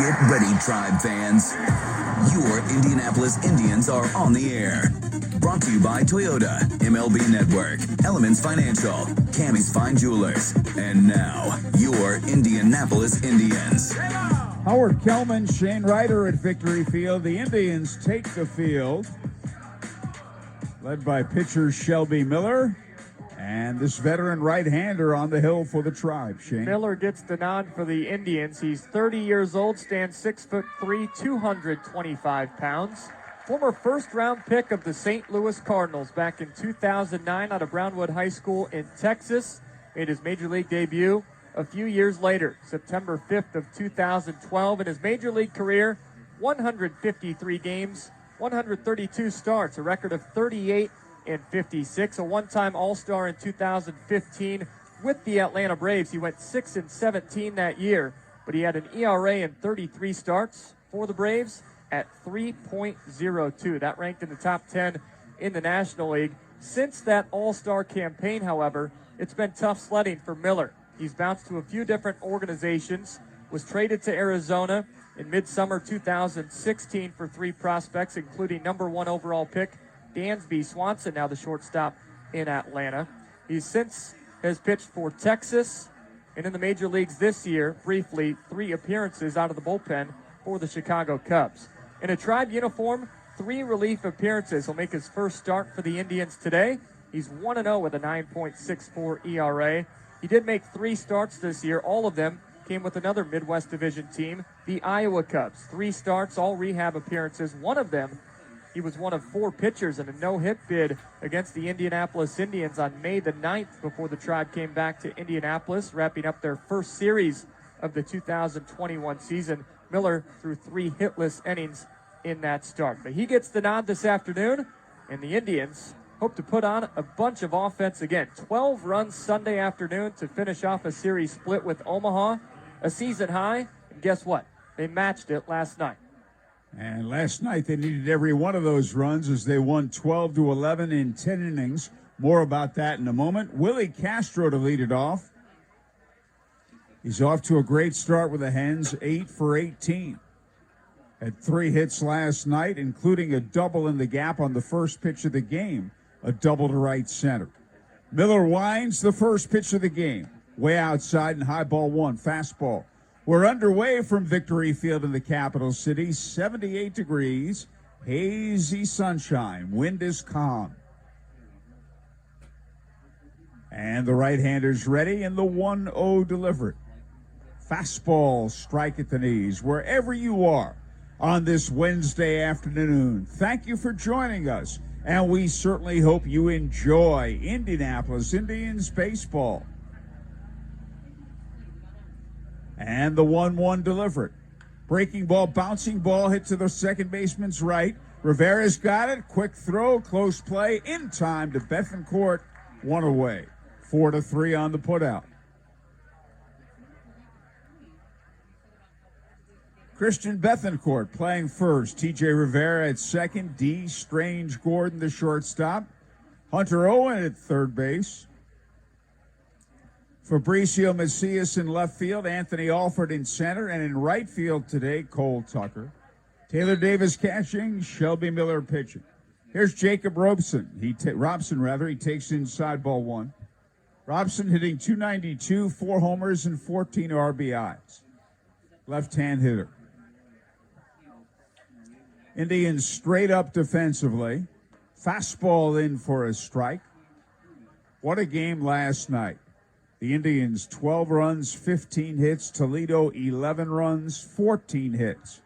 Get ready, Tribe fans. Your Indianapolis Indians are on the air. Brought to you by Toyota, MLB Network, Elements Financial, Cammy's Fine Jewelers, and now, your Indianapolis Indians. Howard Kellman, Shane Ryder at Victory Field. The Indians take the field, led by pitcher Shelby Miller. And this veteran right-hander on the hill for the Tribe, Shane. Miller gets the nod for the Indians. He's 30 years old, stands 6'3", 225 pounds. Former first-round pick of the St. Louis Cardinals back in 2009 out of Brownwood High School in Texas. Made his major league debut a few years later, September 5th of 2012. In his major league career, 153 games, 132 starts, a record of 38 and 56, a one-time All-Star in 2015 with the Atlanta Braves. He went 6-17 that year, but he had an ERA in 33 starts for the Braves at 3.02. That ranked in the top 10 in the National League. Since that All-Star campaign, however, it's been tough sledding for Miller. He's bounced to a few different organizations, was traded to Arizona in midsummer 2016 for 3 prospects, including number 1 overall pick Dansby Swanson, now the shortstop in Atlanta. He since has pitched for Texas, and in the major leagues this year, briefly, 3 appearances out of the bullpen for the Chicago Cubs. In a Tribe uniform, 3 relief appearances. He'll make his first start for the Indians today. He's 1-0 with a 9.64 ERA. He did make 3 starts this year. All of them came with another Midwest Division team, the Iowa Cubs. 3 starts, all rehab appearances. One of them, he was one of 4 pitchers in a no-hit bid against the Indianapolis Indians on May the 9th before the Tribe came back to Indianapolis, wrapping up their first series of the 2021 season. Miller threw 3 hitless innings in that start. But he gets the nod this afternoon, and the Indians hope to put on a bunch of offense again. 12 runs Sunday afternoon to finish off a series split with Omaha, a season high, and guess what? They matched it last night. And last night they needed every one of those runs as they won 12-11 in 10 innings. More about that in a moment. Willy Castro to lead it off. He's off to a great start with the Hens, 8 for 18. Had 3 hits last night, including a double in the gap on the first pitch of the game, a double to right center. Miller winds the first pitch of the game, way outside and high ball 1, fastball. We're underway from Victory Field in the capital city, 78 degrees, hazy sunshine, wind is calm. And the right-hander's ready, and the 1-0 delivered. Fastball, strike at the knees, wherever you are on this Wednesday afternoon. Thank you for joining us, and we certainly hope you enjoy Indianapolis Indians baseball. And the 1-1 delivered. Breaking ball, bouncing ball, hit to the second baseman's right. Rivera's got it. Quick throw, close play, in time to Bethencourt. 1 away. 4-3 on the putout. Christian Bethencourt playing first. T.J. Rivera at second. D. Strange Gordon, the shortstop. Hunter Owen at third base. Fabricio Macias in left field, Anthony Alford in center, and in right field today, Cole Tucker. Taylor Davis catching, Shelby Miller pitching. Here's Jacob Robson. He takes inside ball 1. Robson hitting .292, 4 homers and 14 RBIs. Left-hand hitter. Indians straight up defensively. Fastball in for a strike. What a game last night. The Indians, 12 runs, 15 hits. Toledo, 11 runs, 14 hits.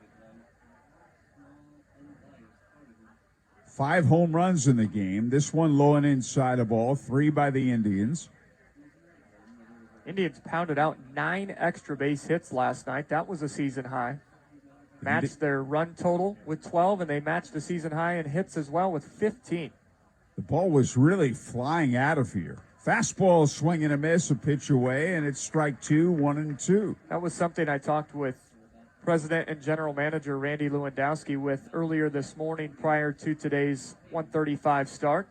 5 home runs in the game. This one low and inside a ball. 3 by the Indians. Indians pounded out 9 extra base hits last night. That was a season high. Matched their run total with 12, and they matched the season high in hits as well with 15. The ball was really flying out of here. Fastball, swing and a miss, a pitch away, and it's strike 2, 1-2. That was something I talked with President and General Manager Randy Lewandowski with earlier this morning prior to today's 1:35 start.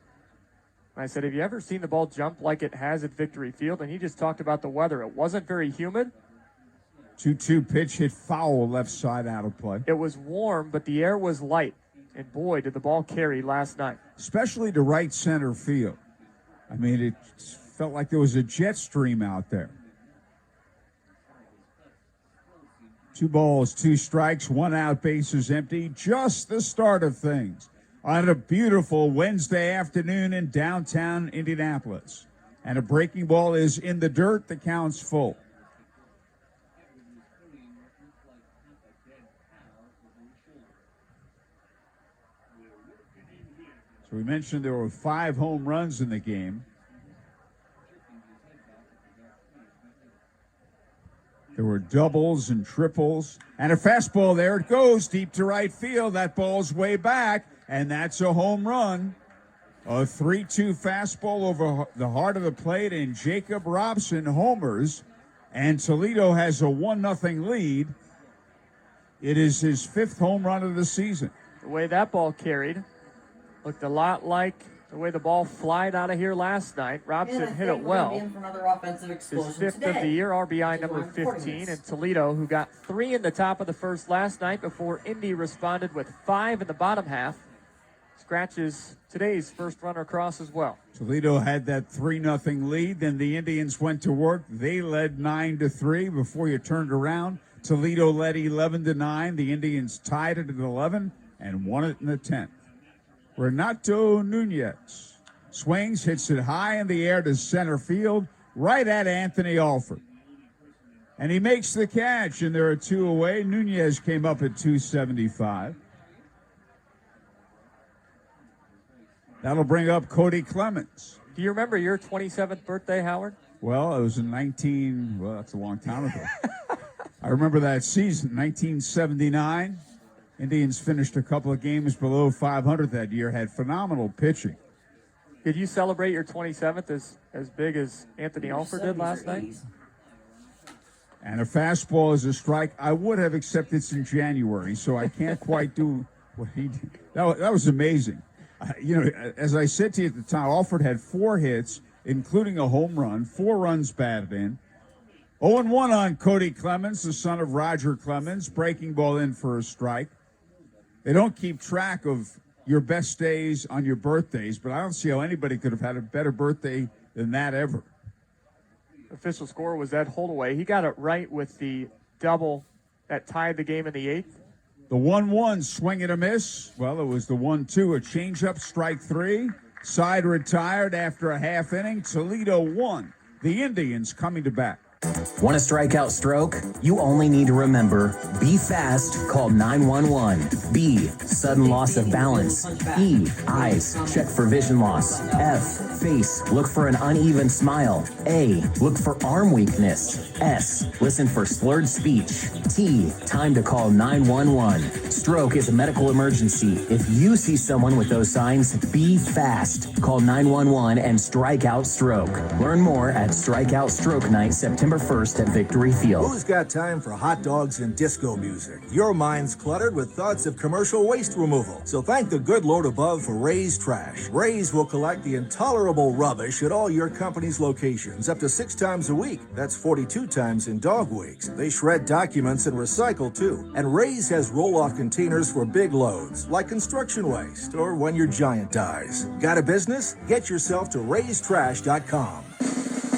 And I said, have you ever seen the ball jump like it has at Victory Field? And he just talked about the weather. It wasn't very humid. 2-2 pitch hit foul left side out of play. It was warm, but the air was light. And boy, did the ball carry last night. Especially to right center field. I mean, it felt like there was a jet stream out there. 2 balls, 2 strikes, 1 out, bases empty. Just the start of things on a beautiful Wednesday afternoon in downtown Indianapolis. And a breaking ball is in the dirt. The count's full. So we mentioned there were 5 home runs in the game. There were doubles and triples. And a fastball, there it goes, deep to right field. That ball's way back, and that's a home run. A 3-2 fastball over the heart of the plate, and Jacob Robson homers. And Toledo has a 1-0 lead. It is his 5th home run of the season. The way that ball carried looked a lot like the way the ball flied out of here last night. Robson hit it well. His 5th of the year, RBI number 15. And Toledo, who got 3 in the top of the first last night before Indy responded with 5 in the bottom half, scratches today's first runner across as well. Toledo had that 3-0 lead. Then the Indians went to work. They led 9-3 before you turned around. Toledo led 11-9. The Indians tied it at 11 and won it in the 10th. Renato Nunez swings, hits it high in the air to center field, right at Anthony Alford. And he makes the catch, and there are 2 away. Nunez came up at 275. That'll bring up Cody Clemens. Do you remember your 27th birthday, Howard? Well, it was in that's a long time ago. I remember that season, 1979. Indians finished a couple of games below 500 that year, had phenomenal pitching. Did you celebrate your 27th as big as Anthony Alford did last night? And a fastball is a strike. I would have, except it's in January, so I can't quite do what he did. That was amazing. As I said to you at the time, Alford had 4 hits, including a home run, 4 runs batted in. 0-1 on Cody Clemens, the son of Roger Clemens, breaking ball in for a strike. They don't keep track of your best days on your birthdays, but I don't see how anybody could have had a better birthday than that ever. Official score was Ed Holdaway. He got it right with the double that tied the game in the 8th. The 1-1 swing and a miss. Well, it was the 1-2, a changeup, strike 3. Side retired after a half inning. Toledo won. The Indians coming to bat. Want a strikeout stroke? You only need to remember, be fast, call 911. B, sudden loss of balance. E, eyes, check for vision loss. F, face, look for an uneven smile. A, look for arm weakness. S, listen for slurred speech. T, time to call 911. Stroke is a medical emergency. If you see someone with those signs, be fast. Call 911 and strike out stroke. Learn more at Strikeout Stroke Night, September 1st at Victory Field. Who's got time for hot dogs and disco music? Your mind's cluttered with thoughts of commercial waste removal. So thank the good Lord above for Ray's Trash. Ray's will collect the intolerable rubbish at all your company's locations up to 6 times a week. That's 42 times in dog weeks. They shred documents and recycle too. And Ray's has roll-off containers for big loads, like construction waste or when your giant dies. Got a business? Get yourself to raystrash.com.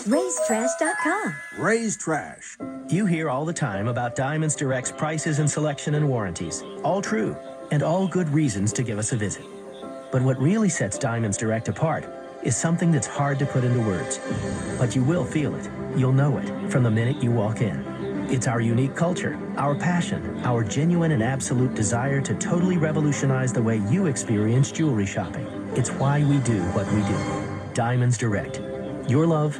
Ray'sTrash.com. Ray's Trash. You hear all the time about Diamonds Direct's prices and selection and warranties. All true, and all good reasons to give us a visit. But what really sets Diamonds Direct apart is something that's hard to put into words. But you will feel it. You'll know it from the minute you walk in. It's our unique culture, our passion, our genuine and absolute desire to totally revolutionize the way you experience jewelry shopping. It's why we do what we do. Diamonds Direct. Your love,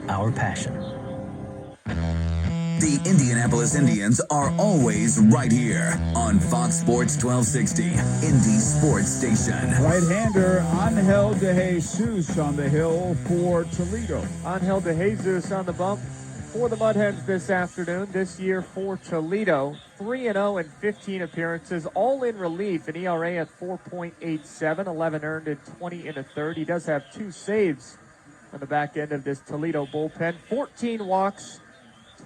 our passion. The Indianapolis Indians are always right here on Fox Sports 1260, Indy Sports Station. Right-hander Angel De Jesus on the hill for Toledo. Angel De Jesus on the bump for the Mudhens this afternoon. This year for Toledo, 3-0 in 15 appearances, all in relief, an ERA at 4.87, 11 earned and 20 in a third. He does have 2 saves on the back end of this Toledo bullpen. 14 walks,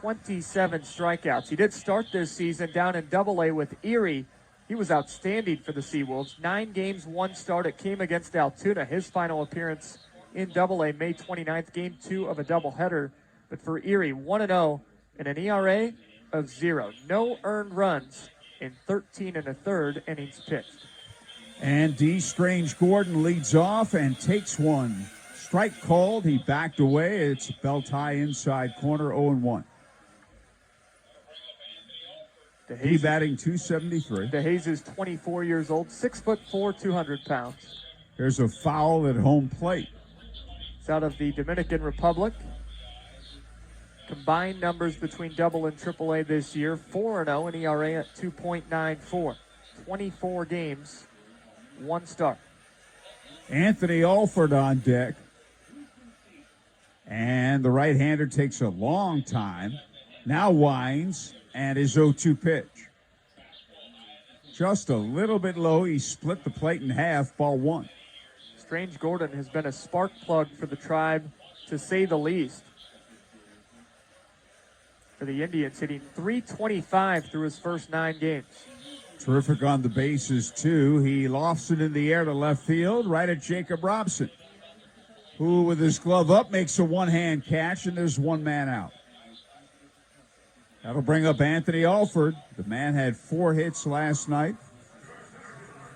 27 strikeouts. He did start this season down in Double-A with Erie. He was outstanding for the Seawolves. 9 games, 1 start. It came against Altoona. His final appearance in Double-A, May 29th, game 2 of a doubleheader. But for Erie, 1-0 and an ERA of 0. No earned runs in 13 1/3 innings pitched. And D. Strange Gordon leads off and takes one. Strike called. He backed away. It's belt high inside corner, 0-1. He batting .273. DeHaze is 24 years old, 6'4", 200 pounds. There's a foul at home plate. It's out of the Dominican Republic. Combined numbers between Double and Triple A this year, 4-0, and ERA at 2.94. 24 games, 1 start. Anthony Alford on deck. And the right-hander takes a long time. Now winds, and his 0-2 pitch. Just a little bit low. He split the plate in half, ball 1. Strange Gordon has been a spark plug for the Tribe, to say the least. For the Indians, hitting .325 through his first 9 games. Terrific on the bases, too. He lofts it in the air to left field, right at Jacob Robson, who, with his glove up, makes a one-hand catch, and there's one man out. That'll bring up Anthony Alford. The man had 4 hits last night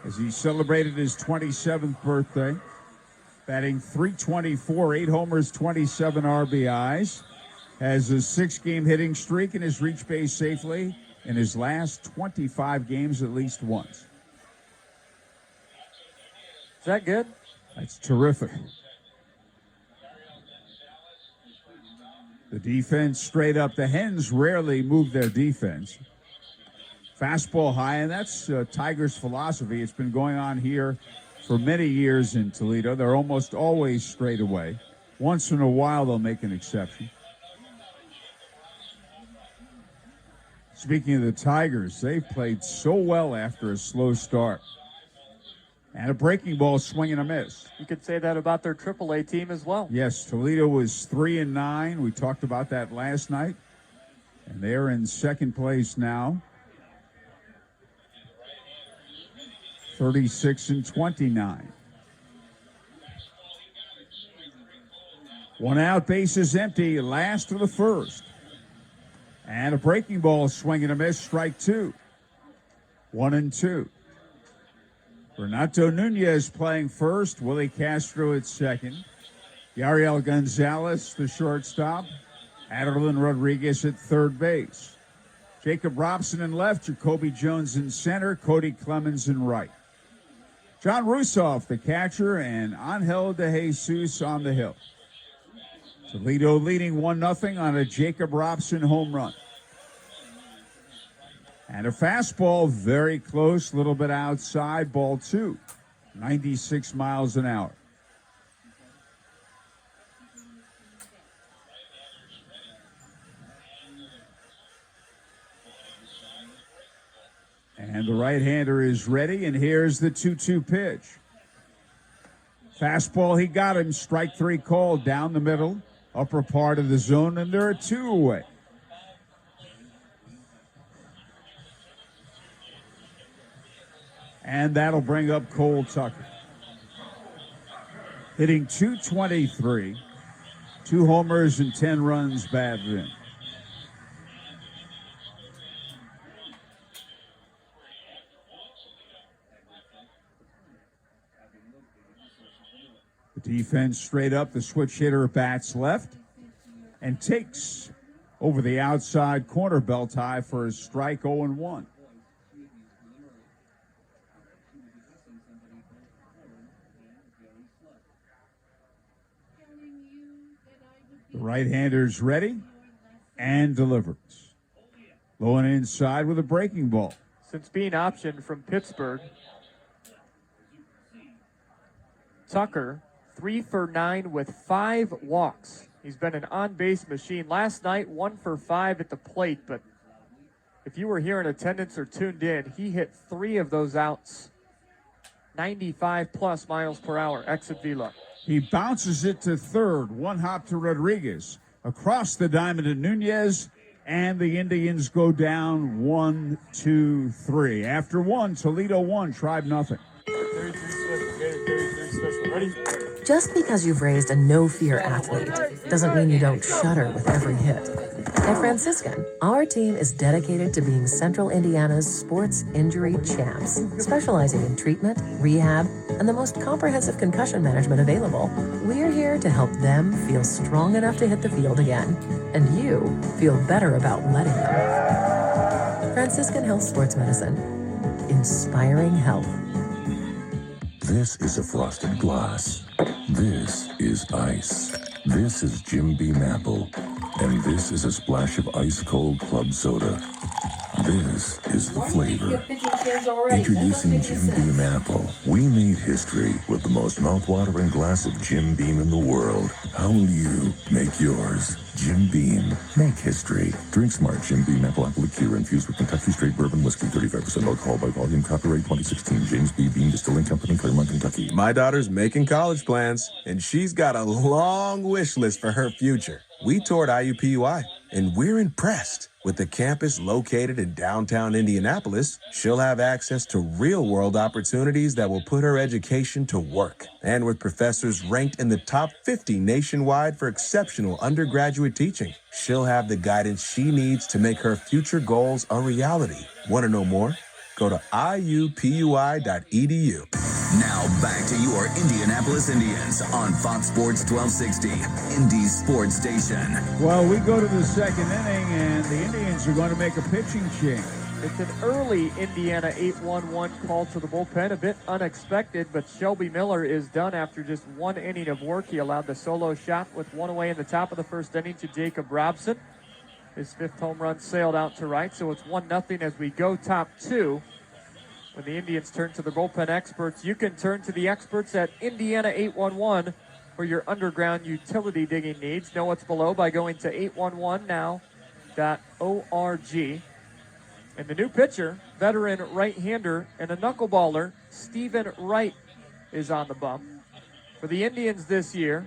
as he celebrated his 27th birthday, batting .324, 8 homers, 27 RBIs. Has a 6-game hitting streak and has reached base safely in his last 25 games at least once. Is that good? That's terrific. The defense straight up. The Hens rarely move their defense. Fastball high, and that's Tigers' philosophy. It's been going on here for many years in Toledo. They're almost always straight away. Once in a while, they'll make an exception. Speaking of the Tigers, they've played so well after a slow start. And a breaking ball swing and a miss. You could say that about their AAA team as well. Yes, Toledo was 3-9. We talked about that last night. And they're in second place now. 36-29. 1 out, bases empty, last of the first. And a breaking ball swing and a miss, strike 2. 1-2. Renato Nunez playing first, Willy Castro at second. Yariel Gonzalez, the shortstop. Adeline Rodriguez at third base. Jacob Robson in left, Jacoby Jones in center, Cody Clemens in right. John Russoff, the catcher, and Angel de Jesus on the hill. Toledo leading 1-0 on a Jacob Robson home run. And a fastball very close, a little bit outside, ball 2. 96 miles an hour. And the right-hander is ready, and here's the 2-2 pitch. Fastball, he got him, strike 3 called down the middle, upper part of the zone, and there are 2 away. And that'll bring up Cole Tucker. Hitting .223, 2 homers and 10 runs batted in. The defense straight up, the switch hitter bats left and takes over the outside corner belt high for a strike, 0-1. The right-hander's ready and delivers. Low and inside with a breaking ball. Since being optioned from Pittsburgh, Tucker, 3 for 9 with 5 walks. He's been an on-base machine. Last night, 1 for 5 at the plate, but if you were here in attendance or tuned in, he hit 3 of those outs. 95+ miles per hour, exit velo. He bounces it to third, 1 hop to Rodriguez. Across the diamond to Nunez, and the Indians go down 1-2-3. After one, Toledo 1, Tribe nothing. Just because you've raised a no-fear athlete doesn't mean you don't shudder with every hit. At Franciscan, our team is dedicated to being Central Indiana's sports injury champs, specializing in treatment, rehab, and the most comprehensive concussion management available. We're here to help them feel strong enough to hit the field again, and you feel better about letting them. Franciscan Health Sports Medicine, inspiring health. This is a frosted glass. This is ice. This is Jim Beam apple. And this is a splash of ice-cold club soda. This is the flavor. Introducing Jim Beam Apple. We made history with the most mouth-watering glass of Jim Beam in the world. How will you make yours? Jim Beam. Make history. Drink smart. Jim Beam Apple Liqueur infused with Kentucky Straight Bourbon Whiskey. 35% alcohol by volume. Copyright 2016. James B. Beam Distilling Company, Claremont, Kentucky. My daughter's making college plans, and she's got a long wish list for her future. We toured IUPUI, and we're impressed. With the campus located in downtown Indianapolis, she'll have access to real-world opportunities that will put her education to work. And with professors ranked in the top 50 nationwide for exceptional undergraduate teaching, she'll have the guidance she needs to make her future goals a reality. Want to know more? Go to iupui.edu. Now back to your Indianapolis Indians on Fox Sports 1260, Indy's sports station. Well, we go to the second inning, and the Indians are going to make a pitching change. It's an early Indiana 8-1-1 call to the bullpen, a bit unexpected, but Shelby Miller is done after just one inning of work. He allowed the solo shot with one away in the top of the first inning to Jacob Robson. His fifth home run sailed out to right, so it's 1-0 as we go top two. When the Indians turn to the bullpen experts, you can turn to the experts at Indiana 811 for your underground utility digging needs. Know what's below by going to 811now.org. And the new pitcher, veteran right-hander and a knuckleballer, Stephen Wright, is on the bump. For the Indians this year,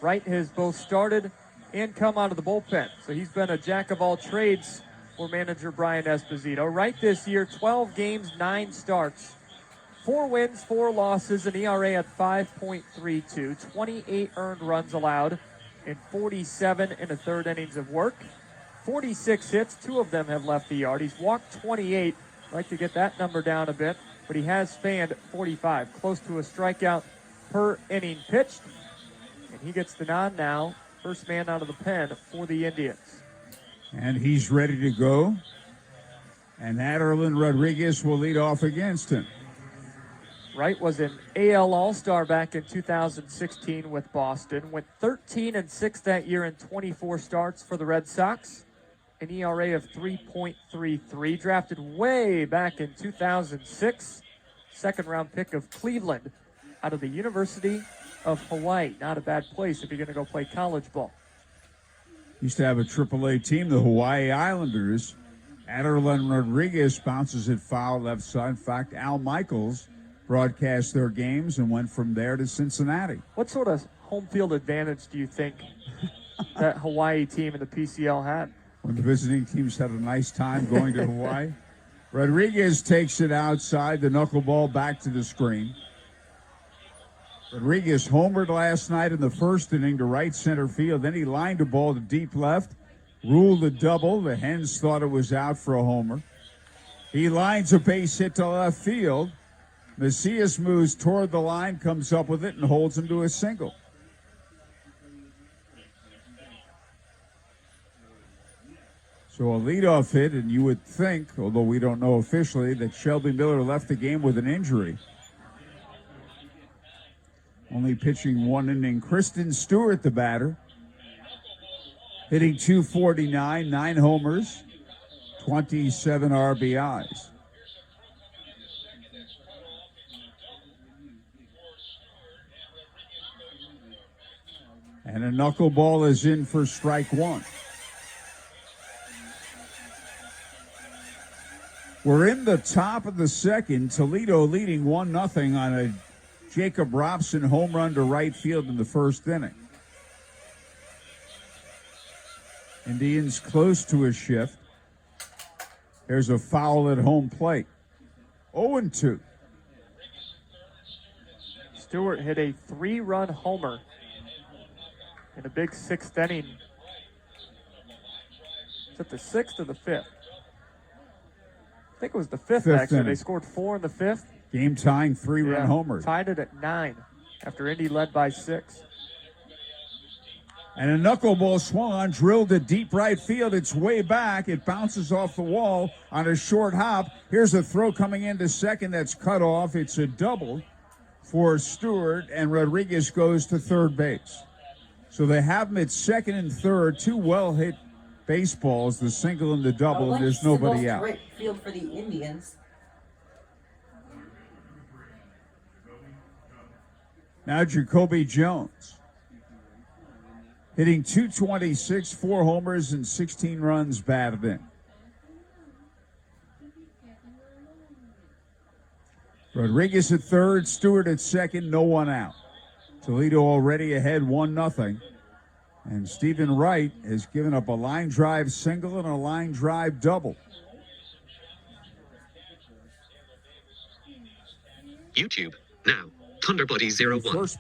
Wright has both started and come out of the bullpen. So he's been a jack of all trades for manager Brian Esposito. Wright this year, 12 games, 9 starts. 4 wins, 4 losses, an ERA at 5.32, 28 earned runs allowed in 47 and a third innings of work. 46 hits, 2 of them have left the yard. He's walked 28. I'd like to get that number down a bit, but he has fanned 45, close to a strikeout per inning pitched. And he gets the nod now, first man out of the pen for the Indians. And he's ready to go. And Adeline Rodriguez will lead off against him. Wright was an AL All-Star back in 2016 with Boston. Went 13-6 that year in 24 starts for the Red Sox. An ERA of 3.33. Drafted way back in 2006. Second-round pick of Cleveland out of the University of Hawaii. Not a bad place if you're going to go play college ball. Used to have a AAA team, the Hawaii Islanders. Adeline Rodriguez bounces it foul left side. In fact, Al Michaels broadcast their games and went from there to Cincinnati. What sort of home field advantage do you think that Hawaii team in the PCL had? When the visiting teams had a nice time going to Hawaii. Rodriguez takes it outside, the knuckleball back to the screen. Rodriguez homered last night in the first inning to right center field. Then he lined a ball to deep left, ruled a double. The Hens thought it was out for a homer. He lines a base hit to left field. Macias moves toward the line, comes up with it, and holds him to a single. So a leadoff hit, and you would think, although we don't know officially, that Shelby Miller left the game with an injury. Only pitching one inning. Kristen Stewart, the batter, hitting .249, 9 homers, 27 RBIs. And a knuckleball is in for strike one. We're in the top of the second. Toledo leading 1-0 on a Jacob Robson home run to right field in the first inning. Indians close to a shift. There's a foul at home plate. 0-2. Stewart hit a 3-run homer in a big 6th inning. Is it the 6th or the 5th? I think it was the 5th actually. Inning. They scored 4 in the 5th. Game tying 3-run homer. Tied it at 9 after Indy led by 6. And a knuckleball swung on, drilled to deep right field. It's way back. It bounces off the wall on a short hop. Here's a throw coming into second that's cut off. It's a double for Stewart, and Rodriguez goes to third base. So they have him at second and third. 2 well-hit baseballs, the single and the double, and there's nobody out. Right field for the Indians. Now Jacoby Jones. Hitting .226, 4 homers and 16 runs batted in. Rodriguez at third, Stewart at second, no one out. Toledo already ahead 1-0. And Stephen Wright has given up a line drive single and a line drive double. YouTube, now. Thunderbody 01,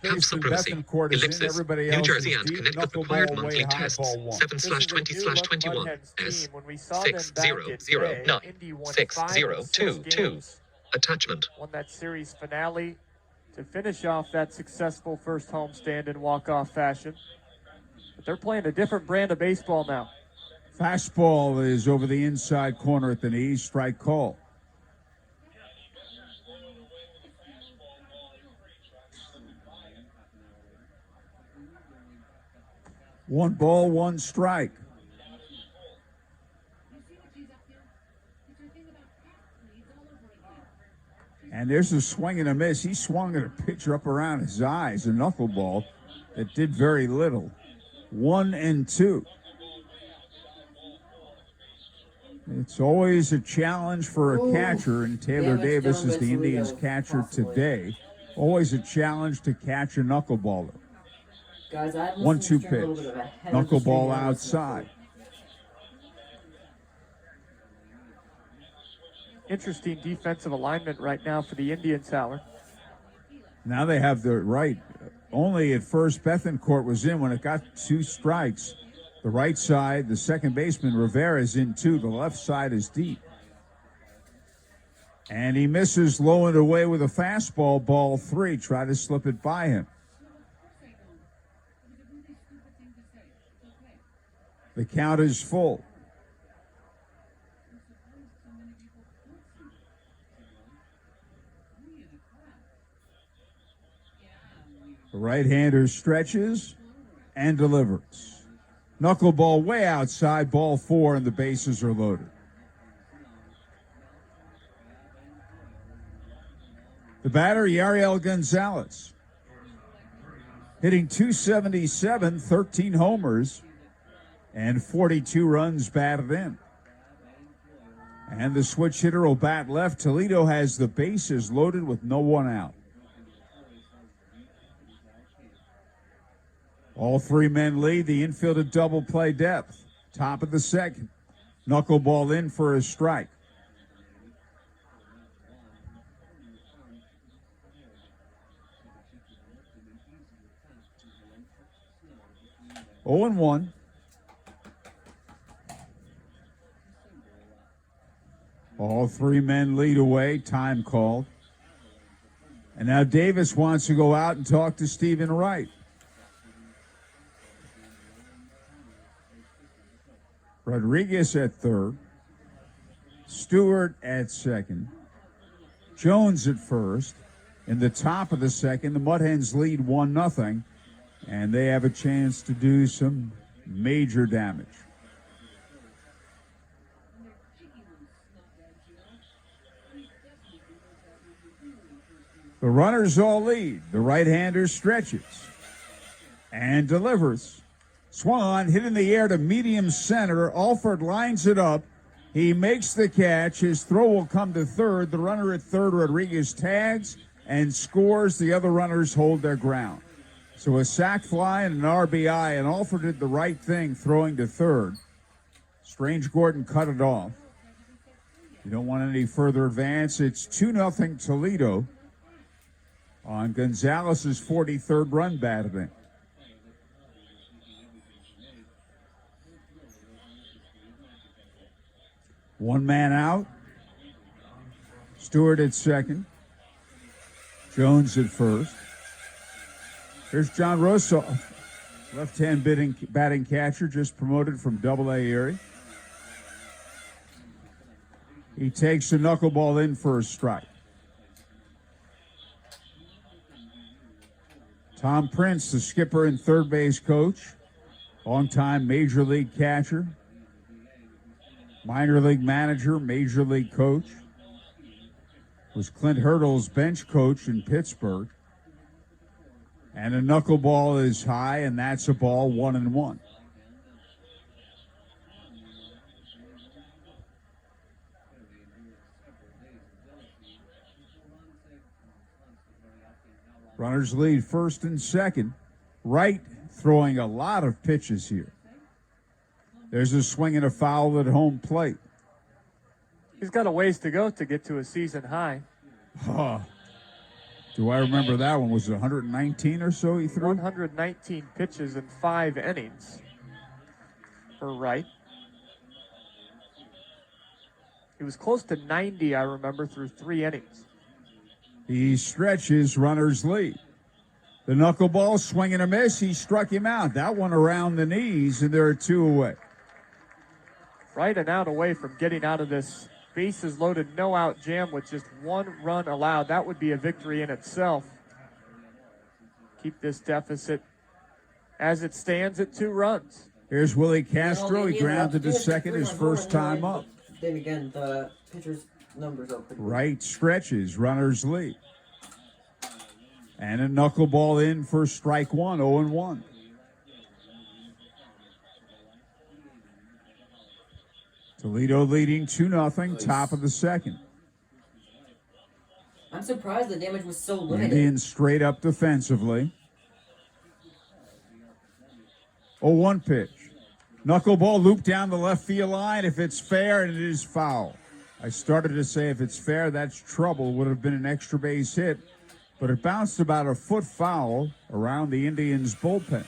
have supremacy, ellipsis, New Jersey and Connecticut required monthly tests, 7/20/21, S, 600960022. Attachment. Won that series finale to finish off that successful first homestand in walk-off fashion. But they're playing a different brand of baseball now. Fastball is over the inside corner at the knee, strike call. One ball, one strike. And there's a swing and a miss. He swung at a pitcher up around his eyes, a knuckleball that did very little. 1-2. It's always a challenge for a catcher, and Taylor Davis is the Indians' catcher today. Always a challenge to catch a knuckleballer. 1-2 pitch. Knuckleball outside. Interesting defensive alignment right now for the Indians, Howard. Now they have the right. Only at first Bethencourt was in when it got 2 strikes. The right side, the second baseman Rivera is in 2. The left side is deep. And he misses low and away with a fastball, ball 3. Try to slip it by him. The count is full. The right-hander stretches and delivers. Knuckleball way outside, ball 4, and the bases are loaded. The batter, Yariel Gonzalez. Hitting .277, 13 homers, and 42 runs batted in. And the switch hitter will bat left. Toledo has the bases loaded with no one out. All 3 men lead. The infield at double play depth. Top of the second. Knuckleball in for a strike. Oh and 1. All 3 men lead away. Time called. And now Davis wants to go out and talk to Stephen Wright. Rodriguez at third. Stewart at second. Jones at first. In the top of the second, the Mudhens lead 1-0. And they have a chance to do some major damage. The runners all lead. The right-hander stretches and delivers. Swung on, hit in the air to medium center. Alford lines it up. He makes the catch. His throw will come to third. The runner at third, Rodriguez, tags and scores. The other runners hold their ground. So a sac fly and an RBI, and Alford did the right thing throwing to third. Strange Gordon cut it off. You don't want any further advance. It's 2-0 Toledo on Gonzalez's 43rd run batted in. One man out. Stewart at second. Jones at first. Here's John Rosoff, left-hand batting catcher, just promoted from Double-A Erie. He takes the knuckleball in for a strike. Tom Prince, the skipper and third base coach, longtime major league catcher, minor league manager, major league coach, was Clint Hurdle's bench coach in Pittsburgh. And a knuckleball is high, and that's a ball, 1-1. Runners lead first and second. Wright throwing a lot of pitches here. There's a swing and a foul at home plate. He's got a ways to go to get to a season high. Do I remember that one? Was it 119 or so he threw? 119 pitches in 5 innings for Wright. He was close to 90, I remember, through 3 innings. He stretches, runners lead. The knuckleball, swing and a miss. He struck him out. That one around the knees, and there are 2 away. Wright and out away from getting out of this bases loaded, no out jam with just 1 run allowed. That would be a victory in itself. Keep this deficit as it stands at 2 runs. Here's Willy Castro. He grounded to second his first time up. Then again, the pitcher's numbers are pretty good. Wright stretches, runners lead. And a knuckleball in for strike 1, 0-1. Toledo leading 2-0, top of the second. I'm surprised the damage was so limited. Indians straight up defensively. 0-1 pitch. Knuckleball looped down the left field line. If it's fair, and it is foul. I started to say if it's fair, that's trouble. Would have been an extra base hit. But it bounced about a foot foul around the Indians' bullpen.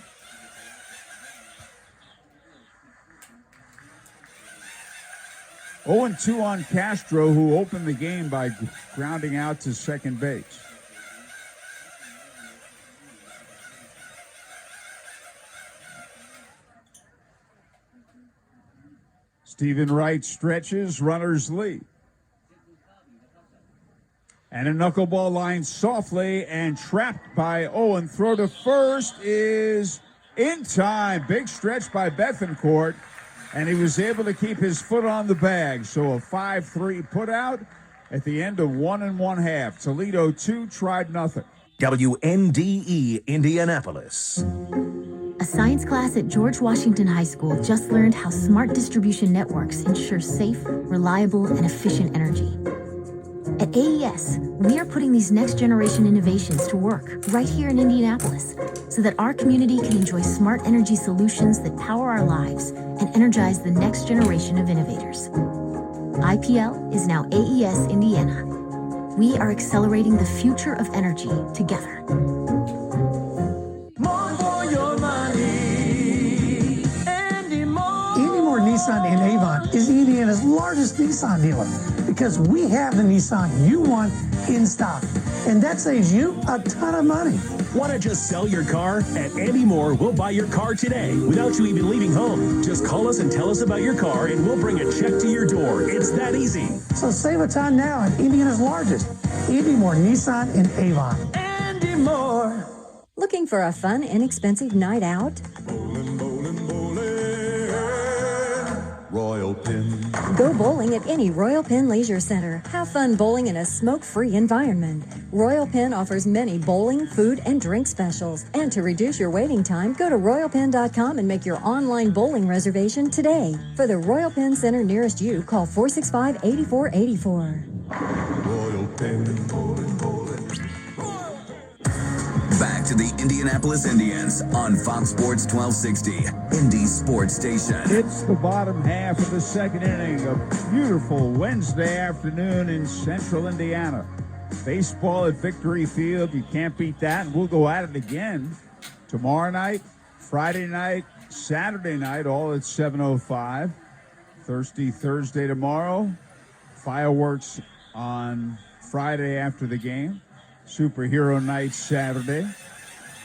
Oh, 0-2 on Castro, who opened the game by grounding out to second base. Stephen Wright stretches, runners lead. And a knuckleball line softly and trapped by Owen. Throw to first is in time. Big stretch by Bethencourt. And he was able to keep his foot on the bag. So a 5-3 put out at the end of 1 1/2. Toledo 2, Tribe nothing. WNDE Indianapolis. A science class at George Washington High School just learned how smart distribution networks ensure safe, reliable, and efficient energy. At AES, we are putting these next-generation innovations to work right here in Indianapolis so that our community can enjoy smart energy solutions that power our lives and energize the next generation of innovators. IPL is now AES Indiana. We are accelerating the future of energy together. More for your money. Andy Moore Nissan in Avon is Indiana's largest Nissan dealer because we have the Nissan you want in stock. And that saves you a ton of money. Want to just sell your car? At Andy Moore, we'll buy your car today without you even leaving home. Just call us and tell us about your car, and we'll bring a check to your door. It's that easy. So save a ton now at Indiana's largest, Andy Moore Nissan in Avon. Andy Moore. Looking for a fun, inexpensive night out? Royal Pin. Go bowling at any Royal Pin Leisure Center. Have fun bowling in a smoke-free environment. Royal Pin offers many bowling, food, and drink specials. And to reduce your waiting time, go to royalpin.com and make your online bowling reservation today. For the Royal Pin Center nearest you, call 465-8484. Royal Pin. Back to the Indianapolis Indians on Fox Sports 1260, Indy Sports Station. It's the bottom half of the second inning. A beautiful Wednesday afternoon in central Indiana. Baseball at Victory Field. You can't beat that. And we'll go at it again tomorrow night, Friday night, Saturday night, all at 7:05. Thursday tomorrow. Fireworks on Friday after the game. Superhero night Saturday.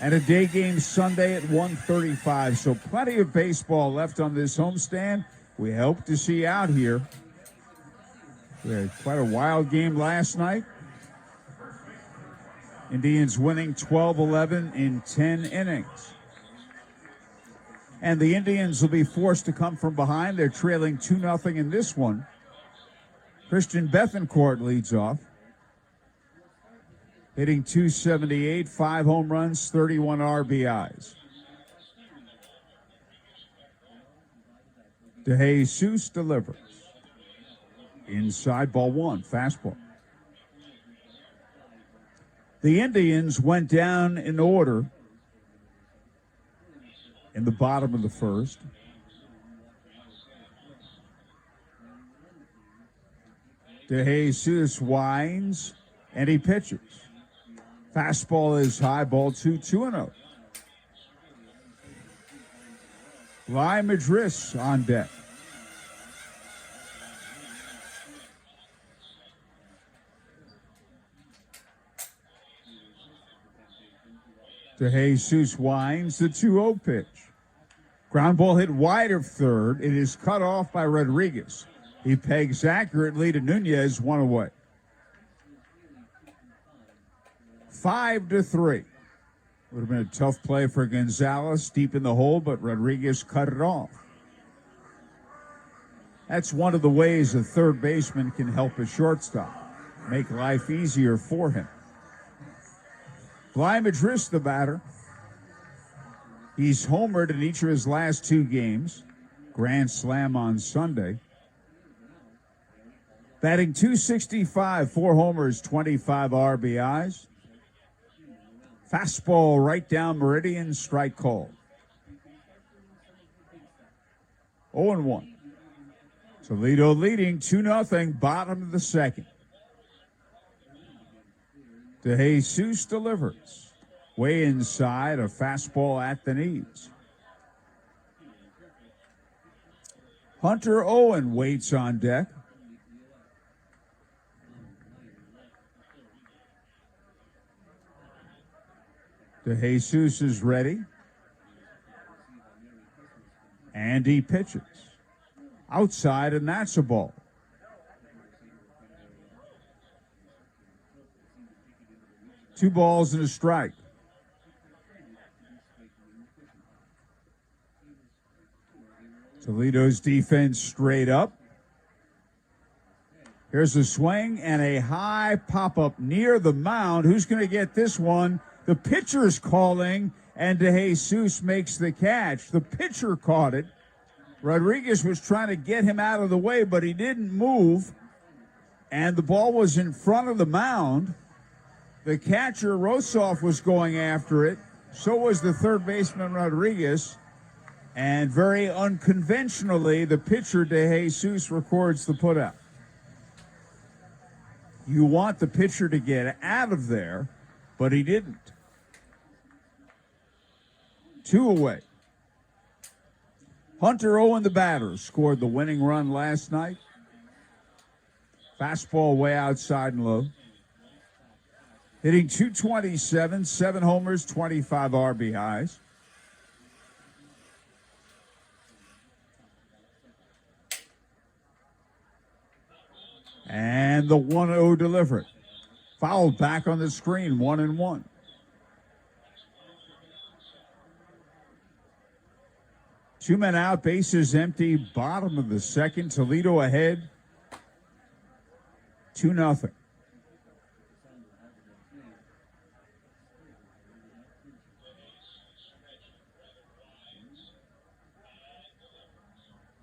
And a day game Sunday at 1:35. So plenty of baseball left on this homestand. We hope to see you out here. We had quite a wild game last night. Indians winning 12-11 in 10 innings. And the Indians will be forced to come from behind. They're trailing 2-0 in this one. Christian Bethancourt leads off. Hitting .278, 5 home runs, 31 RBIs. DeJesus delivers. Inside, ball one, fastball. The Indians went down in order in the bottom of the first. DeJesus winds, and he pitches. Fastball is high, ball 2-0. Vladimir Pinto on deck. DeJesus winds, the 2-0 pitch. Ground ball hit wide of third. It is cut off by Rodriguez. He pegs accurately to Nunez, one away. 5-3. Would have been a tough play for Gonzalez deep in the hole, but Rodriguez cut it off. That's one of the ways a third baseman can help a shortstop, make life easier for him. Vladimir Pinto, the batter. He's homered in each of his last 2 games. Grand slam on Sunday. Batting .265, 4 homers, 25 RBIs. Fastball right down meridian, strike call. 0-1. Toledo leading 2-0, bottom of the second. DeJesus delivers. Way inside, a fastball at the knees. Hunter Owen waits on deck. DeJesus is ready. And he pitches. Outside, and that's a ball. Two balls and a strike. Toledo's defense straight up. Here's a swing and a high pop-up near the mound. Who's going to get this one? The pitcher's calling, and DeJesus makes the catch. The pitcher caught it. Rodriguez was trying to get him out of the way, but he didn't move, and the ball was in front of the mound. The catcher, Rossoff, was going after it. So was the third baseman, Rodriguez. And very unconventionally, the pitcher, DeJesus, records the putout. You want the pitcher to get out of there, but he didn't. 2 away. Hunter Owen, the batter, scored the winning run last night. Fastball way outside and low. Hitting .227, 7 homers, 25 RBIs. And the 1-0 delivery. Fouled back on the screen, 1-1. Two men out, bases empty, bottom of the second. Toledo ahead, 2-0.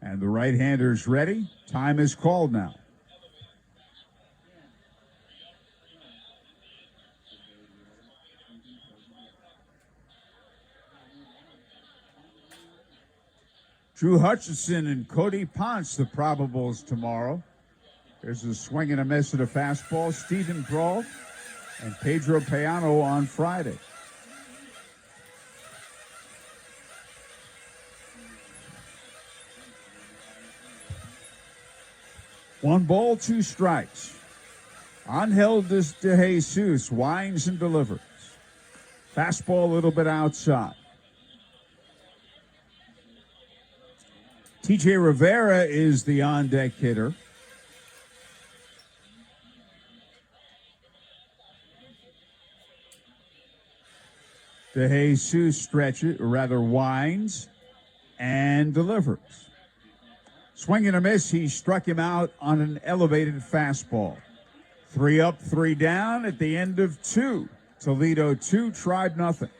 And the right-hander's ready. Time is called now. Drew Hutchinson and Cody Ponce, the probables tomorrow. There's a swing and a miss at a fastball. Stephen Brault and Pedro Payano on Friday. One ball, two strikes. Angel de Jesus winds and delivers. Fastball a little bit outside. TJ Rivera is the on-deck hitter. De Jesus stretches, or rather winds, and delivers. Swing and a miss, he struck him out on an elevated fastball. 3 up, 3 down at the end of 2. Toledo 2, Tribe nothing.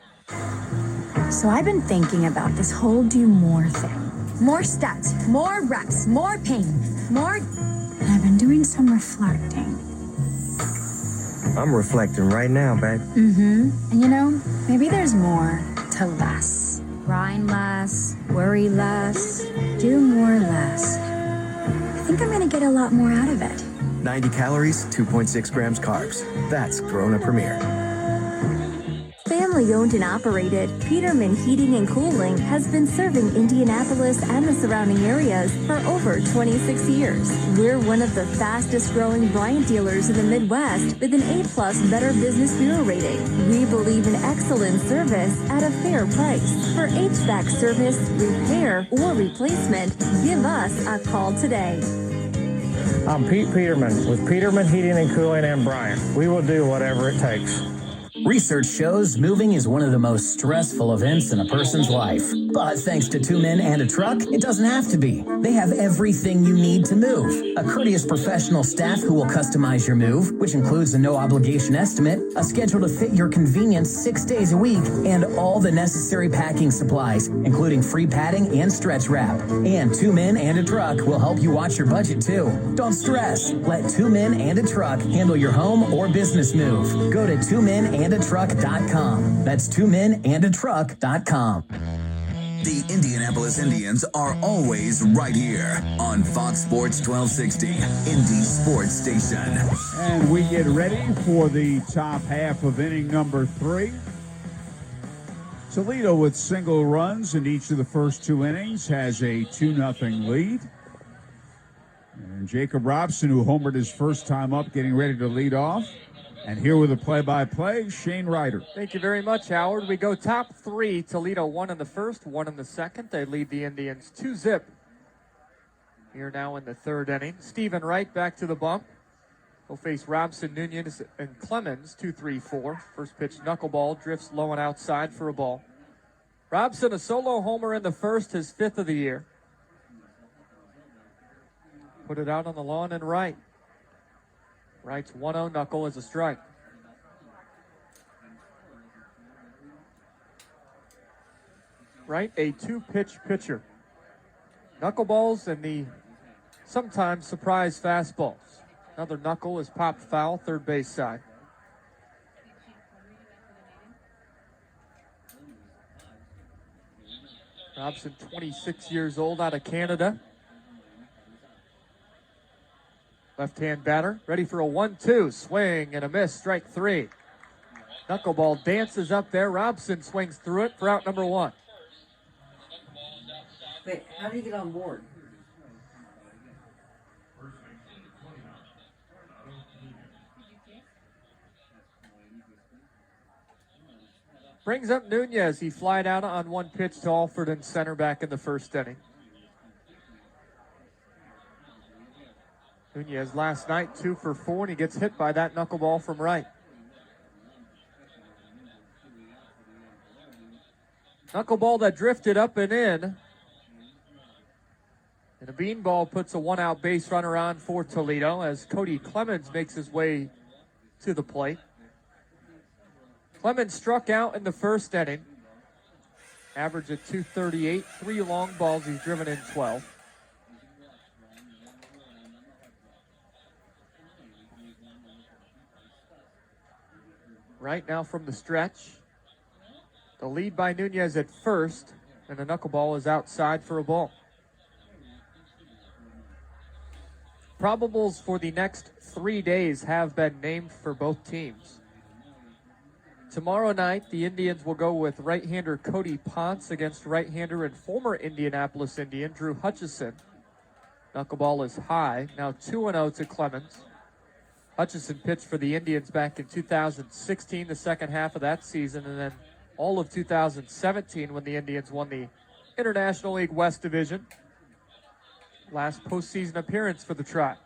So I've been thinking about this whole do more thing. More stats, more reps, more pain, more... And I've been doing some reflecting. I'm reflecting right now, babe. And you know, maybe there's more to less. Grind less, worry less, do more less. I think I'm gonna get a lot more out of it. 90 calories, 2.6 grams carbs. That's Corona Premier. Family owned and operated, Peterman Heating and Cooling has been serving Indianapolis and the surrounding areas for over 26 years. We're one of the fastest growing Bryant dealers in the Midwest with an A+ Better Business Bureau rating. We believe in excellent service at a fair price. For HVAC service, repair, or replacement, give us a call today. I'm Pete Peterman with Peterman Heating and Cooling in Bryant. We will do whatever it takes. Research shows moving is one of the most stressful events in a person's life. But thanks to 2 men and a truck, it doesn't have to be. They have everything you need to move. A courteous professional staff who will customize your move, which includes a no-obligation estimate, a schedule to fit your convenience 6 days a week, and all the necessary packing supplies, including free padding and stretch wrap. And 2 men and a truck will help you watch your budget too. Don't stress. Let 2 men and a truck handle your home or business move. Go to 2menandatruck.com. That's 2menandatruck.com. The Indianapolis Indians are always right here on Fox Sports 1260, Indy Sports Station. And we get ready for the top half of inning number 3. Toledo with single runs in each of the first 2 innings has a 2-0 lead. And Jacob Robson, who homered his first time up, getting ready to lead off. And here with a play-by-play, Shane Ryder. Thank you very much, Howard. We go top 3. Toledo 1 in the first, 1 in the second. They lead the Indians 2-0. Here now in the 3rd inning. Stephen Wright back to the bump. He'll face Robson, Nunez, and Clemens, 2-3-4. First pitch knuckleball, drifts low and outside for a ball. Robson, a solo homer in the first, his 5th of the year. Put it out on the lawn and right. Wright's 1-0 knuckle is a strike. Wright, a 2-pitch pitcher. Knuckleballs and the sometimes surprise fastballs. Another knuckle is popped foul, third base side. Robson, 26 years old, out of Canada. Left-hand batter, ready for a 1-2. Swing and a miss, strike 3. Knuckleball dances up there. Robson swings through it for out number 1. Wait, how did he get on board? Brings up Nunez. He flied out on 1 pitch to Alford and center back in the 1st inning. Nunez last night 2 for 4, and he gets hit by that knuckleball from Wright. Knuckleball that drifted up and in. And a beanball puts a 1-out base runner on for Toledo as Cody Clemens makes his way to the plate. Clemens struck out in the 1st inning. Average at 238, 3 long balls, he's driven in 12. Right now from the stretch. The lead by Nunez at first, and the knuckleball is outside for a ball. probables for the next 3 days have been named for both teams. Tomorrow night, the Indians will go with right-hander Cody Ponce against right-hander and former Indianapolis Indian Drew Hutchison. Knuckleball is high, now 2-0 to Clemens. Hutchison pitched for the Indians back in 2016, the second half of that season, and then all of 2017 when the Indians won the International League West Division. Last postseason appearance for the Tribe.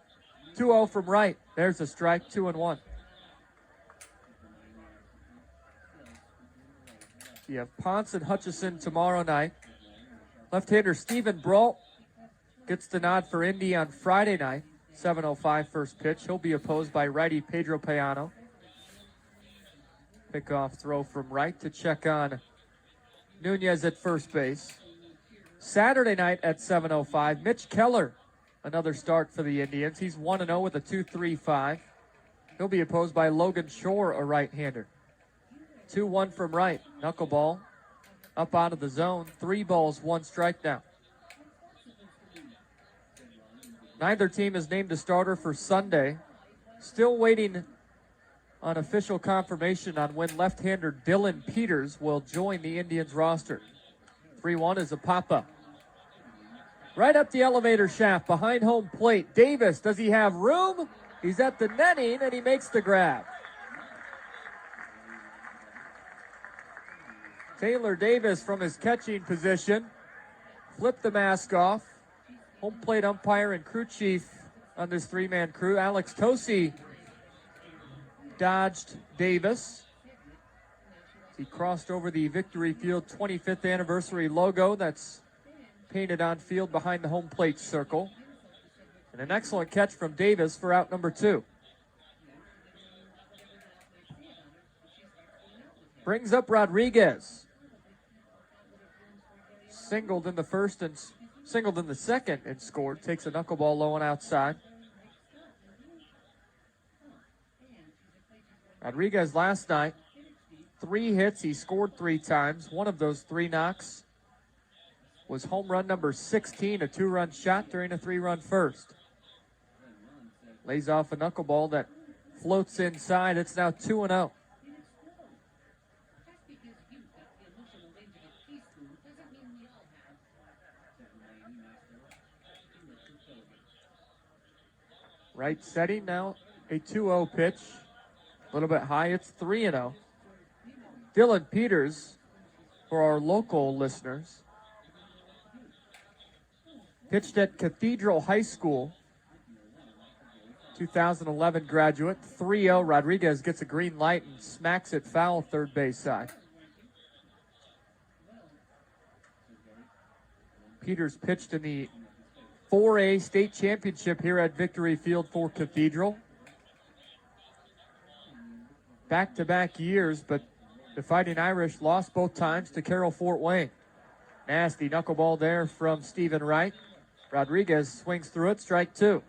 2-0 from Wright. There's a strike, 2-1. You have Ponce and Hutchison tomorrow night. Left-hander Stephen Brault gets the nod for Indy on Friday night. 7:05 first pitch. He'll be opposed by righty Pedro Payano. Pickoff throw from Wright to check on Nunez at first base. Saturday night at 7:05, Mitch Keller, another start for the Indians. He's 1-0 with a 2.35. He'll be opposed by Logan Shore, a right-hander. 2-1 from Wright. Knuckleball up out of the zone. 3 balls, 1 strike now. Neither team has named a starter for Sunday. Still waiting on official confirmation on when left-hander Dylan Peters will join the Indians roster. 3-1 is a pop-up. Right up the elevator shaft behind home plate. Davis, does he have room? He's at the netting and he makes the grab. Taylor Davis from his catching position flipped the mask off. Home plate umpire and crew chief on this 3-man crew, Alex Tosi, dodged Davis. He crossed over the Victory Field 25th anniversary logo that's painted on field behind the home plate circle. And an excellent catch from Davis for out number 2. Brings up Rodriguez. Singled in the first and singled in the second and scored. Takes a knuckleball low and outside. Rodriguez last night, 3 hits. He scored 3 times. One of those 3 knocks was home run number 16, a 2-run shot during a 3-run first. Lays off a knuckleball that floats inside. It's now 2-0. Right setting now, a 2-0 pitch. A little bit high, it's 3-0. Dylan Peters, for our local listeners, pitched at Cathedral High School, 2011 graduate, 3-0. Rodriguez gets a green light and smacks it foul third base side. Peters pitched in the 4A state championship here at Victory Field for Cathedral. Back-to-back years, but the Fighting Irish lost both times to Carroll Fort Wayne. Nasty knuckleball there from Stephen Wright. Rodriguez swings through it, strike 2.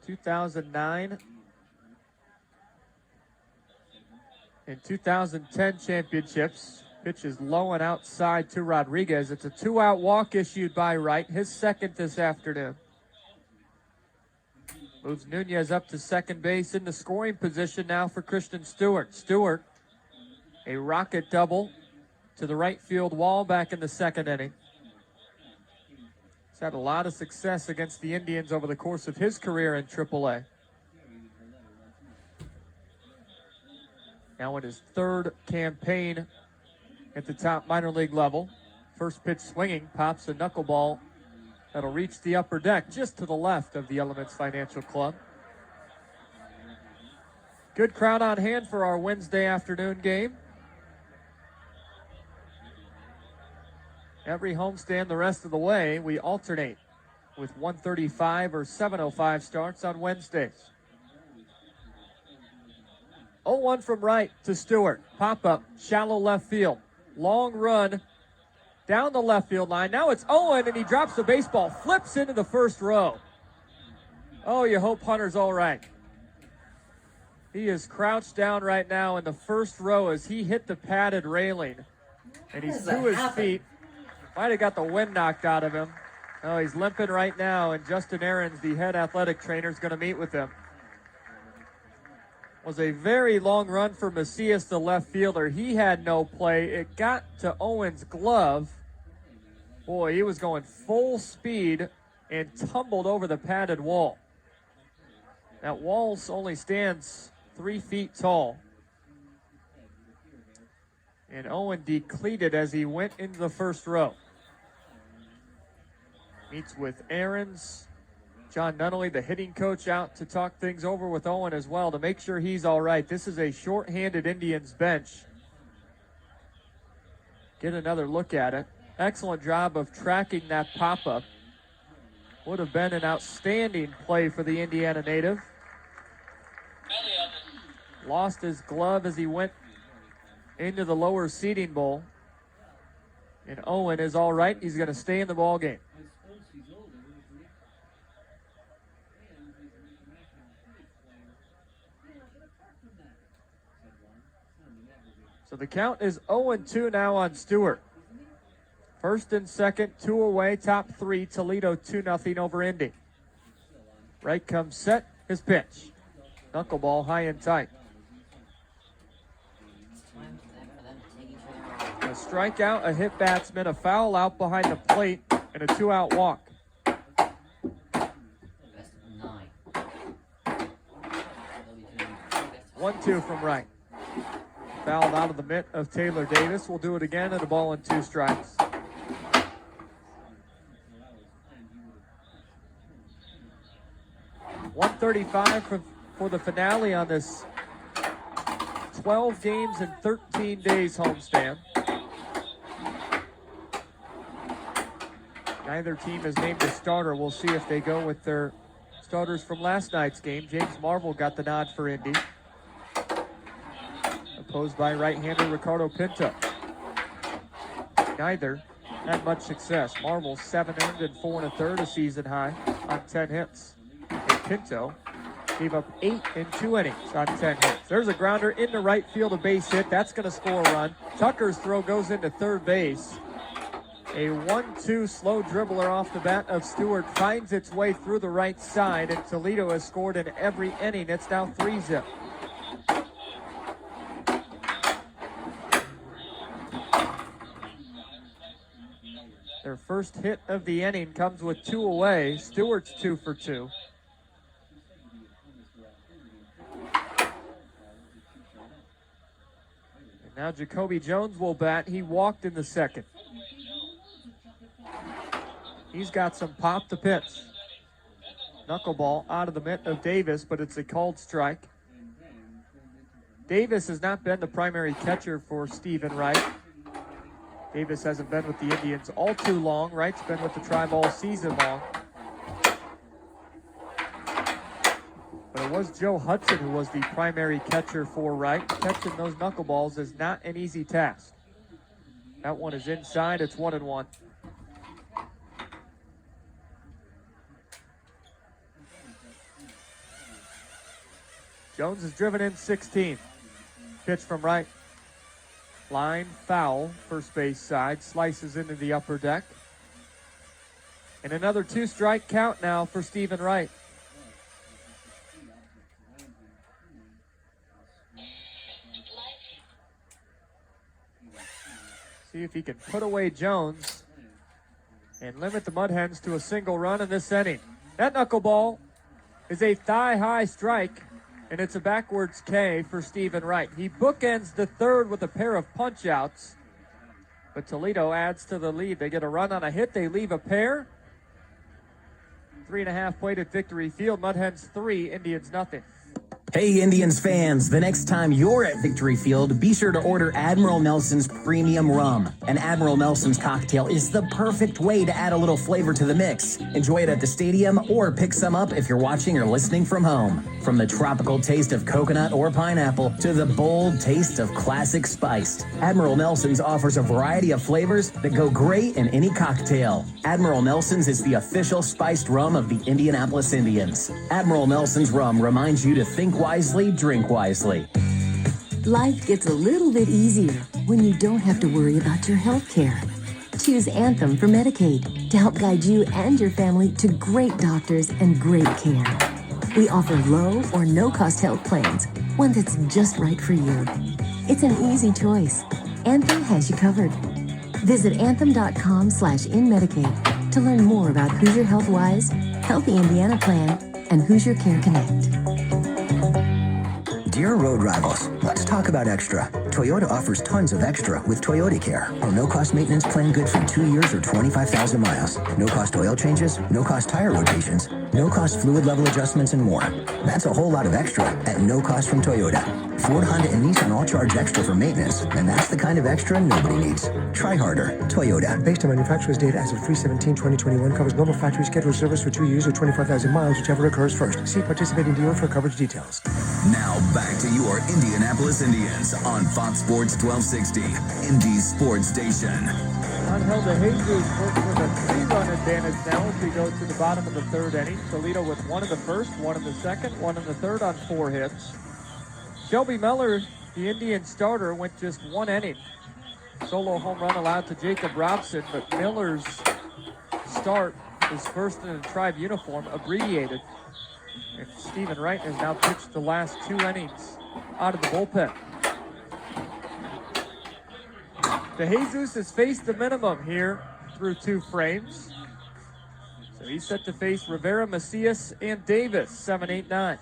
In 2009 and 2010 championships. Pitch is low and outside to Rodriguez. It's a 2-out walk issued by Wright, his second this afternoon. Moves Nunez up to second base in the scoring position now for Christian Stewart. Stewart, a rocket double to the right field wall back in the second inning. He's had a lot of success against the Indians over the course of his career in AAA. Now in his 3rd campaign at the top minor league level. First pitch swinging, pops a knuckleball that'll reach the upper deck just to the left of the Elements Financial Club. Good crowd on hand for our Wednesday afternoon game. Every homestand the rest of the way, we alternate with 1:35 or 7:05 starts on Wednesdays. 0-1 from Wright to Stewart. Pop-up, shallow left field. Long run down the left field line. Now it's Owen, and he drops the baseball, flips into the first row. Oh, you hope Hunter's all right. He is crouched down right now in the first row as he hit the padded railing. And he's to his feet. Might have got the wind knocked out of him. Oh, he's limping right now, and Justin Ahrens, the head athletic trainer, is going to meet with him. Was a very long run for Macias, the left fielder. He had no play. It got to Owen's glove. Boy, he was going full speed and tumbled over the padded wall. That wall only stands 3 feet tall. And Owen decleated as he went into the first row. Meets with Ahrens. John Nunnally, the hitting coach, out to talk things over with Owen as well to make sure he's all right. This is a short-handed Indians bench. Get another look at it. Excellent job of tracking that pop-up. Would have been an outstanding play for the Indiana native. Lost his glove as he went into the lower seating bowl. And Owen is all right. He's going to stay in the ball game. So the count is 0-2 now on Stewart. First and second, 2 away, top 3, Toledo 2-0 over Indy. Wright comes set, his pitch. Knuckleball high and tight. A strikeout, a hit batsman, a foul out behind the plate, and a 2-out walk. 1-2 from Wright. Fouled out of the mitt of Taylor Davis. We'll do it again, and a ball and 2 strikes. .135 for the finale on this 12 games and 13 days homestand. Neither team has named a starter. We'll see if they go with their starters from last night's game. James Marvel got the nod for Indy. Opposed by right-hander Ricardo Pinto. Neither had much success. Marvel 7 earned and 4 1/3, a season high on 10 hits. And Pinto gave up 8 in 2 innings on 10 hits. There's a grounder into right field, a base hit. That's going to score a run. Tucker's throw goes into third base. A 1-2 slow dribbler off the bat of Stewart finds its way through the right side, and Toledo has scored in every inning. It's now 3-0. Their first hit of the inning comes with 2 away. Stewart's 2 for 2. And now Jacoby Jones will bat. He walked in the second. He's got some pop to pitch. Knuckleball out of the mitt of Davis, but it's a called strike. Davis has not been the primary catcher for Stephen Wright. Davis hasn't been with the Indians all too long. Wright's been with the Tribe all season long. But it was Joe Hudson who was the primary catcher for Wright. Catching those knuckleballs is not an easy task. That one is inside. It's 1-1. Jones is driven in 16. Pitch from Wright. Line foul, first base side, slices into the upper deck. And another 2-strike count now for Stephen Wright. See if he can put away Jones and limit the Mudhens to a single run in this inning. That knuckleball is a thigh-high strike, and it's a backwards K for Stephen Wright. He bookends the third with a pair of punch-outs, but Toledo adds to the lead. They get a run on a hit. They leave a pair. 3.5 played at Victory Field. Mudhens 3, Indians 0. Hey, Indians fans, the next time you're at Victory Field, be sure to order Admiral Nelson's Premium Rum. An Admiral Nelson's cocktail is the perfect way to add a little flavor to the mix. Enjoy it at the stadium or pick some up if you're watching or listening from home. From the tropical taste of coconut or pineapple to the bold taste of classic spiced, Admiral Nelson's offers a variety of flavors that go great in any cocktail. Admiral Nelson's is the official spiced rum of the Indianapolis Indians. Admiral Nelson's rum reminds you to think wisely, drink wisely. Life gets a little bit easier when you don't have to worry about your health care. Choose Anthem for Medicaid to help guide you and your family to great doctors and great care. We offer low or no-cost health plans, one that's just right for you. It's an easy choice. Anthem has you covered. Visit anthem.com/inmedicaid to learn more about Hoosier Health-Wise, Healthy Indiana Plan, and Hoosier Care Connect. Dear road rivals, let's talk about extra. Toyota offers tons of extra with Toyota Care, a no-cost maintenance plan good for 2 years or 25,000 miles. No-cost oil changes, no-cost tire rotations, no-cost fluid level adjustments, and more. That's a whole lot of extra at no cost from Toyota. Ford, Honda, and Nissan all charge extra for maintenance, and that's the kind of extra nobody needs. Try harder. Toyota. Based on manufacturer's data as of 3/17/2021, covers normal factory scheduled service for 2 years or 25,000 miles, whichever occurs first. See participating dealer for coverage details. Now back to your Indianapolis Indians on Fox Sports 1260, Indy's sports station. Angel de Jesus works with a 3-run advantage now as we go to the bottom of the third inning. Toledo with one in the first, one in the second, one in the third on 4 hits. Shelby Miller, the Indian starter, went just 1 inning. Solo home run allowed to Jacob Robson, but Miller's start, his first in a Tribe uniform, abbreviated. And Stephen Wright has now pitched the last 2 innings out of the bullpen. De Jesus has faced the minimum here through 2 frames. So he's set to face Rivera, Macias, and Davis, 7, 8, 9.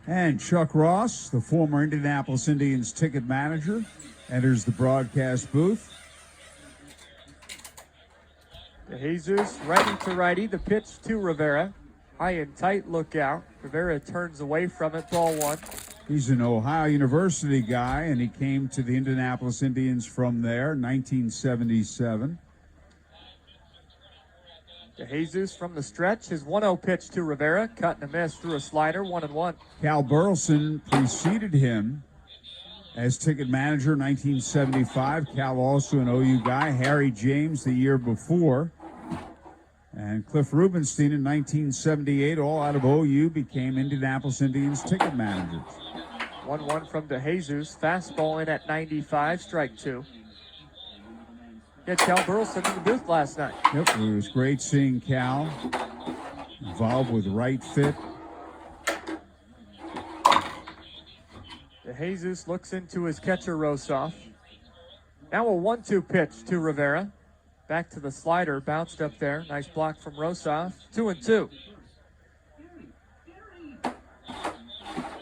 And Chuck Ross, the former Indianapolis Indians ticket manager, enters the broadcast booth. De Jesus, righty to righty, the pitch to Rivera. High and tight, look out. Rivera turns away from it, ball 1. He's an Ohio University guy, and he came to the Indianapolis Indians from there, 1977. De Jesus from the stretch, his 1-0 pitch to Rivera, cut and a miss through a slider, 1-1. Cal Burleson preceded him as ticket manager, 1975. Cal also an OU guy. Harry James the year before. And Cliff Rubenstein in 1978, all out of OU, became Indianapolis Indians ticket managers. 1-1 from De Jesus. Fastball in at 95, strike 2. Had Cal Burleson in the booth last night. Yep, it was great seeing Cal involved with right fit. De Jesus looks into his catcher, Rosoff. Now a 1-2 pitch to Rivera. Back to the slider, bounced up there. Nice block from Rosoff. 2-2.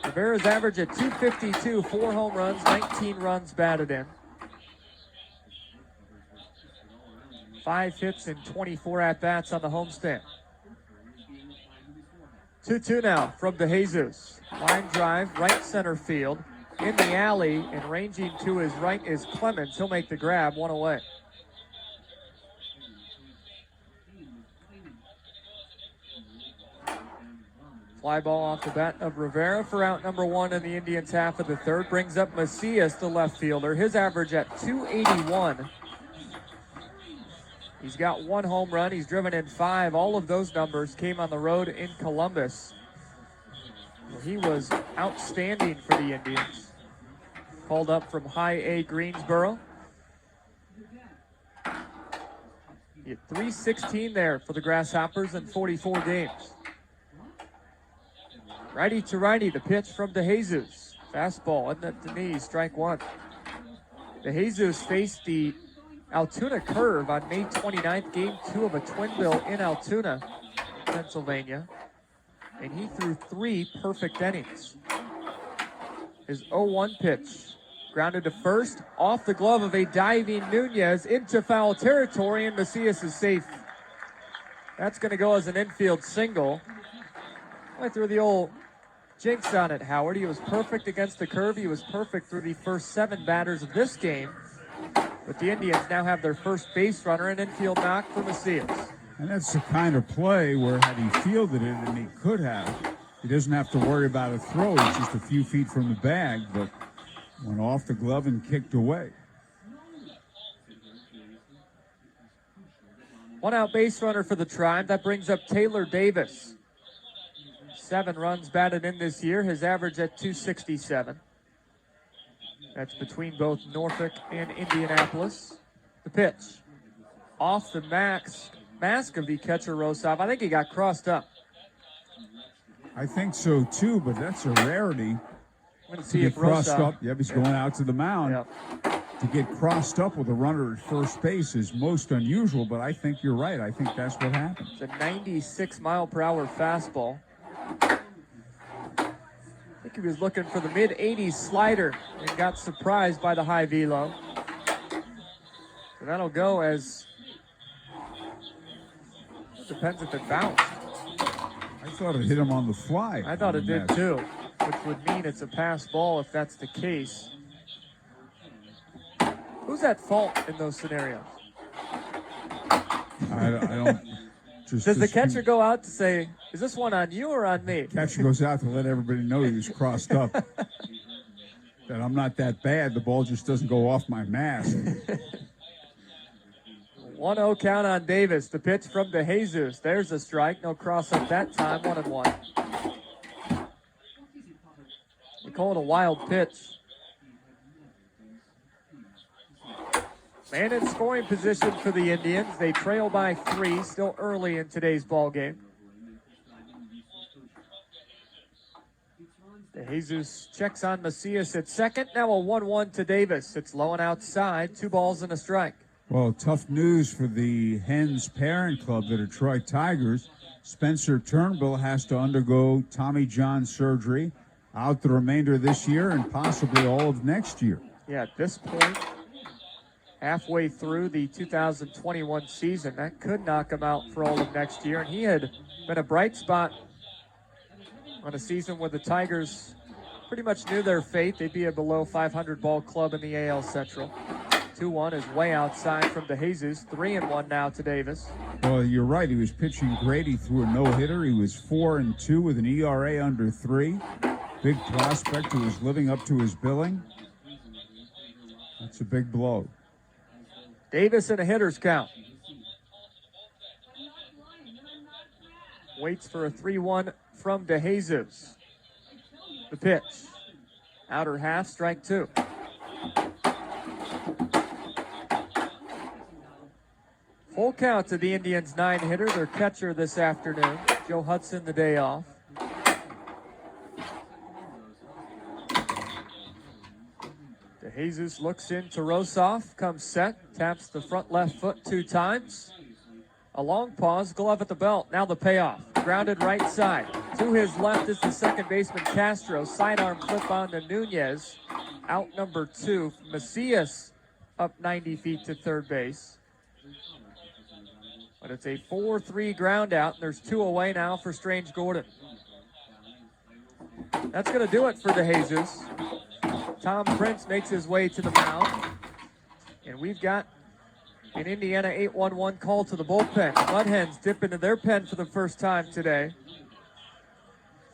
Rivera's average at 252, 4 home runs, 19 runs batted in. 5 hits and 24 at-bats on the homestand. 2-2 now from De Jesus. Line drive, right center field. In the alley and ranging to his right is Clemens. He'll make the grab, 1 away. Fly ball off the bat of Rivera for out number 1 in the Indians' half of the third. Brings up Macias, the left fielder. His average at 281. He's got 1 home run. He's driven in 5. All of those numbers came on the road in Columbus, where he was outstanding for the Indians. Called up from High A Greensboro. He had 316 there for the Grasshoppers in 44 games. Righty to righty, the pitch from De Jesus. Fastball in the knees, strike 1. De Jesus faced the Altoona curve on May 29th, game 2 of a twin bill in Altoona, Pennsylvania. And he threw 3 perfect innings. His 0-1 pitch, grounded to first, off the glove of a diving Nunez into foul territory, and Macias is safe. That's going to go as an infield single. I threw the old jinx on it, Howard. He was perfect against the curve. He was perfect through the first 7 batters of this game. But the Indians now have their first base runner, an infield knock for Macias. And that's the kind of play where had he fielded it, and he could have, he doesn't have to worry about a throw. It's just a few feet from the bag, but went off the glove and kicked away. 1 out base runner for the Tribe. That brings up Taylor Davis. 7 runs batted in this year. His average at 267. That's between both Norfolk and Indianapolis. The pitch. Off the mask of the catcher, Rosov. I think he got crossed up. I think so too, but that's a rarity. I'm going to see if crossed Rosov, up. Yep, he's going out to the mound. Yep. To get crossed up with a runner at first base is most unusual, but I think you're right. I think that's what happened. It's a 96-mile-per-hour fastball. I think he was looking for the mid-80s slider and got surprised by the high velo. So that'll go as... It depends if it bounced. I thought it hit him on the fly. I thought it did too, which would mean it's a pass ball if that's the case. Who's at fault in those scenarios? I don't. Does the catcher go out to say, is this one on you or on me? Catcher goes out to let everybody know he was crossed up. That I'm not that bad. The ball just doesn't go off my mask. 1-0 count on Davis. The pitch from DeJesus. There's a strike. No cross up that time. 1-1. We call it a wild pitch. Man in scoring position for the Indians. They trail by 3, still early in today's ball game. DeJesus checks on Macias at second. Now a 1-1 to Davis. It's low and outside. 2 balls and a strike. Well, tough news for the Hens parent club, the Detroit Tigers. Spencer Turnbull has to undergo Tommy John surgery, out the remainder of this year and possibly all of next year. Yeah, at this point, halfway through the 2021 season, that could knock him out for all of next year. And he had been a bright spot on a season where the Tigers pretty much knew their fate. They'd be a below 500 ball club in the AL Central. 2-1 is way outside from DeJesus. 3-1 now to Davis. Well, you're right. He was pitching great. He threw a no-hitter. He was 4-2 with an ERA under 3. Big prospect who was living up to his billing. That's a big blow. Davis in a hitter's count. Waits for a 3-1 from DeJesus. The pitch. Outer half, strike 2. Full count to the Indians' 9-hitter, their catcher this afternoon. Joe Hudson, the day off. DeJesus looks into Rosov, comes set, taps the front left foot 2 times. A long pause, glove at the belt. Now the payoff. Grounded right side. To his left is the second baseman Castro. Sidearm clip on to Nunez. Out number 2. Macias up 90 feet to third base. But it's a 4-3 ground out, and there's 2 away now for Strange Gordon. That's going to do it for DeJesus. Tom Prince makes his way to the mound. And we've got an Indiana 8-1-1 call to the bullpen. Mudhens dip into their pen for the first time today.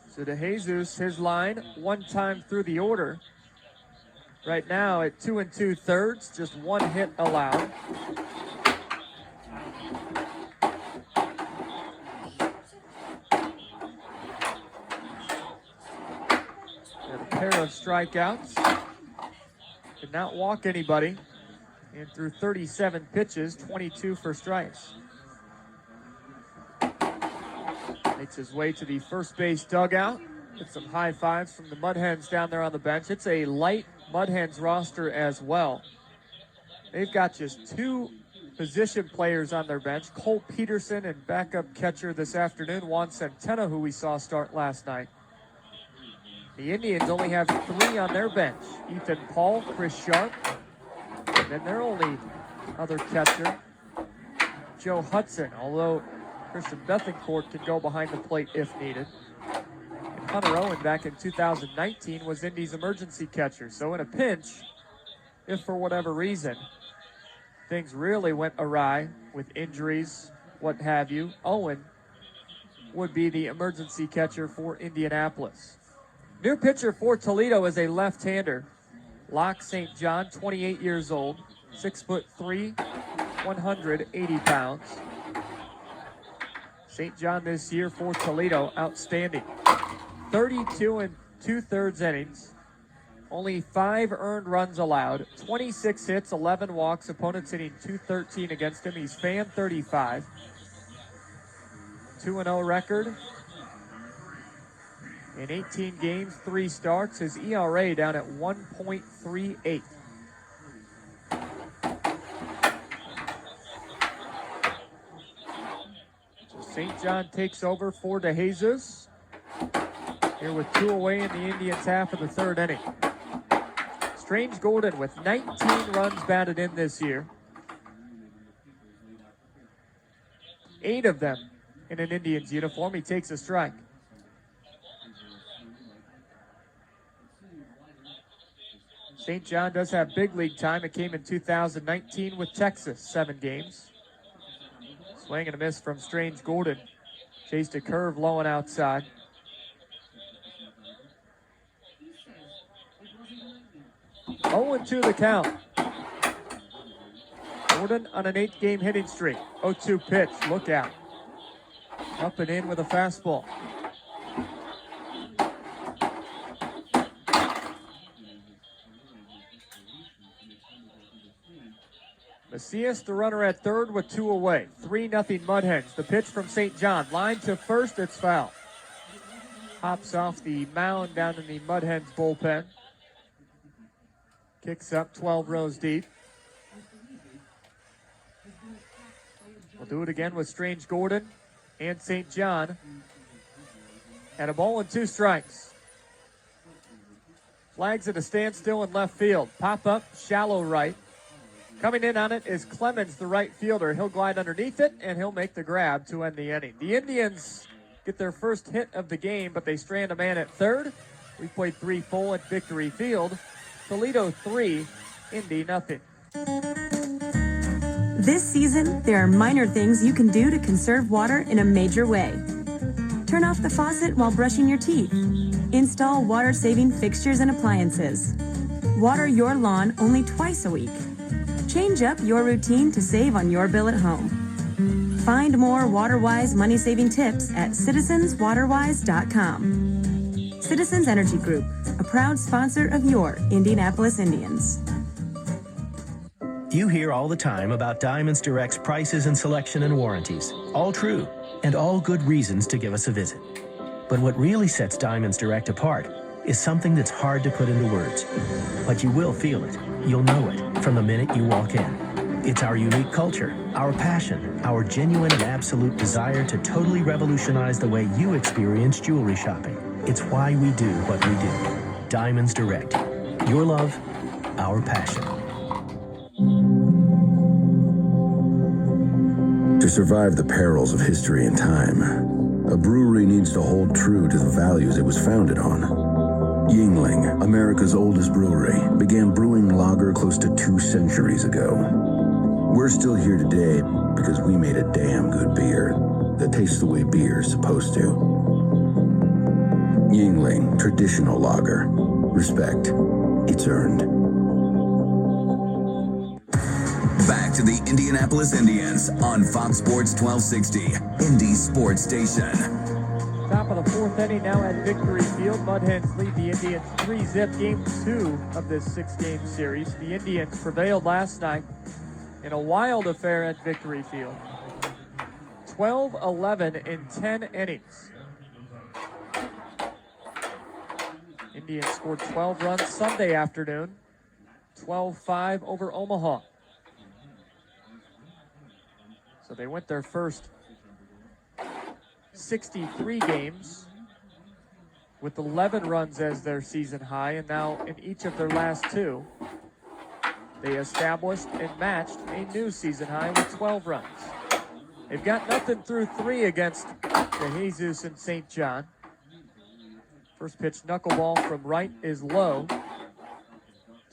So DeJesus, his line, 1 time through the order. Right now at 2 2/3, just 1 hit allowed. Pair of strikeouts. Did not walk anybody. And through 37 pitches, 22 for strikes. Makes his way to the first base dugout. Get some high fives from the Mudhens down there on the bench. It's a light Mudhens roster as well. They've got just 2 position players on their bench. Cole Peterson and backup catcher this afternoon, Juan Centeno, who we saw start last night. The Indians only have 3 on their bench. Ethan Paul, Chris Sharp, and then their only other catcher, Joe Hudson, although Christian Bethencourt can go behind the plate if needed. And Hunter Owen back in 2019 was Indy's emergency catcher. So in a pinch, if for whatever reason things really went awry with injuries, what have you, Owen would be the emergency catcher for Indianapolis. New pitcher for Toledo is a left-hander. Locke St. John, 28 years old, 6'3", 180 pounds. St. John this year for Toledo, outstanding. 32 2/3 innings, Only 5 earned runs allowed, 26 hits, 11 walks, opponents hitting .213 against him. He's fan 35. 2-0 record. In 18 games, 3 starts. His ERA down at 1.38. So St. John takes over for DeJesus. Here with 2 away in the Indians' half of the 3rd inning. Strange Gordon with 19 runs batted in this year. 8 of them in an Indians uniform. He takes a strike. St. John does have big league time. It came in 2019 with Texas, 7 games. Swing and a miss from Strange Gordon. Chased a curve low and outside. Oh, 0-2 the count. Gordon on an 8-game hitting streak. 0-2 pitch. Look out. Up and in with a fastball. Macias, the runner at 3rd with 2 away. 3-0 Mudhens. The pitch from St. John. Line to first. It's foul. Hops off the mound down in the Mudhens bullpen. Kicks up 12 rows deep. We'll do it again with Strange Gordon and St. John. And a ball and 2 strikes. Flags at a standstill in left field. Pop up, shallow right. Coming in on it is Clemens, the right fielder. He'll glide underneath it, and he'll make the grab to end the inning. The Indians get their first hit of the game, but they strand a man at 3rd. We played 3 full at Victory Field. Toledo 3, Indy nothing. This season, there are minor things you can do to conserve water in a major way. Turn off the faucet while brushing your teeth. Install water-saving fixtures and appliances. Water your lawn only twice a week. Change up your routine to save on your bill at home. Find more water-wise money-saving tips at citizenswaterwise.com. Citizens Energy Group, a proud sponsor of your Indianapolis Indians. You hear all the time about Diamonds Direct's prices and selection and warranties. All true, and all good reasons to give us a visit. But what really sets Diamonds Direct apart is something that's hard to put into words. But you will feel it. You'll know it from the minute you walk in. It's our unique culture, our passion, our genuine and absolute desire to totally revolutionize the way you experience jewelry shopping. It's why we do what we do. Diamonds Direct. Your love, our passion. To survive the perils of history and time, a brewery needs to hold true to the values it was founded on. Yingling, America's oldest brewery, began brewing lager close to 2 centuries ago. We're still here today because we made a damn good beer that tastes the way beer's supposed to. Yingling, traditional lager. Respect. It's earned. Back to the Indianapolis Indians on Fox Sports 1260, Indy Sports Station. Top of the 4th inning now at Victory Field. Mudhens lead the Indians 3-zip. Game 2 of this 6-game series. The Indians prevailed last night in a wild affair at Victory Field. 12-11 in 10 innings. Indians scored 12 runs Sunday afternoon. 12-5 over Omaha. So they went their first 63 games with 11 runs as their season high, and now in each of their last 2, they established and matched a new season high with 12 runs. They've got nothing through 3 against DeJesus and St. John. First pitch knuckleball from Wright is low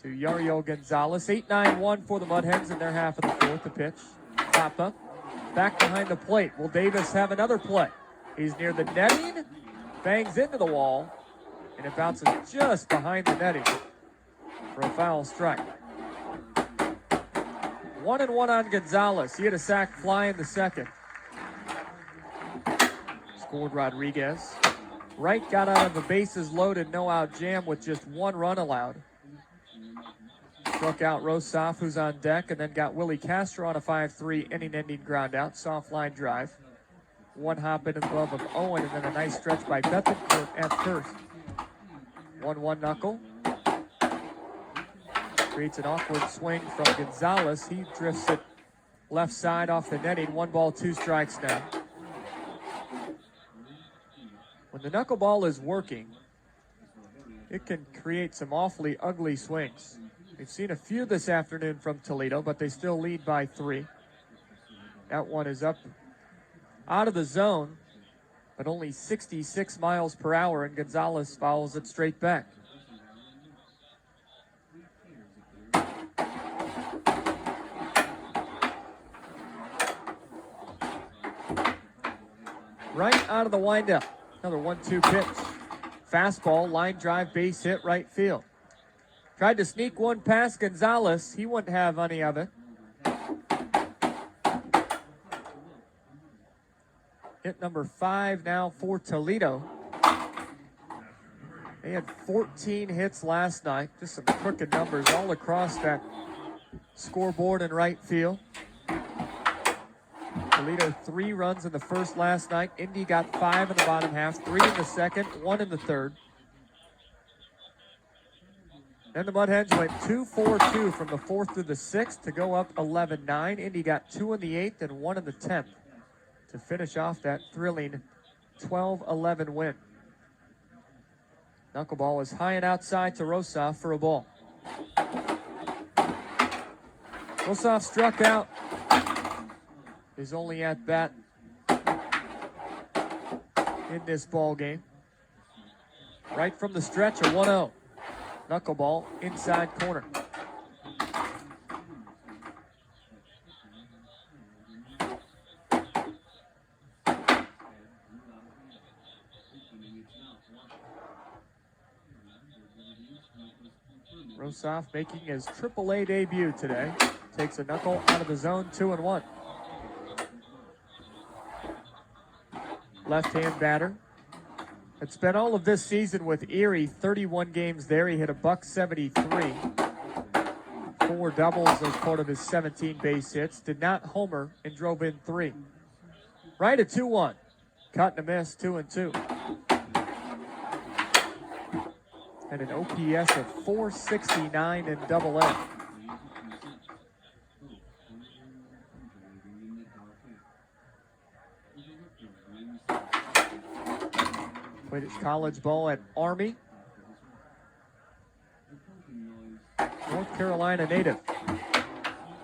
to Yariel Gonzalez. 8-9-1 for the Mudhens in their half of the 4th. The pitch, Papa, back behind the plate. Will Davis have another play? He's near the netting, bangs into the wall, and it bounces just behind the netting for a foul strike. 1-1 on Gonzalez. He had a sac fly in the 2nd. Scored Rodriguez. Wright got out of the bases loaded, no-out jam with just 1 run allowed. Struck out Rosoff, who's on deck, and then got Willy Castro on a 5-3 inning-ending ground-out, soft line drive. 1 hop into the glove of Owen, and then a nice stretch by Bethencourt at first. 1-1 knuckle. Creates an awkward swing from Gonzalez. He drifts it left side off the netting. 1 ball, 2 strikes now. When the knuckleball is working, it can create some awfully ugly swings. We've seen a few this afternoon from Toledo, but they still lead by 3. That one is up out of the zone, but only 66 miles per hour, and Gonzalez fouls it straight back. Right out of the windup. Another 1-2 pitch. Fastball, line drive, base hit, right field. Tried to sneak one past Gonzalez. He wouldn't have any of it. Hit number 5 now for Toledo. They had 14 hits last night. Just some crooked numbers all across that scoreboard in right field. Toledo 3 runs in the first last night. Indy got 5 in the bottom half, 3 in the second, 1 in the third. Then the Mudhens went 2-4-2 from the 4th through the 6th to go up 11-9. Indy got 2 in the 8th and 1 in the 10th to finish off that thrilling 12-11 win. Knuckleball is high and outside to Rosoff for a ball. Rosoff struck out. His only at bat in this ball game. Right from the stretch, a 1-0. Knuckleball inside corner. Rosoff making his AAA debut today. Takes a knuckle out of the zone, 2-1. Left-hand batter. Had spent all of this season with Erie, 31 games there. He hit a .173. 4 doubles as part of his 17 base hits. Did not homer and drove in 3. Right at 2-1. Cut and a miss, 2-2. And an OPS of .469 in Double-A. Played his college ball at Army. North Carolina native.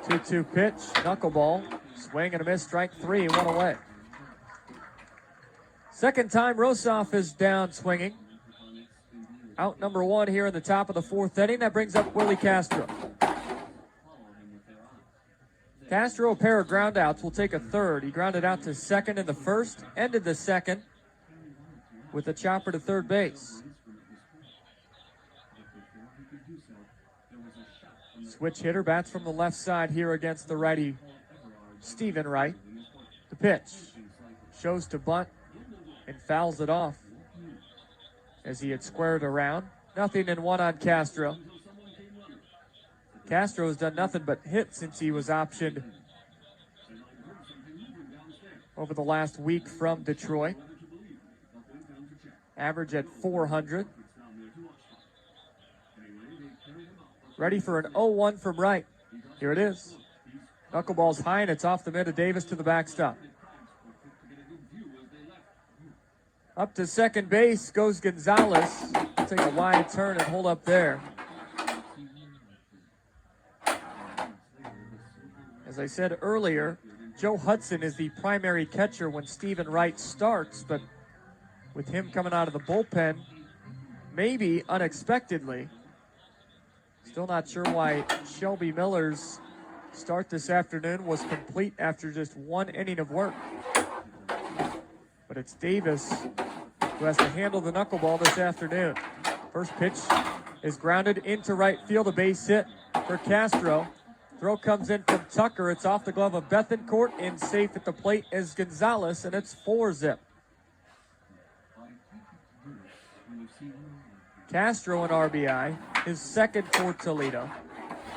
2-2 pitch, knuckleball, swing and a miss, strike 3, 1 away. Second time Rosoff is down swinging. Out number 1 here in the top of the 4th inning. That brings up Willy Castro. Castro, a pair of ground outs, will take a third. He grounded out to second in the first, ended the second with a chopper to third base. Switch hitter bats from the left side here against the righty Stephen Wright. The pitch shows to bunt and fouls it off as he had squared around. 0-1 on Castro. Castro has done nothing but hit since he was optioned over the last week from Detroit. Average at 400. Ready for an 0-1 from Wright. Here it is. Knuckleball's high and it's off the mid of Davis to the backstop. Up to second base goes Gonzalez. Take a wide turn and hold up there. As I said earlier, Joe Hudson is the primary catcher when Stephen Wright starts, but with him coming out of the bullpen, maybe unexpectedly. Still not sure why Shelby Miller's start this afternoon was complete after just 1 inning of work. But it's Davis who has to handle the knuckleball this afternoon. First pitch is grounded into right field, a base hit for Castro. Throw comes in from Tucker. It's off the glove of Bethencourt, and safe at the plate is Gonzalez, and it's 4-zip. Castro an RBI, his second for Toledo.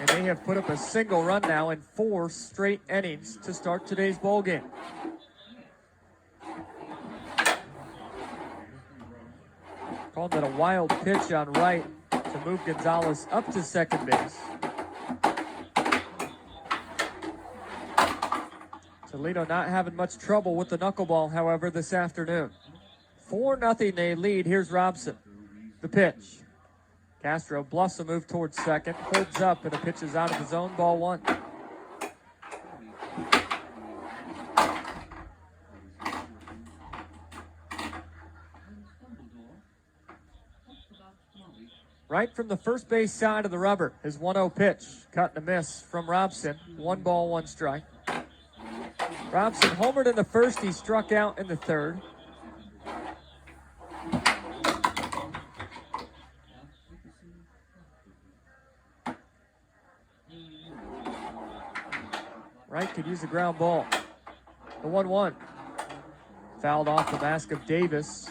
And they have put up a single run now in 4 straight innings to start today's ball game. Called it a wild pitch on Wright to move Gonzalez up to second base. Toledo not having much trouble with the knuckleball, however, this afternoon. 4-0 they lead. Here's Robson. The pitch. Castro bluffs a move towards second, holds up, and the pitch is out of the zone, ball 1. Right from the first base side of the rubber, his 1-0 pitch. Cut and a miss from Robson. 1 ball, 1 strike. Robson homered in the first. He struck out in the third. Wright could use a ground ball. The 1-1. Fouled off the mask of Davis.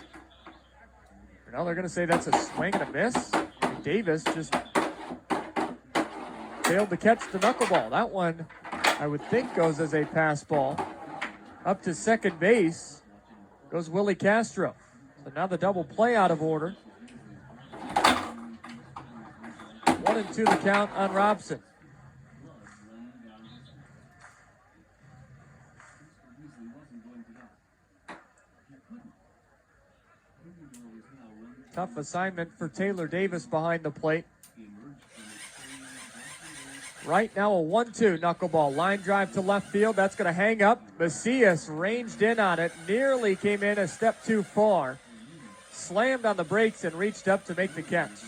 Now they're going to say that's a swing and a miss. And Davis just failed to catch the knuckleball. That one, I would think, goes as a pass ball. Up to second base goes Willy Castro. So now the double play out of order. 1-2 the count on Robson. Tough assignment for Taylor Davis behind the plate. Right now a 1-2 knuckleball. Line drive to left field. That's going to hang up. Macias ranged in on it. Nearly came in a step too far. Slammed on the brakes and reached up to make the catch.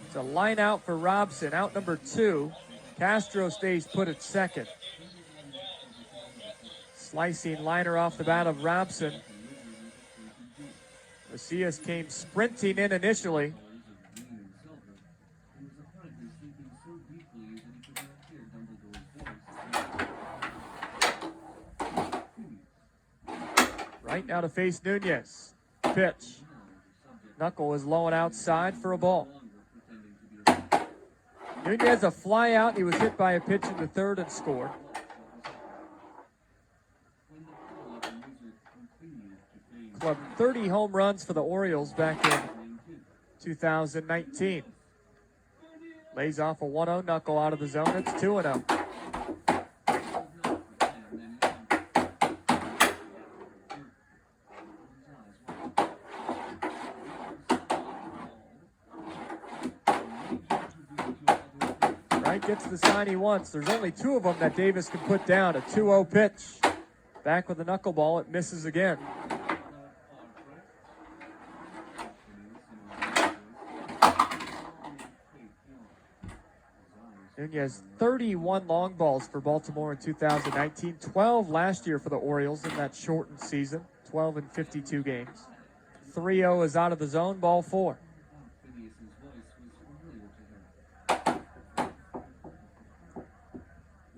It's a line out for Robson. Out number 2. Castro stays put at second. Slicing liner off the bat of Robson. Macias came sprinting in initially. Right now to face Nunez. Pitch. Knuckle is low and outside for a ball. Nunez a fly out. He was hit by a pitch in the third and scored. Club 30 home runs for the Orioles back in 2019. Lays off a 1-0 knuckle out of the zone. It's 2-0. Wright gets the sign he wants. There's only 2 of them that Davis can put down. A 2-0 pitch. Back with the knuckleball. It misses again. Nunez 31 long balls for Baltimore in 2019, 12 last year for the Orioles in that shortened season, 12 in 52 games. 3-0 is out of the zone, ball 4.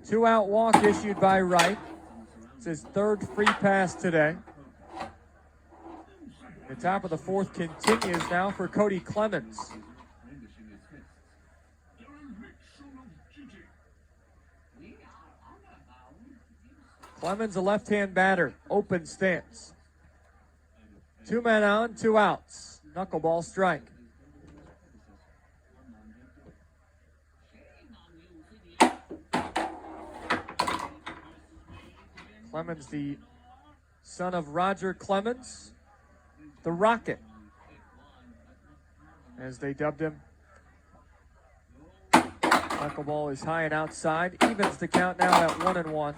Two-out walk issued by Wright. It's his 3rd free pass today. The top of the 4th continues now for Cody Clemens. Clemens, a left-hand batter, open stance. 2 men on, 2 outs. Knuckleball strike. Clemens, the son of Roger Clemens, the Rocket, as they dubbed him. Knuckleball is high and outside. Evens the count now at 1-1.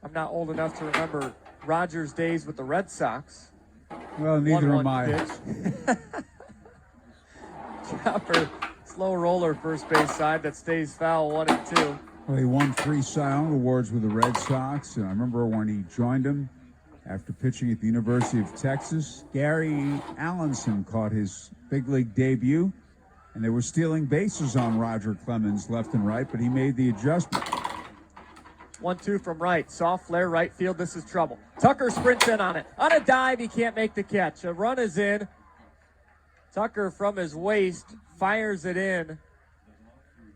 I'm not old enough to remember Rogers' days with the Red Sox. Well, neither am I. Chopper, slow roller first base side that stays foul, 1-2. Well, he won 3 Cy Young Awards with the Red Sox, and I remember when he joined them after pitching at the University of Texas. Gary Allenson caught his big league debut, and they were stealing bases on Roger Clemens left and right, but he made the adjustment. 1-2 from Wright. Soft flare, right field. This is trouble. Tucker sprints in on it. On a dive, he can't make the catch. A run is in. Tucker from his waist fires it in.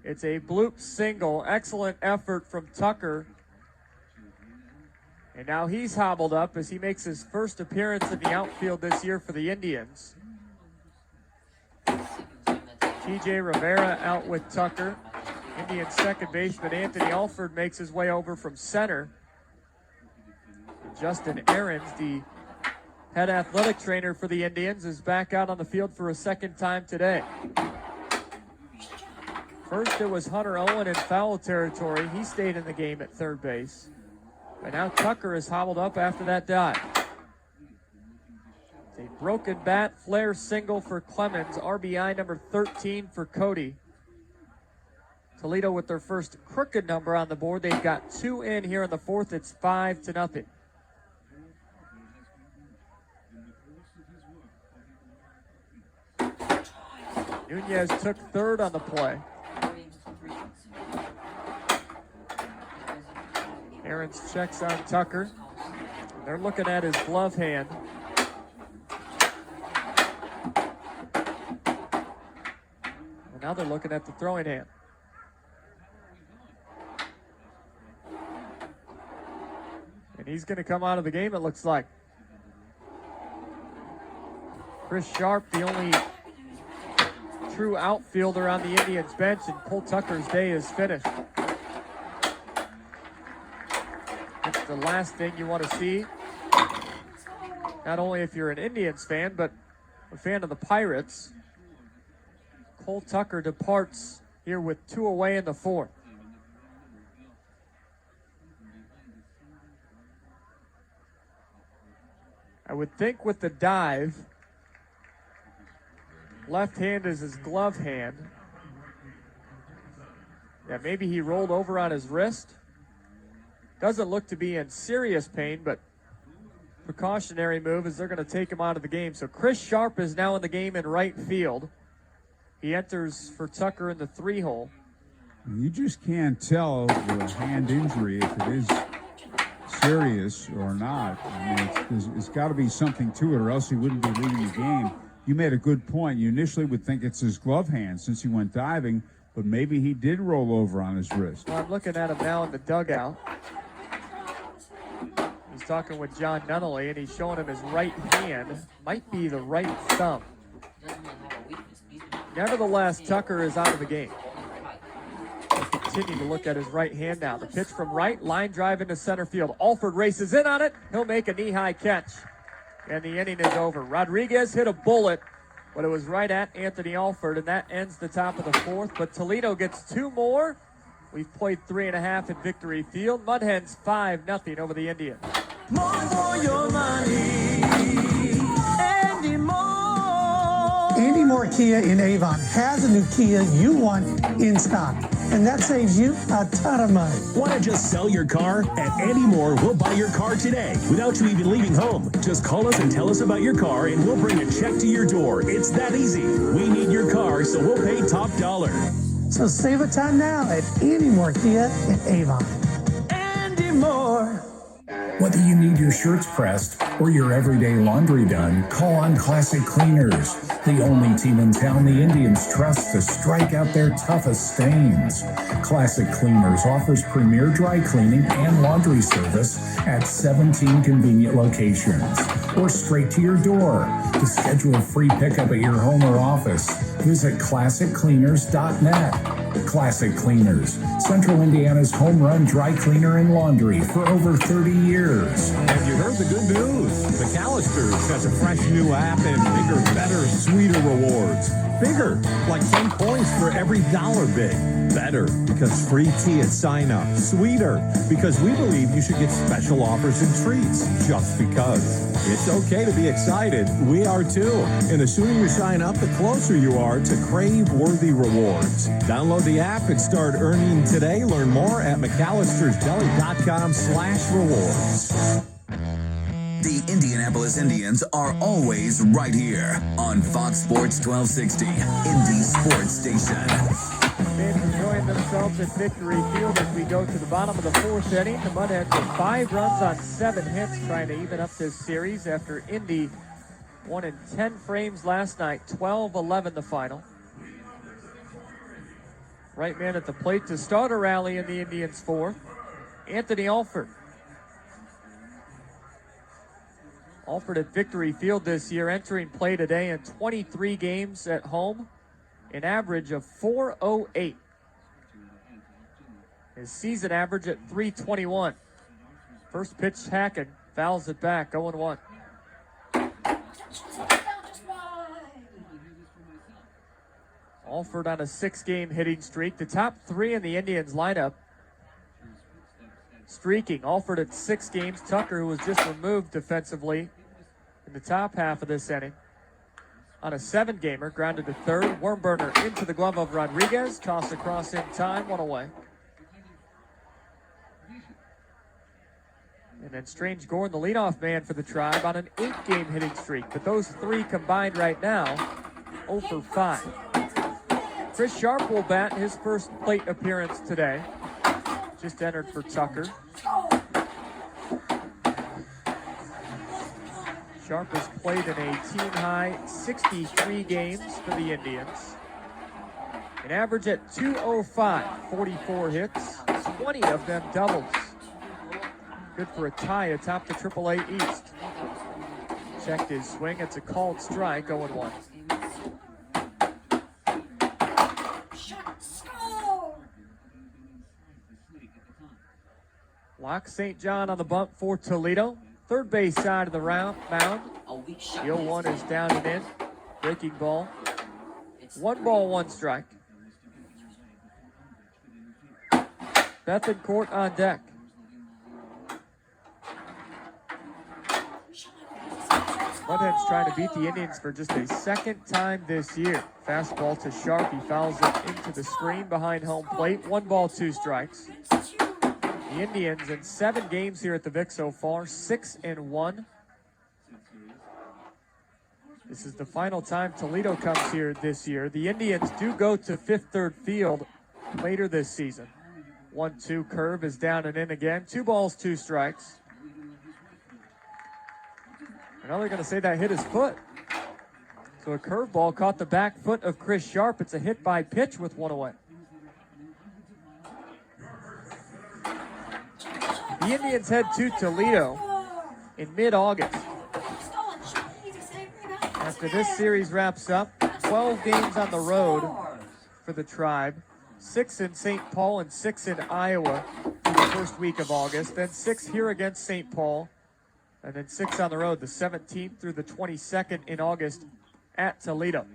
It's a bloop single. Excellent effort from Tucker. And now he's hobbled up as he makes his first appearance in the outfield this year for the Indians. TJ Rivera out with Tucker. Indian second baseman Anthony Alford makes his way over from center. Justin Ahrens, the head athletic trainer for the Indians, is back out on the field for a second time today. First it was Hunter Owen in foul territory. He stayed in the game at third base. But now Tucker is hobbled up after that dive. It's a broken bat, flare single for Clemens, RBI number 13 for Cody. Toledo with their first crooked number on the board. They've got 2 in here in the fourth. It's 5-0. Nunez took third on the play. Ahrens checks on Tucker. They're looking at his glove hand. And now they're looking at the throwing hand. And he's going to come out of the game, it looks like. Chris Sharp, the only true outfielder on the Indians bench, and Cole Tucker's day is finished. It's the last thing you want to see. Not only if you're an Indians fan, but a fan of the Pirates. Cole Tucker departs here with 2 away in the fourth. I would think with the dive, left hand is his glove hand. Yeah, maybe he rolled over on his wrist. Doesn't look to be in serious pain, but precautionary move as they're going to take him out of the game. So Chris Sharp is now in the game in right field. He enters for Tucker in the 3-hole. You just can't tell with a hand injury if it is serious or not. I mean, it's got to be something to it, or else he wouldn't be leading the game. You made a good point. You initially would think it's his glove hand since he went diving, but maybe he did roll over on his wrist. Well, I'm looking at him now in the dugout. He's talking with John Nunnally, and he's showing him his right hand. Might be the right thumb. Nevertheless, Tucker is out of the game. We'll continue to look at his right hand now. The pitch from Wright, line drive into center field. Alford races in on it. He'll make a knee-high catch. And the inning is over. Rodriguez hit a bullet, but it was right at Anthony Alford, and that ends the top of the fourth. But Toledo gets 2 more. We've played 3.5 in Victory Field. Mudhens 5-0 over the Indians. More for your money. Andy Moore Kia in Avon has a new Kia you want in stock, and that saves you a ton of money. Want to just sell your car? At Andy Moore, we'll buy your car today without you even leaving home. Just call us and tell us about your car, and we'll bring a check to your door. It's that easy. We need your car, so we'll pay top dollar. So save a ton now at Andy Moore Kia in Avon. Andy Moore. Whether you need your shirts pressed or your everyday laundry done, call on Classic Cleaners, the only team in town the Indians trust to strike out their toughest stains. Classic Cleaners offers premier dry cleaning and laundry service at 17 convenient locations or straight to your door. To schedule a free pickup at your home or office, visit ClassicCleaners.net. Classic Cleaners, Central Indiana's home run dry cleaner and laundry for over 30 years. And you heard the good news. McAllister's has a fresh new app and bigger, better, sweeter rewards. Bigger, like 10 points for every $1 bid. Better, because free tea at sign up. Sweeter, because we believe you should get special offers and treats. Just because. It's okay to be excited. We are too. And the sooner you sign up, the closer you are to crave-worthy rewards. Download the app and start earning today. Learn more at McAllistersDeli.com/rewards. The Indianapolis Indians are always right here on Fox Sports 1260, Indy Sports Station. Fans enjoying themselves at Victory Field as we go to the bottom of the fourth inning. The Mudhens with 5 runs on 7 hits, trying to even up this series after Indy won in 10 frames last night, 12-11 the final. Right man at the plate to start a rally in the Indians' fourth, Anthony Alford. Alford at Victory Field this year, entering play today in 23 games at home, an average of .408. His season average at .321. First pitch hacking, fouls it back, 0-1. Alford on a 6-game hitting streak. The top 3 in the Indians lineup streaking. Alford at 6 games. Tucker, who was just removed defensively in the top half of this inning, on a 7-gamer, grounded to third. Wormburner into the glove of Rodriguez. Toss across in time, 1 away. And then Strange Gordon, the leadoff man for the Tribe, on an 8-game hitting streak. But those 3 combined right now, 0 for 5. Chris Sharp will bat his first plate appearance today. Just entered for Tucker. Sharp has played in a team-high 63 games for the Indians. An average at .205, 44 hits, 20 of them doubles. Good for a tie atop the AAA East. Checked his swing. It's a called strike, 0-1. Locke St. John on the bump for Toledo. Third base side of the mound. The 0-1 is down and in. Breaking ball. 1 ball, 1 strike. Bethencourt on deck. Mudhens trying to beat the Indians for just a 2nd time this year. Fastball to Sharp. He fouls it into the screen behind home plate. 1 ball, 2 strikes. The Indians in 7 games here at the Vic so far, 6-1. This is the final time Toledo comes here this year. The Indians do go to Fifth Third Field later this season. 1-2 curve is down and in again. 2 balls, 2 strikes. And now they're going to say that hit his foot. So a curveball caught the back foot of Chris Sharp. It's a hit by pitch with 1 away. The Indians head to Toledo in mid-August. After this series wraps up, 12 games on the road for the Tribe. 6 in St. Paul and 6 in Iowa in the first week of August. Then 6 here against St. Paul. And then 6 on the road, the 17th through the 22nd in August at Toledo.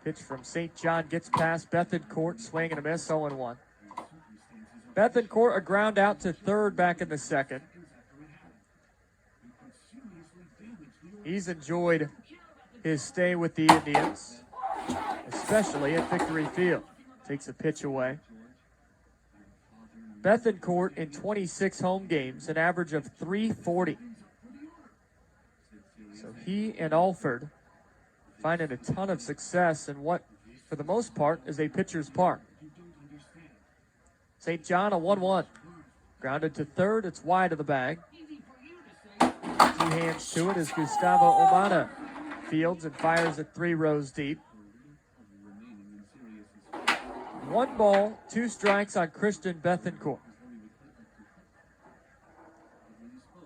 Pitch from St. John gets past Bethencourt, swing and a miss, 0-1. Bethencourt a ground out to third back in the 2nd. He's enjoyed his stay with the Indians, especially at Victory Field. Takes a pitch away. Bethencourt in 26 home games, an average of .340. So he and Alford finding a ton of success in what, for the most part, is a pitcher's park. St. John a 1-1. Grounded to third, it's wide of the bag. 2 hands to it as Gustavo Omana fields and fires it 3 rows deep. 1 ball, 2 strikes on Christian Bethencourt.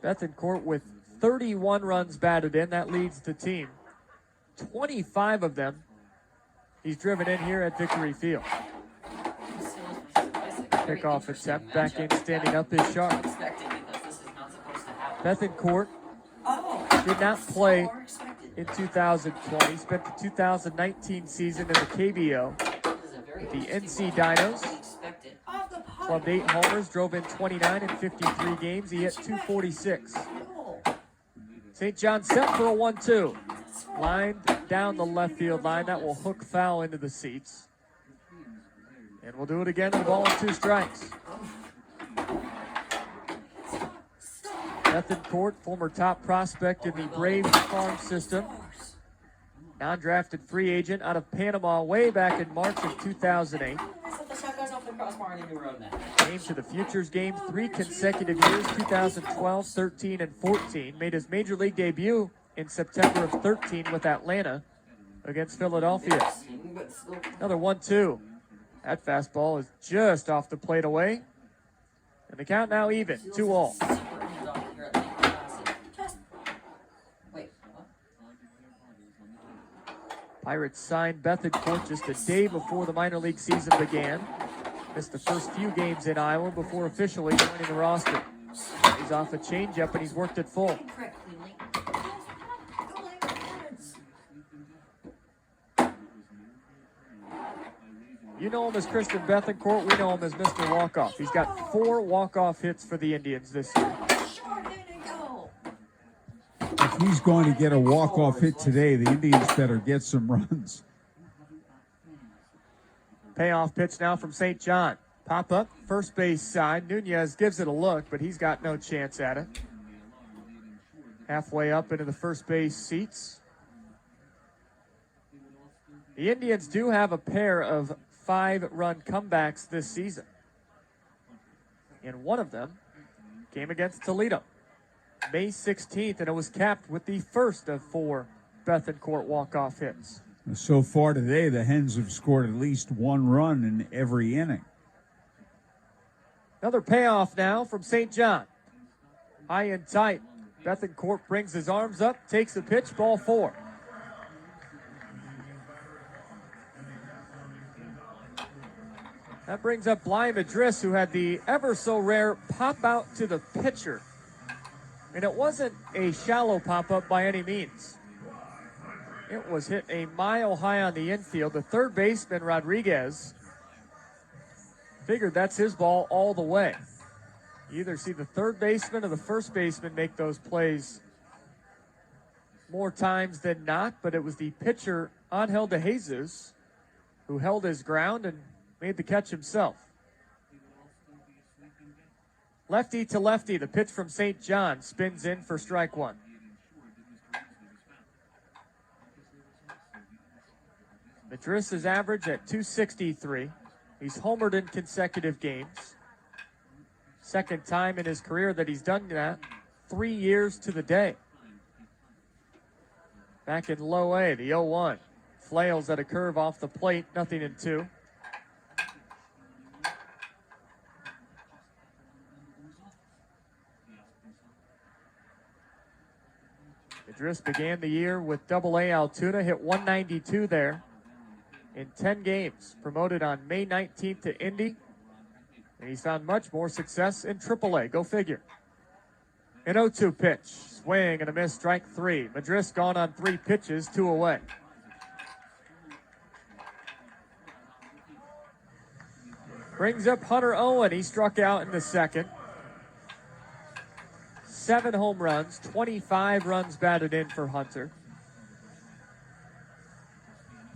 Bethencourt with 31 runs batted in. That leads the team. 25 of them he's driven in here at Victory Field. Pickoff attempt, back in, standing up is Sharp. Bethencourt did not play in 2020. Spent the 2019 season in the KBO. The NC Dinos. Clubbed 8 homers, drove in 29 in 53 games. He hit .246. St. John set for a 1-2. Lined down the left field line. That will hook foul into the seats. And we'll do it again with a ball and 2 strikes. Bethencourt, former top prospect in the Braves farm system. non-drafted free agent out of Panama way back in March of 2008. Came to the Futures game 3 consecutive years, 2012, 13, and 14. Made his major league debut in September of 13 with Atlanta against Philadelphia. Another 1-2. That fastball is just off the plate away. And the count now even, 2-all. Pirates signed Bethancourt just a day before the minor league season began. Missed the first few games in Iowa before officially joining the roster. He's off a changeup and he's worked it full. You know him as Christian Bethancourt. We know him as Mr. Walkoff. He's got 4 walk-off hits for the Indians this year. If he's going to get a walk-off hit today, the Indians better get some runs. Payoff pitch now from St. John. Pop up, first base side. Nunez gives it a look, but he's got no chance at it. Halfway up into the first base seats. The Indians do have a pair of 5-run comebacks this season. And one of them came against Toledo. May 16th, and it was capped with the first of 4 Bethancourt walk-off hits. So far today, the Hens have scored at least 1 run in every inning. Another payoff now from St. John. High and tight. Bethancourt brings his arms up, takes the pitch, ball 4. That brings up Bly Madris, who had the ever-so-rare pop-out to the pitcher. And it wasn't a shallow pop-up by any means. It was hit a mile high on the infield. The third baseman, Rodriguez, figured that's his ball all the way. You either see the third baseman or the first baseman make those plays more times than not, but it was the pitcher, Angel de Jesus, who held his ground and made the catch himself. Lefty to lefty, the pitch from St. John spins in for strike 1. Madris is average at .263. He's homered in consecutive games. Second time in his career that he's done that, 3 years to the day. Back in low A, the 0-1. Flails at a curve off the plate, 0-2. Madris began the year with Double-A Altoona, hit 192 there in 10 games. Promoted on May 19th to Indy, and he's found much more success in Triple-A. Go figure. An 0-2 pitch, swing and a miss, strike 3. Madris gone on 3 pitches, 2 away. Brings up Hunter Owen. He struck out in the second. 7 home runs, 25 runs batted in for Hunter.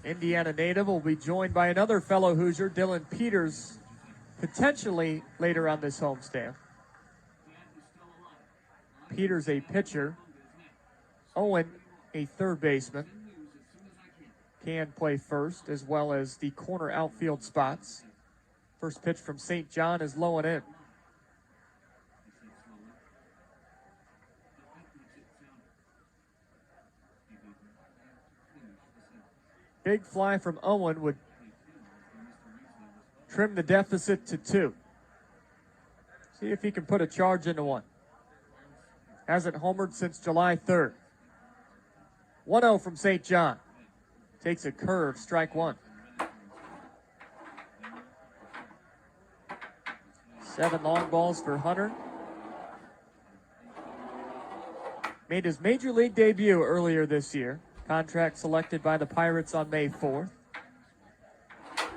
Indiana native will be joined by another fellow Hoosier, Dylan Peters, potentially later on this homestand. Peters a pitcher. Owen a third baseman. Can play first as well as the corner outfield spots. First pitch from St. John is low and in. Big fly from Owen would trim the deficit to 2. See if he can put a charge into 1. Hasn't homered since July 3rd. 1-0 from St. John. Takes a curve, strike 1. 7 long balls for Hunter. Made his major league debut earlier this year. Contract selected by the Pirates on May 4th.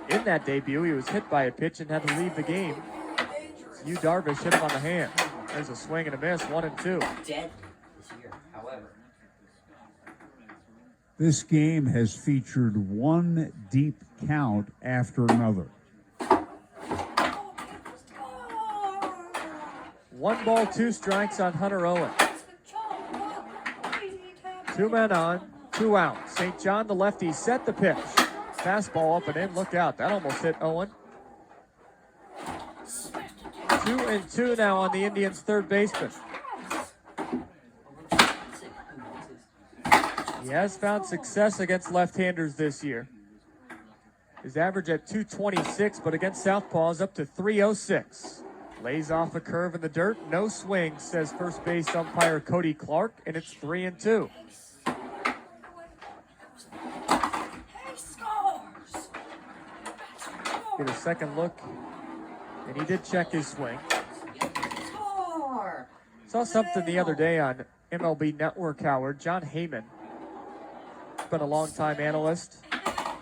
In that debut, he was hit by a pitch and had to leave the game. Yu Darvish hit him on the hand. There's a swing and a miss, 1-2. Dead this year, however. This game has featured 1 deep count after another. 1 ball, 2 strikes on Hunter Owen. 2 men on, 2 out. St. John, the lefty, set the pitch. Fastball up and in. Look out. That almost hit Owen. 2-2 now on the Indians' third baseman. He has found success against left-handers this year. His average at 226, but against southpaws up to 306. Lays off a curve in the dirt. No swing, says first base umpire Cody Clark, and it's 3-2. Get a second look, and he did check his swing. Saw something the other day on MLB Network, Howard. John Heyman, been a long-time analyst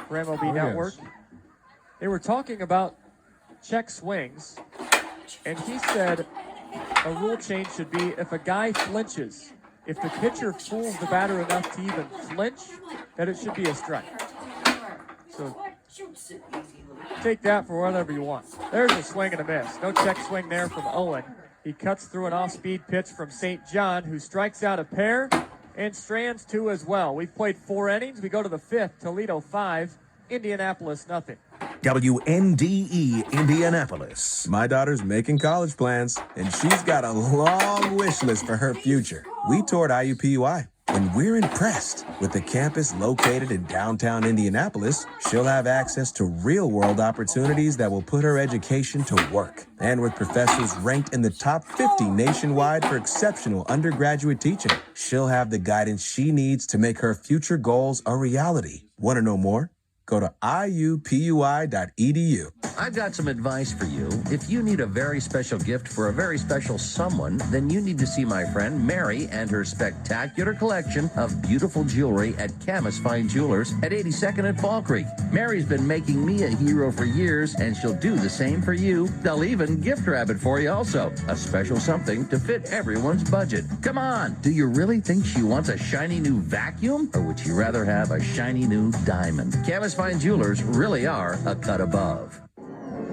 for MLB Network. Yes. They were talking about check swings, and he said a rule change should be if a guy flinches, if the pitcher fools the batter enough to even flinch, that it should be a strike. So take that for whatever you want. There's a swing and a miss. No check swing there from Owen. He cuts through an off-speed pitch from St. John, who strikes out a pair and strands 2 as well. We've played 4 innings. We go to the 5th. Toledo 5, Indianapolis nothing. WNDE Indianapolis. My daughter's making college plans, and she's got a long wish list for her future. We toured IUPUI, and we're impressed. With the campus located in downtown Indianapolis, she'll have access to real-world opportunities that will put her education to work. And with professors ranked in the top 50 nationwide for exceptional undergraduate teaching, she'll have the guidance she needs to make her future goals a reality. Want to know more? Go to iupui.edu. I've got some advice for you. If you need a very special gift for a very special someone, then you need to see my friend Mary and her spectacular collection of beautiful jewelry at Camus Fine Jewelers at 82nd and Fall Creek. Mary's been making me a hero for years, and she'll do the same for you. They'll even gift wrap it for you also. A special something to fit everyone's budget. Come on, do you really think she wants a shiny new vacuum? Or would she rather have a shiny new diamond? Camus Fine Jewelers really are a cut above.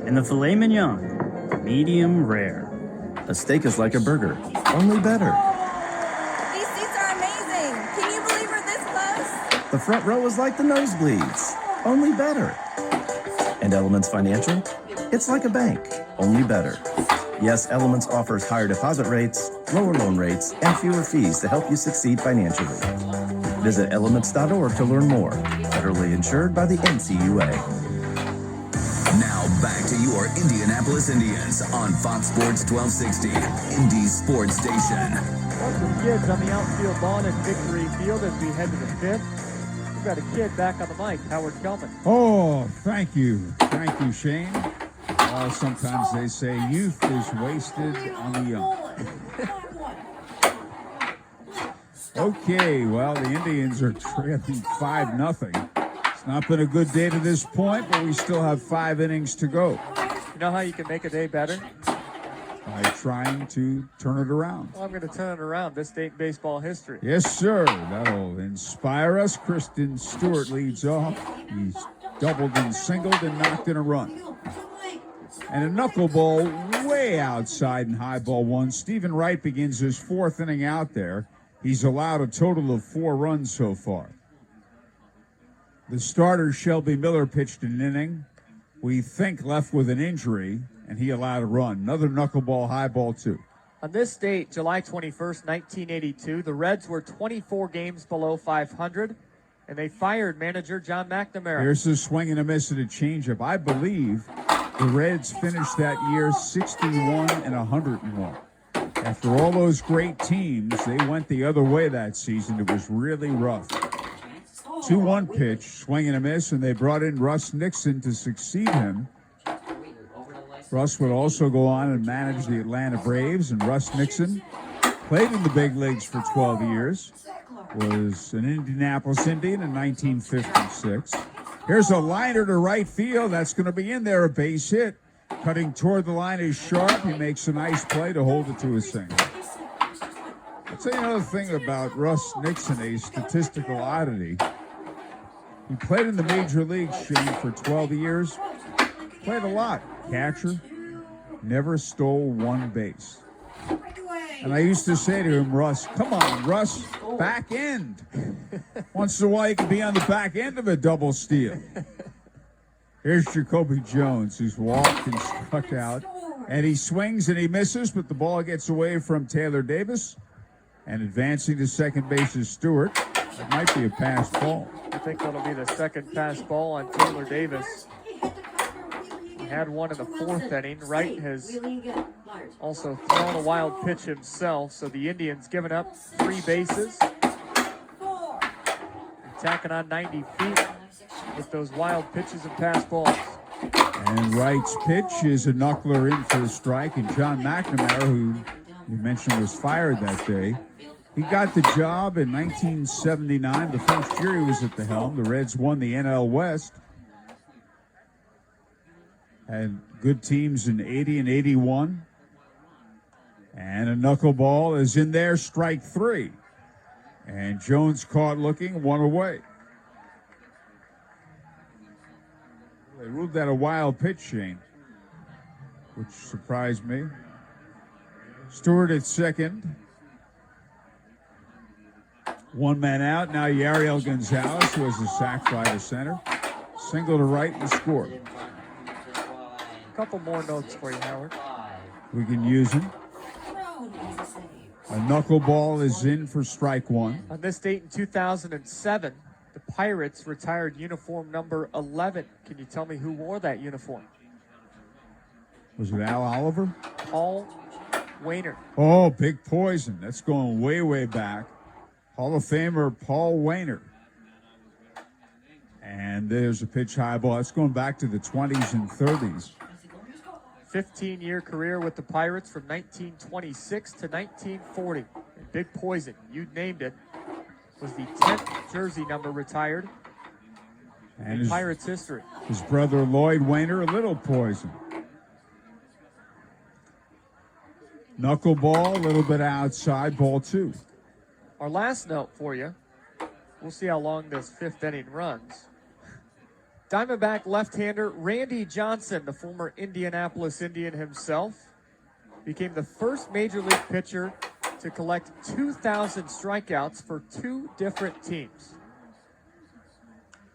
And the filet mignon, medium rare. A steak is like a burger, only better. These seats are amazing. Can you believe we're this close? The front row is like the nosebleeds, only better. And Elements Financial? It's like a bank, only better. Yes, Elements offers higher deposit rates, lower loan rates, and fewer fees to help you succeed financially. Visit elements.org to learn more. Federally insured by the NCUA. Now back to your Indianapolis Indians on Fox Sports 1260, Indy Sports Station. Bunch of kids on the outfield lawn at Victory Field as we head to the 5th. We've got a kid back on the mic, Howard Kelman. Oh, thank you. Thank you, Shane. Sometimes they say youth is wasted on the young. Okay, well, the Indians are trailing 5-0. It's not been a good day to this point, but we still have 5 innings to go. You know how you can make a day better? By trying to turn it around. Well, I'm going to turn it around. This day in baseball history. Yes, sir. That'll inspire us. Kristen Stewart leads off. He's doubled and singled and knocked in a run. And a knuckleball way outside in high ball 1. Stephen Wright begins his 4th inning out there. He's allowed a total of 4 runs so far. The starter, Shelby Miller, pitched an inning. We think left with an injury, and he allowed a run. Another knuckleball, high ball 2. On this date, July 21st, 1982, the Reds were 24 games below 500, and they fired manager John McNamara. Here's a swing and a miss at a changeup. I believe the Reds finished that year 61 and 101. After all those great teams, they went the other way that season. It was really rough. 2-1 pitch, swing and a miss, and they brought in Russ Nixon to succeed him. Russ would also go on and manage the Atlanta Braves, and Russ Nixon played in the big leagues for 12 years, was an Indianapolis Indian in 1956. Here's a liner to right field. That's going to be in there, a base hit. Cutting toward the line is Sharp. He makes a nice play to hold it to a single. I'll tell you another thing about Russ Nixon, a statistical oddity. He played in the major leagues, Shane, for 12 years. Played a lot. Catcher. Never stole 1 base. And I used to say to him, Russ, come on, Russ, back end. Once in a while, you can be on the back end of a double steal. Here's Jacoby Jones, who's walked and struck out. And he swings and he misses, but the ball gets away from Taylor Davis. And advancing to second base is Stewart. It might be a pass ball. I think that'll be the second pass ball on Taylor Davis. He had one in the fourth inning. Wright has also thrown a wild pitch himself, so the Indians giving up 3 bases. Attacking on 90 feet with those wild pitches and pass balls. And Wright's pitch is a knuckler in for a strike. And John McNamara, who you mentioned was fired that day, he got the job in 1979, the first year he was at the helm. The Reds won the NL West. Had good teams in 80 and 81. And a knuckleball is in there, strike 3. And Jones caught looking, 1 away. They ruled that a wild pitch, Shane, which surprised me. Stewart at second. 1 man out. Now Yariel Gonzalez, who has a sac fly to center. Single to right and score. A couple more notes for you, Howard. We can use him. A knuckleball is in for strike 1. On this date in 2007, the Pirates retired uniform number 11. Can you tell me who wore that uniform? Was it Al Oliver? Paul Wainer. Oh, Big Poison. That's going way, way back. Hall of Famer Paul Wainer. And there's a pitch high ball. It's going back to the 20s and 30s. 15-year career with the Pirates from 1926 to 1940. And Big Poison, you named it, was the 10th jersey number retired in Pirates history. His brother Lloyd Wainer, a little poison. Knuckleball, a little bit outside, ball 2. Our last note for you, we'll see how long this 5th inning runs. Diamondback left-hander Randy Johnson, the former Indianapolis Indian himself, became the first Major League pitcher to collect 2,000 strikeouts for 2 different teams.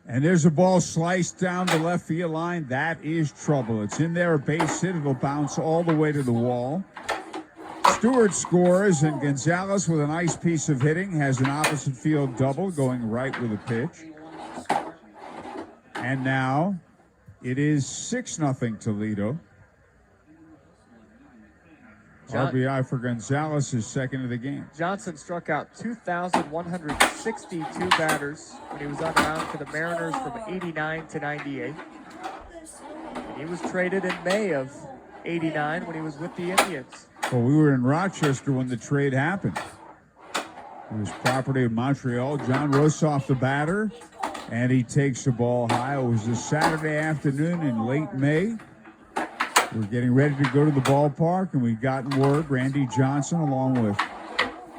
And there's a ball sliced down the left field line. That is trouble. It's in there, a base hit. It'll bounce all the way to the wall. Stewart scores, and Gonzalez, with a nice piece of hitting, has an opposite field double going right with a pitch. And now it is 6-0 Toledo. RBI for Gonzalez is second of the game. Johnson struck out 2,162 batters when he was on the mound for the Mariners from 89 to 98. And he was traded in May of 89 when he was with the Indians. Well, we were in Rochester when the trade happened. It was property of Montreal. John Rosoff, the batter, and he takes the ball high. It was a Saturday afternoon in late May. We're getting ready to go to the ballpark, and we've gotten word Randy Johnson, along with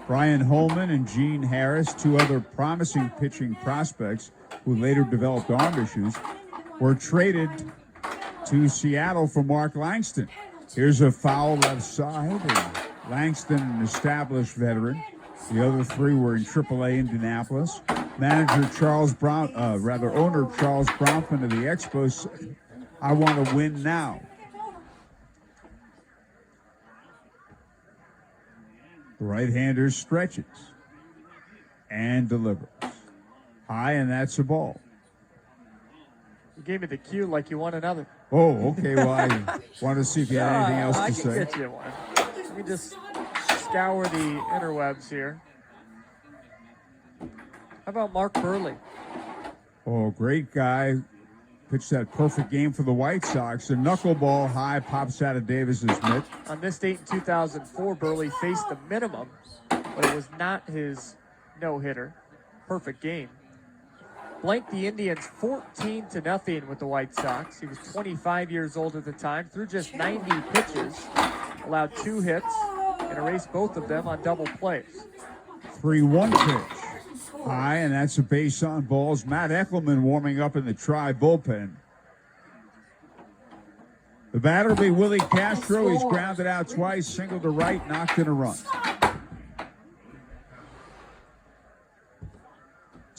Brian Holman and Gene Harris, 2 other promising pitching prospects who later developed arm issues, were traded to Seattle for Mark Langston. Here's a foul left side, and Langston, an established veteran. The other 3 were in AAA Indianapolis. Manager Charles Brown, owner Charles Bronfman of the Expos said, "I want to win now." The right-hander stretches and delivers. High, and that's a ball. You gave me the cue like you won another. Oh, okay. Well, I wanted to see if you had anything else to say. I can get you one. Let me just scour the interwebs here. How about Mark Burley? Oh, great guy. Pitched that perfect game for the White Sox. A knuckleball high pops out of Davis's mitt. On this date in 2004, Burley faced the minimum, but it was not his no-hitter. Perfect game. Blanked the Indians 14-0 with the White Sox. He was 25 years old at the time, threw just 90 pitches, allowed 2 hits, and erased both of them on double plays. 3-1 pitch. High, and that's a base on balls. Matt Eckelman warming up in the Tri bullpen. The batter will be Willy Castro. He's grounded out twice, single to right, knocked in a run.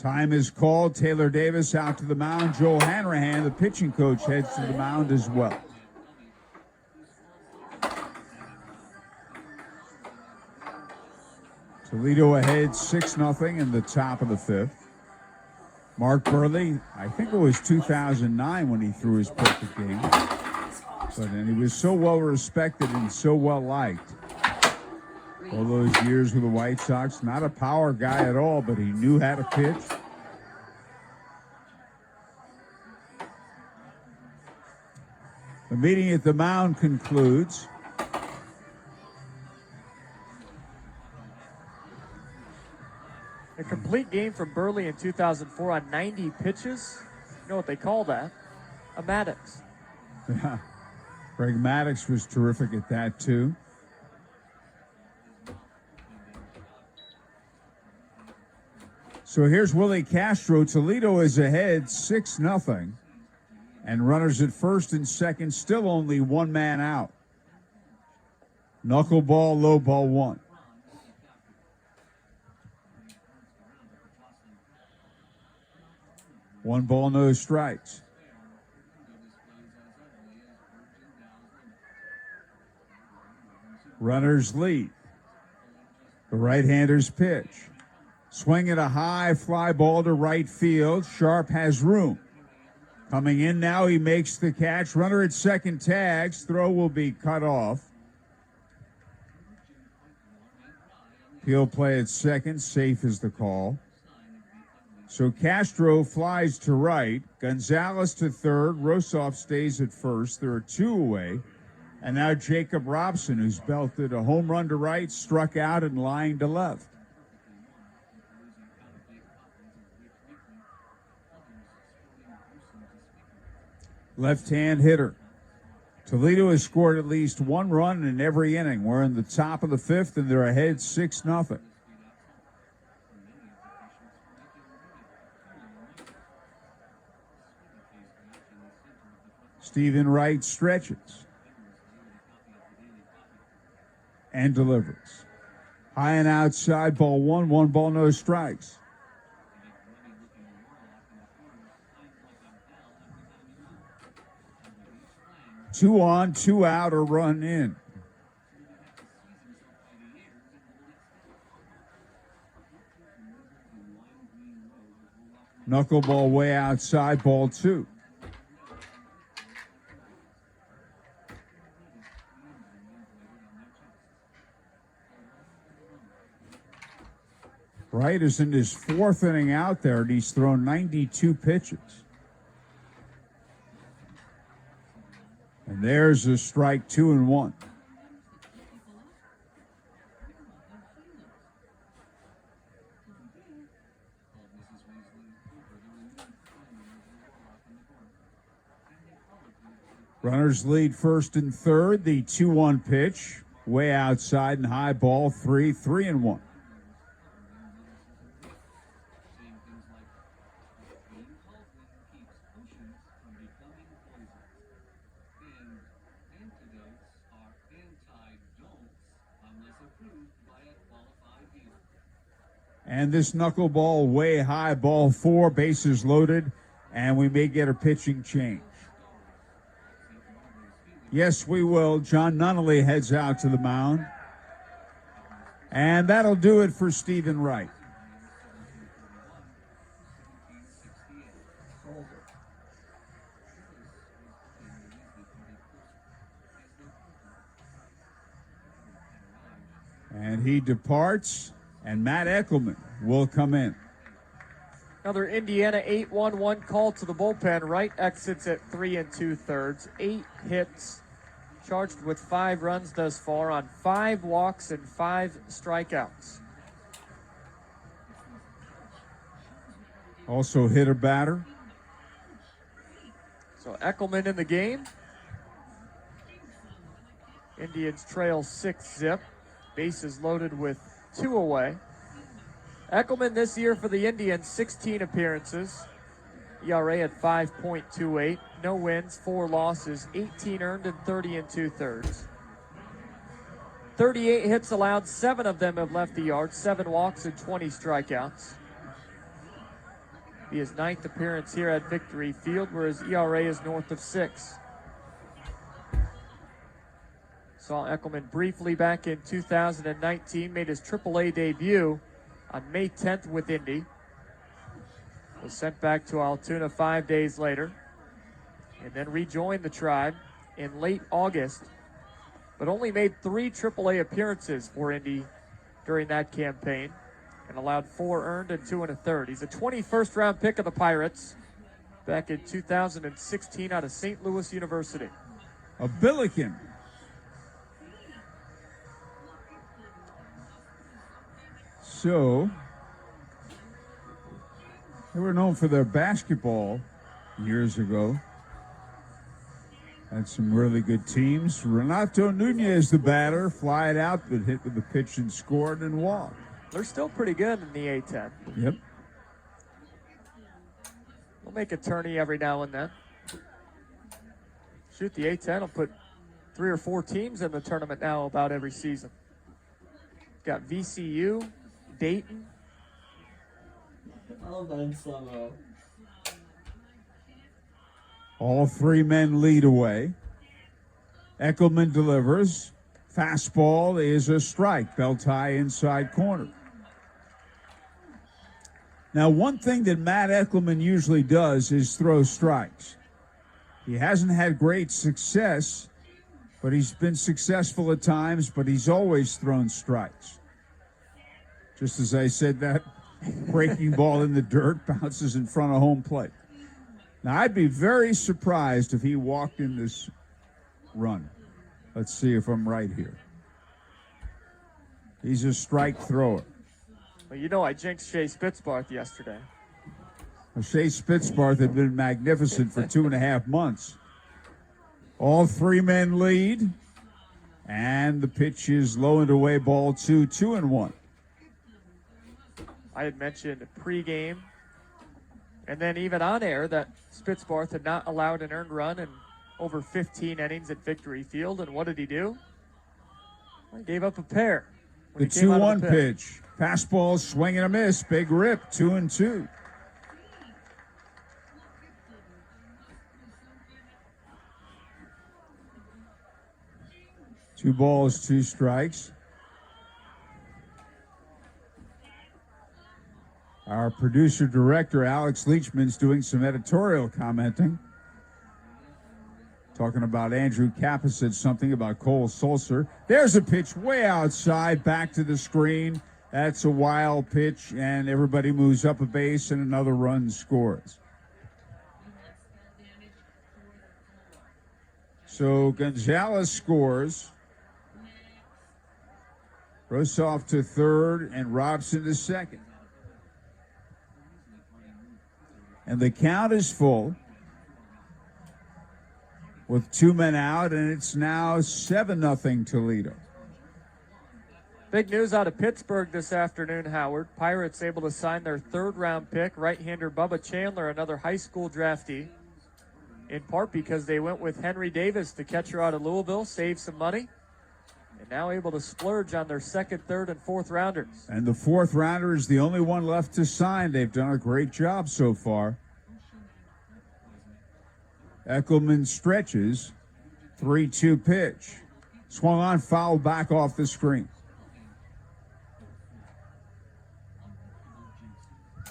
Time is called. Taylor Davis out to the mound. Joel Hanrahan, the pitching coach, heads to the mound as well. Toledo ahead 6-0 in the top of the fifth. Mark Burley, I think it was 2009 when he threw his perfect game. And he was so well respected and so well liked. All those years with the White Sox, not a power guy at all, but he knew how to pitch. The meeting at the mound concludes. A complete game from Burley in 2004 on 90 pitches. You know what they call that? A Maddox. Yeah. Greg Maddox was terrific at that, too. So here's Willy Castro. Toledo is ahead 6-0. And runners at first and second, still only one man out. Knuckleball, low ball one. One ball, no strikes. Runners lead. The right-hander's pitch. Swinging a high fly ball to right field. Sharp has room. Coming in now, he makes the catch. Runner at second tags. Throw will be cut off. He'll play at second. Safe is the call. So Castro flies to right. Gonzalez to third. Rossoff stays at first. There are two away. And now Jacob Robson, who's belted a home run to right, struck out and lying to left. Left-hand hitter. Toledo has scored at least one run in every inning. We're in the top of the fifth, and they're ahead 6-0. Stephen Wright stretches and delivers. High and outside, ball one, one ball, no strikes. Two on, two out, or run in. Knuckleball way outside, ball two. Wright is in his fourth inning out there, and he's thrown 92 pitches. And there's a strike, 2-1. Runners lead first and third. The 2-1 pitch, way outside and high, ball 3-1. And this knuckleball way high, ball four, bases loaded, and we may get a pitching change. Yes, we will. John Nunnally heads out to the mound. And that'll do it for Stephen Wright. And he departs, and Matt Eckelman will come in. Another Indiana 8-1-1 call to the bullpen. Wright exits at 3 2/3. 8 hits, charged with 5 runs thus far on 5 walks and 5 strikeouts. Also hitter batter. So Eckelman in the game. Indians trail 6-0. Bases loaded with 2 away. Eckelman this year for the Indians, 16 appearances. ERA at 5.28. No wins, 4 losses, 18 earned, and 30 2/3. 38 hits allowed, 7 of them have left the yard, 7 walks and 20 strikeouts. Be his 9th appearance here at Victory Field, where his ERA is north of 6. Saw Eckelman briefly back in 2019, made his AAA debut on May 10th with Indy. Was sent back to Altoona 5 days later, and then rejoined the Tribe in late August, but only made 3 AAA appearances for Indy during that campaign, and allowed 4 earned and 2 1/3. He's a 21st round pick of the Pirates back in 2016 out of St. Louis University. A Billiken. So, they were known for their basketball years ago. Had some really good teams. Renato Nunez, the batter, fly it out, but hit with the pitch and scored and walked. They're still pretty good in the A-10. Yep. They'll make a tourney every now and then. Shoot, the A-10 will put 3 or 4 teams in the tournament now about every season. Got VCU, Dayton. Oh, man, slow-mo. All 3 men lead away. Eckelman delivers. Fastball is a strike. Belt high inside corner. Now, one thing that Matt Eckelman usually does is throw strikes. He hasn't had great success, but he's been successful at times, but he's always thrown strikes. Just as I said, that breaking ball in the dirt bounces in front of home plate. Now, I'd be very surprised if he walked in this run. Let's see if I'm right here. He's a strike thrower. Well, you know I jinxed Shea Spitzbarth yesterday. Well, Shea Spitzbarth had been magnificent for 2.5 months. All 3 men lead, and the pitch is low and away, ball 2, 2-1. I had mentioned pregame, and then even on air, that Spitzbarth had not allowed an earned run in over 15 innings at Victory Field. And what did he do? Well, he gave up a pair. The 2-1 pitch. Fastball, swing and a miss. Big rip, 2-2. Two balls, 2 strikes. Our producer-director, Alex Leachman's doing some editorial commenting. Talking about Andrew Kappa said something about Cole Sulcer. There's a pitch way outside, back to the screen. That's a wild pitch, and everybody moves up a base, and another run scores. So Gonzalez scores. Rossoff to third, and Robson to second. And the count is full with 2 men out, and it's now 7-0 Toledo. Big news out of Pittsburgh this afternoon, Howard. Pirates able to sign their 3rd-round pick, right-hander Bubba Chandler, another high school draftee, in part because they went with Henry Davis, the catcher out of Louisville, saved some money, and now able to splurge on their 2nd, 3rd, and 4th rounders. And the 4th rounder is the only one left to sign. They've done a great job so far. Eckelman stretches, 3-2 pitch. Swung on, foul back off the screen.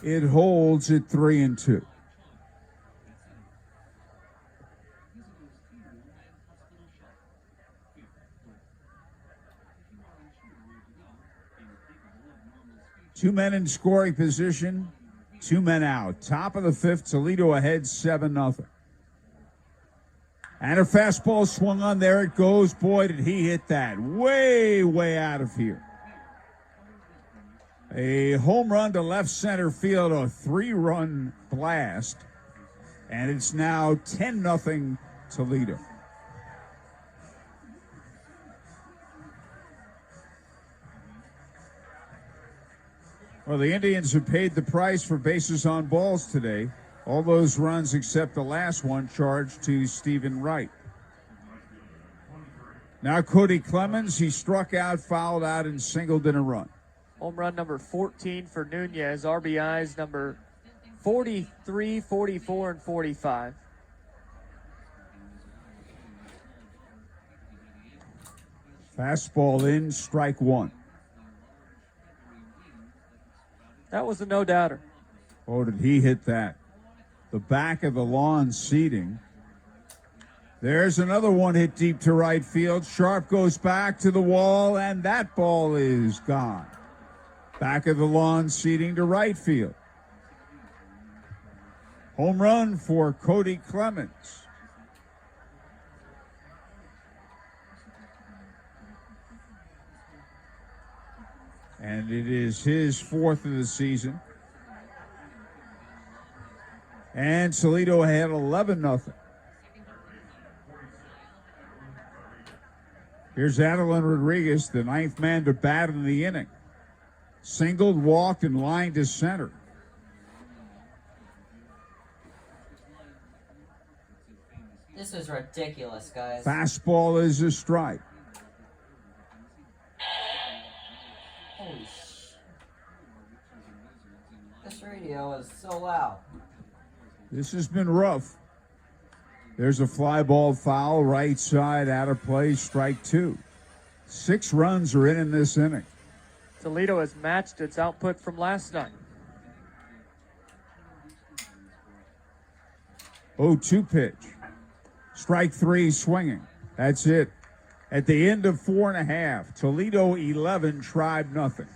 It holds at 3-2. Two men in scoring position, 2 men out. Top of the 5th, Toledo ahead 7-0. And a fastball swung on. There it goes. Boy, did he hit that. Way, way out of here. A home run to left center field, a 3-run blast. And it's now 10-0 Toledo. Well, the Indians have paid the price for bases on balls today. All those runs except the last one charged to Stephen Wright. Now Cody Clemens, he struck out, fouled out, and singled in a run. Home run number 14 for Nunez. RBIs number 43, 44, and 45. Fastball in, strike one. That was a no-doubter. Oh, did he hit that? The back of the lawn seating. There's another one hit deep to right field. Sharp goes back to the wall, and that ball is gone. Back of the lawn seating to right field. Home run for Cody Clemens. And it is his fourth of the season. And Toledo had 11-0. Here's Adeline Rodriguez, the ninth man to bat in the inning. Singled, walked, and lined to center. This is ridiculous, guys. Fastball is a strike. Holy sh... This radio is so loud. This has been rough. There's a fly ball foul, right side, out of play, strike two. 6 runs are in this inning. Toledo has matched its output from last night. 0-2 pitch. Strike 3 swinging. That's it. At the end of 4.5, Toledo 11, Tribe nothing.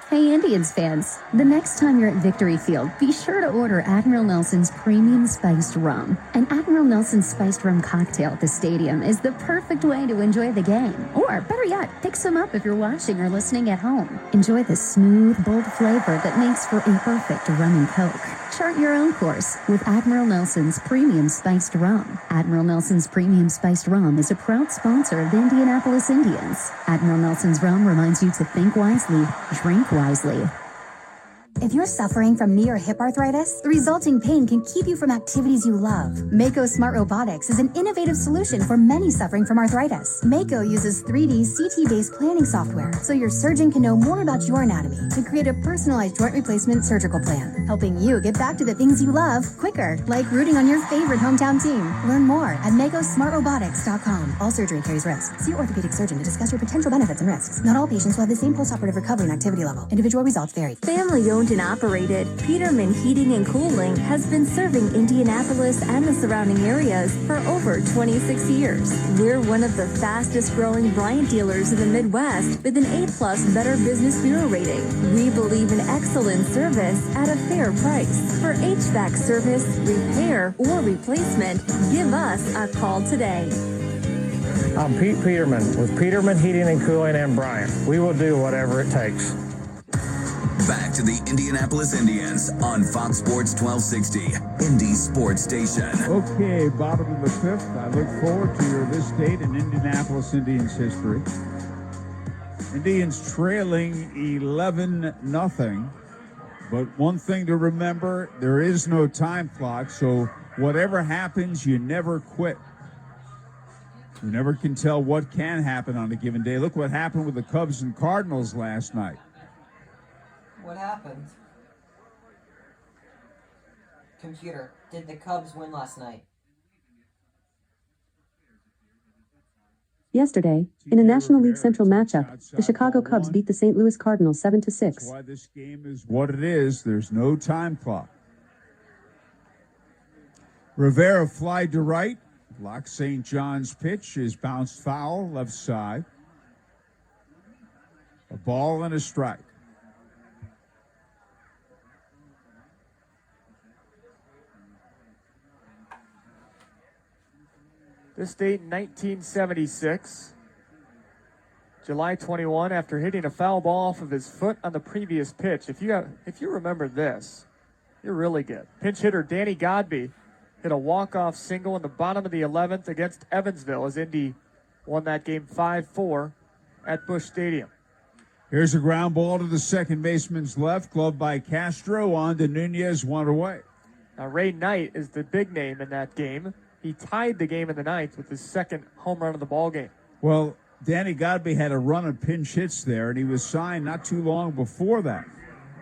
Hey Indians fans, the next time you're at Victory Field, be sure to order Admiral Nelson's Premium Spiced Rum. An Admiral Nelson Spiced Rum cocktail at the stadium is the perfect way to enjoy the game. Or, better yet, pick some up if you're watching or listening at home. Enjoy the smooth, bold flavor that makes for a perfect rum and coke. Chart your own course with Admiral Nelson's Premium Spiced Rum. Admiral Nelson's Premium Spiced Rum is a proud sponsor of the Indianapolis Indians. Admiral Nelson's Rum reminds you to think wisely, drink wisely. If you're suffering from knee or hip arthritis, the resulting pain can keep you from activities you love. Mako Smart Robotics is an innovative solution for many suffering from arthritis. Mako uses 3D CT-based planning software, so your surgeon can know more about your anatomy to create a personalized joint replacement surgical plan, helping you get back to the things you love quicker, like rooting on your favorite hometown team. Learn more at MakoSmartRobotics.com. All surgery carries risks. See your orthopedic surgeon to discuss your potential benefits and risks. Not all patients will have the same postoperative recovery and activity level. Individual results vary. Family-owned and operated, Peterman Heating and Cooling has been serving Indianapolis and the surrounding areas for over 26 years. We're one of the fastest growing Bryant dealers in the Midwest with an A+ Better Business Bureau rating. We believe in excellent service at a fair price. For HVAC service, repair, or replacement, give us a call today. I'm Pete Peterman with Peterman Heating and Cooling in Bryant. We will do whatever it takes. Back to the Indianapolis Indians on Fox Sports 1260, Indy Sports Station. Okay, bottom of the 5th. I look forward to this date in Indianapolis Indians history. Indians trailing 11-0. But one thing to remember, there is no time clock, so whatever happens, you never quit. You never can tell what can happen on a given day. Look what happened with the Cubs and Cardinals last night. What happened? Computer, did the Cubs win last night? Yesterday, in a National League Central matchup, the Chicago Cubs beat the St. Louis Cardinals 7-6. That's why this game is what it is. There's no time clock. Rivera fly to right. Block St. John's pitch is bounced foul, left side. A ball and a strike. This date in 1976, July 21, after hitting a foul ball off of his foot on the previous pitch. If you remember this, you're really good. Pinch hitter Danny Godby hit a walk-off single in the bottom of the 11th against Evansville as Indy won that game 5-4 at Busch Stadium. Here's a ground ball to the second baseman's left, gloved by Castro, on to Nunez, one away. Now Ray Knight is the big name in that game. He tied the game in the ninth with his second home run of the ball game. Well, Danny Godby had a run of pinch hits there, and he was signed not too long before that.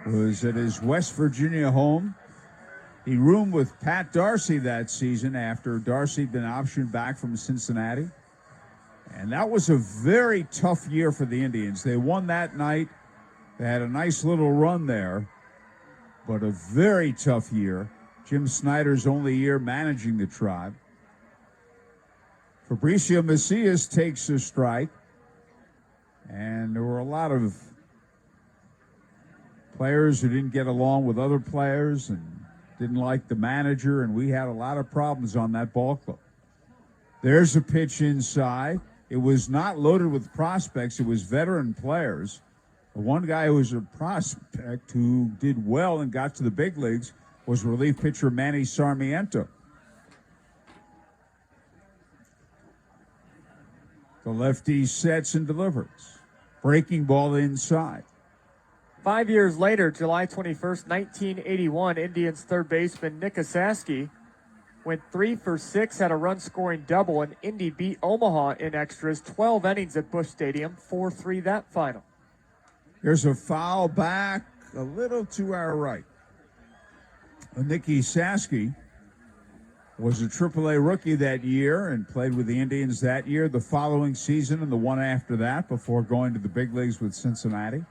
It was at his West Virginia home. He roomed with Pat Darcy that season after Darcy had been optioned back from Cincinnati. And that was a very tough year for the Indians. They won that night. They had a nice little run there, but a very tough year. Jim Snyder's only year managing the Tribe. Fabricio Macias takes a strike, and there were a lot of players who didn't get along with other players and didn't like the manager, and we had a lot of problems on that ball club. There's a pitch inside. It was not loaded with prospects. It was veteran players. The one guy who was a prospect who did well and got to the big leagues was relief pitcher Manny Sarmiento. The lefty sets and delivers. Breaking ball inside. 5 years later, July 21st, 1981, Indians third baseman Nick Osaski went 3 for 6, had a run-scoring double, and Indy beat Omaha in extras, 12 innings at Busch Stadium, 4-3 that final. Here's a foul back, a little to our right. Nicky Saski was a AAA rookie that year and played with the Indians that year, the following season, and the one after that before going to the big leagues with Cincinnati.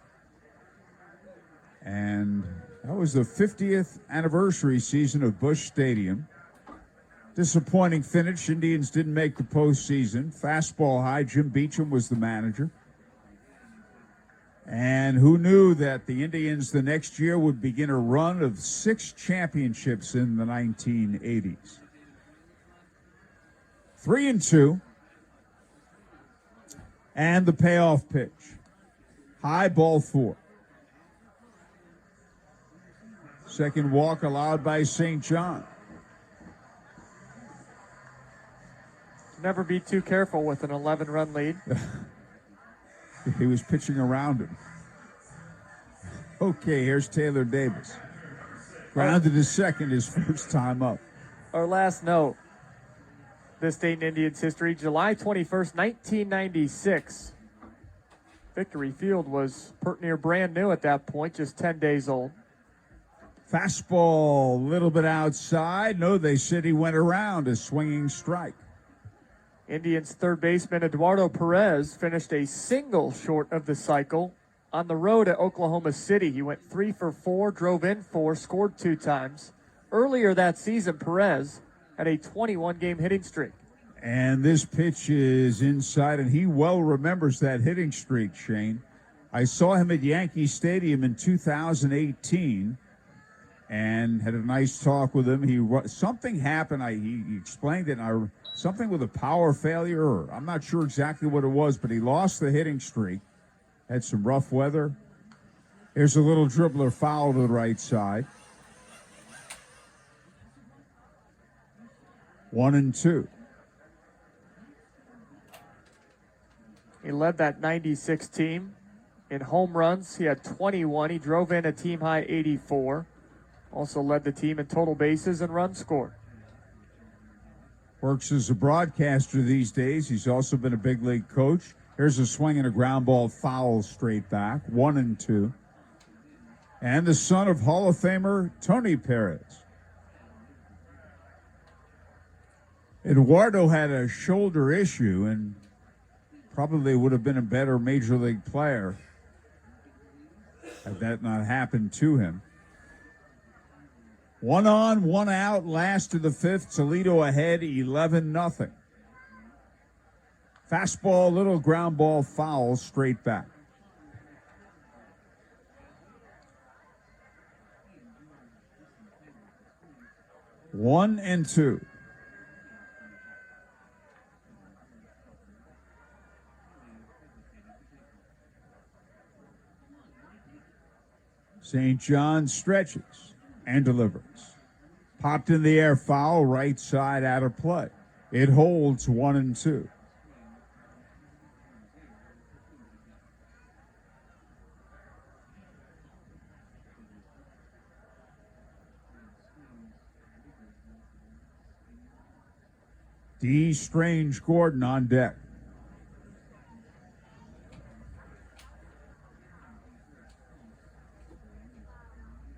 And that was the 50th anniversary season of Busch Stadium. Disappointing finish. Indians didn't make the postseason. Fastball high. Jim Beecham was the manager. And who knew that the Indians the next year would begin a run of 6 championships in the 1980s. 3-2. And the payoff pitch. High, ball 4. Second walk allowed by St. John. Never be too careful with an 11-run lead. He was pitching around him. Okay, here's Taylor Davis. Grounded to second his first time up. Our last note. This date in Indians history, July 21st, 1996. Victory Field was pert near brand new at that point, just 10 days old. Fastball a little bit outside. No, they said he went around, a swinging strike. Indians third baseman Eduardo Perez finished a single short of the cycle on the road at Oklahoma City. He went 3 for 4, drove in 4, scored 2 times. Earlier that season, Perez had a 21-game hitting streak. And this pitch is inside, and he well remembers that hitting streak, Shane. I saw him at Yankee Stadium in 2018 and had a nice talk with him. Something happened. He explained it. Something with a power failure, or I'm not sure exactly what it was, but he lost the hitting streak. Had some rough weather. Here's a little dribbler foul to the right side. 1-2. He led that 96 team in home runs. He had 21. He drove in a team-high 84. Also led the team in total bases and runs scored. Works as a broadcaster these days. He's also been a big league coach. Here's a swing and a ground ball foul straight back. 1-2. And the son of Hall of Famer Tony Perez. Eduardo had a shoulder issue and probably would have been a better major league player had that not happened to him. 1 on, 1 out, last of the 5th. Toledo ahead, 11-0. Fastball, little ground ball foul, straight back. One and two. St. John stretches and delivers. Popped in the air, foul, right side out of play. It holds 1-2. D. Strange Gordon on deck.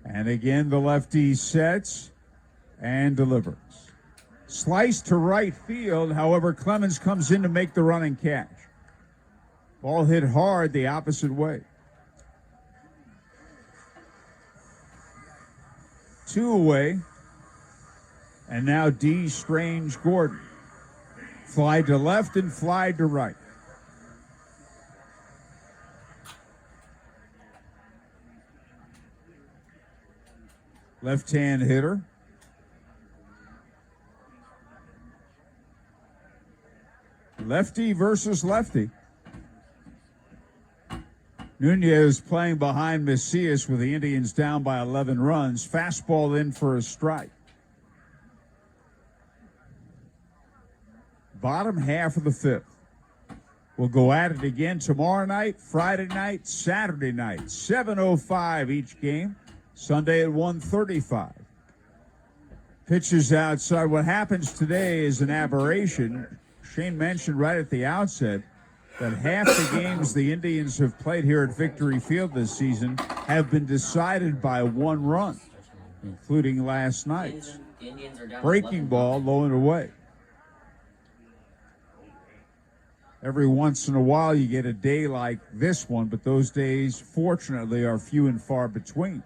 And again, the lefty sets and delivers. Slice to right field. However, Clemens comes in to make the running catch. Ball hit hard the opposite way. 2 away. And now D. Strange Gordon. Fly to left and fly to right. Left-hand hitter. Lefty versus lefty. Nunez playing behind Macias with the Indians down by 11 runs. Fastball in for a strike. Bottom half of the 5th. We'll go at it again tomorrow night, Friday night, Saturday night. 7:05 each game. Sunday at 1:35. Pitches outside. What happens today is an aberration. Shane mentioned right at the outset that half the games the Indians have played here at Victory Field this season have been decided by 1 run, including last night's. Breaking ball low and away. Every once in a while you get a day like this one, but those days, fortunately, are few and far between.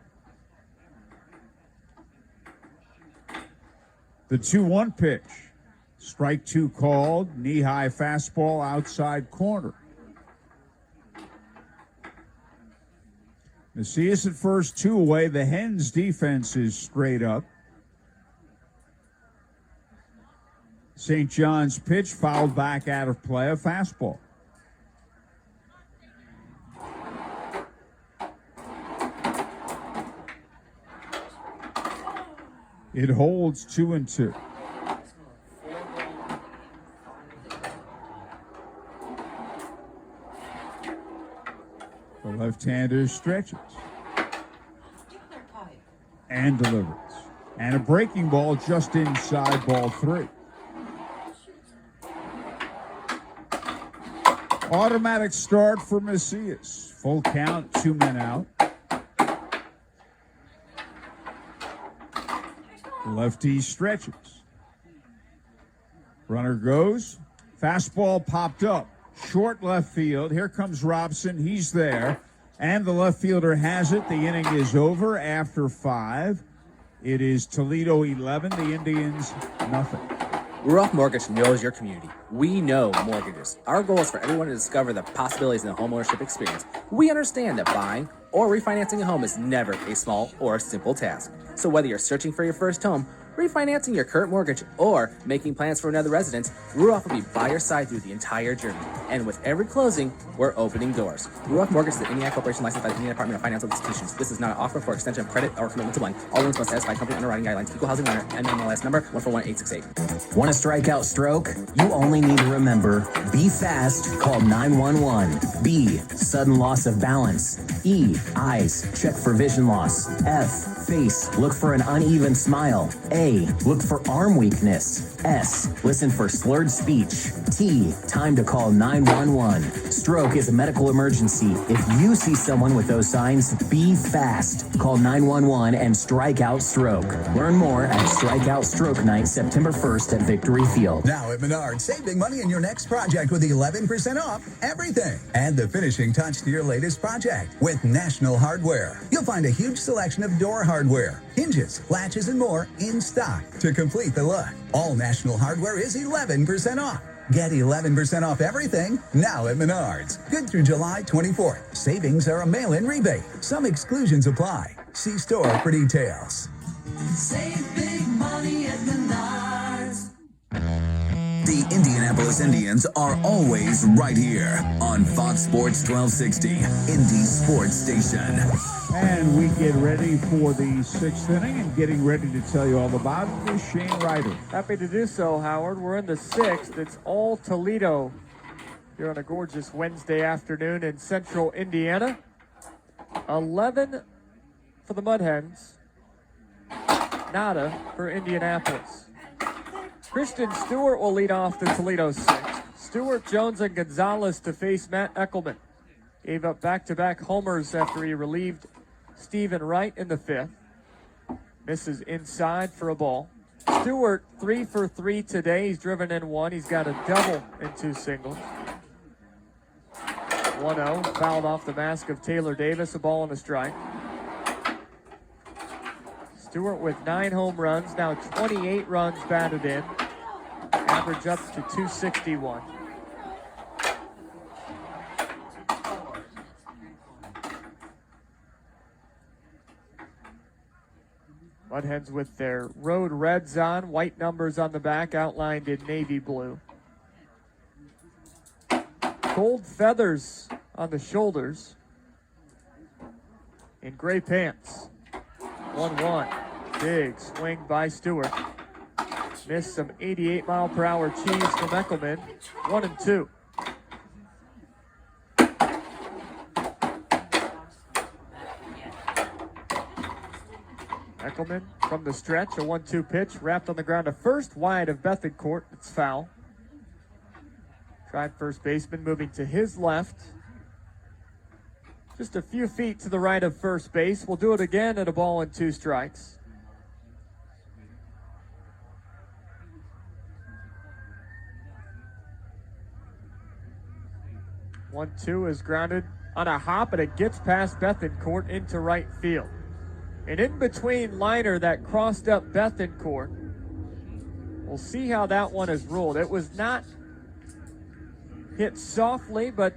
The 2-1 pitch. Strike 2 called. Knee-high fastball outside corner. Macias at first, 2 away. The Hens defense is straight up. St. John's pitch fouled back out of play, a fastball. It holds 2-2. The left-hander stretches and delivers. And a breaking ball just inside ball 3. Automatic start for Macias. Full count, 2 men out. Lefty stretches. Runner goes. Fastball popped up. Short left field. Here comes Robson. He's there. And the left fielder has it. The inning is over after 5. It is Toledo 11. The Indians nothing. Ruoff Mortgage knows your community. We know mortgages. Our goal is for everyone to discover the possibilities in the homeownership experience. We understand that buying or refinancing a home is never a small or simple task. So whether you're searching for your first home, refinancing your current mortgage, or making plans for another residence, Ruoff will be by your side through the entire journey. And with every closing, we're opening doors. Ruoff Mortgage is an Indiana corporation licensed by the Indiana Department of Financial Institutions. This is not an offer for extension of credit or commitment to lend. All loans must satisfy company underwriting guidelines. Equal housing lender, NMLS number 141868. Want a strikeout stroke? You only need to remember, be fast, call 911. B, sudden loss of balance. E, eyes, check for vision loss. F, face, look for an uneven smile. A, look for arm weakness. S, listen for slurred speech. T, time to call 911. Stroke is a medical emergency. If you see someone with those signs, be fast. Call 911 and strike out stroke. Learn more at Strikeout Stroke Night, September 1st at Victory Field. Now at Menards, save big money in your next project with 11% off everything. And the finishing touch to your latest project with National Hardware. You'll find a huge selection of door hardware, hinges, latches, and more in stock to complete the look. All National Hardware is 11% off. Get 11% off everything now at Menards. Good through July 24th. Savings are a mail-in rebate. Some exclusions apply. See store for details. Save big money at Menards. The Indianapolis Indians are always right here on Fox Sports 1260, Indy Sports Station. And we get ready for the 6th inning, and getting ready to tell you all about it is Shane Ryder. Happy to do so, Howard. We're in the 6th. It's all Toledo here on a gorgeous Wednesday afternoon in central Indiana. 11 for the Mudhens. Nada for Indianapolis. Christian Stewart will lead off the Toledo sixth. Stewart, Jones, and Gonzalez to face Matt Eckelman. Gave up back-to-back homers after he relieved Stephen Wright in the fifth. Misses inside for a ball. Stewart, 3 for 3 today. He's driven in one. He's got a double and 2 singles. 1-0, fouled off the mask of Taylor Davis, a ball and a strike. Stewart with 9 home runs, now 28 runs batted in. Average up to 261. Mudhens with their road reds on, white numbers on the back outlined in navy blue. Gold feathers on the shoulders. In gray pants. 1-1. Big swing by Stewart. Missed some 88-mile-per-hour cheese from Eckelman. 1-2. Eckelman from the stretch, a 1-2 pitch, wrapped on the ground to first, wide of Bethencourt. It's foul. Tried first baseman, moving to his left. Just a few feet to the right of first base. We'll do it again at a ball and 2 strikes. One, 2 is grounded on a hop, and it gets past Bethencourt into right field. An in-between liner that crossed up Bethencourt. We'll see how that one is ruled. It was not hit softly, but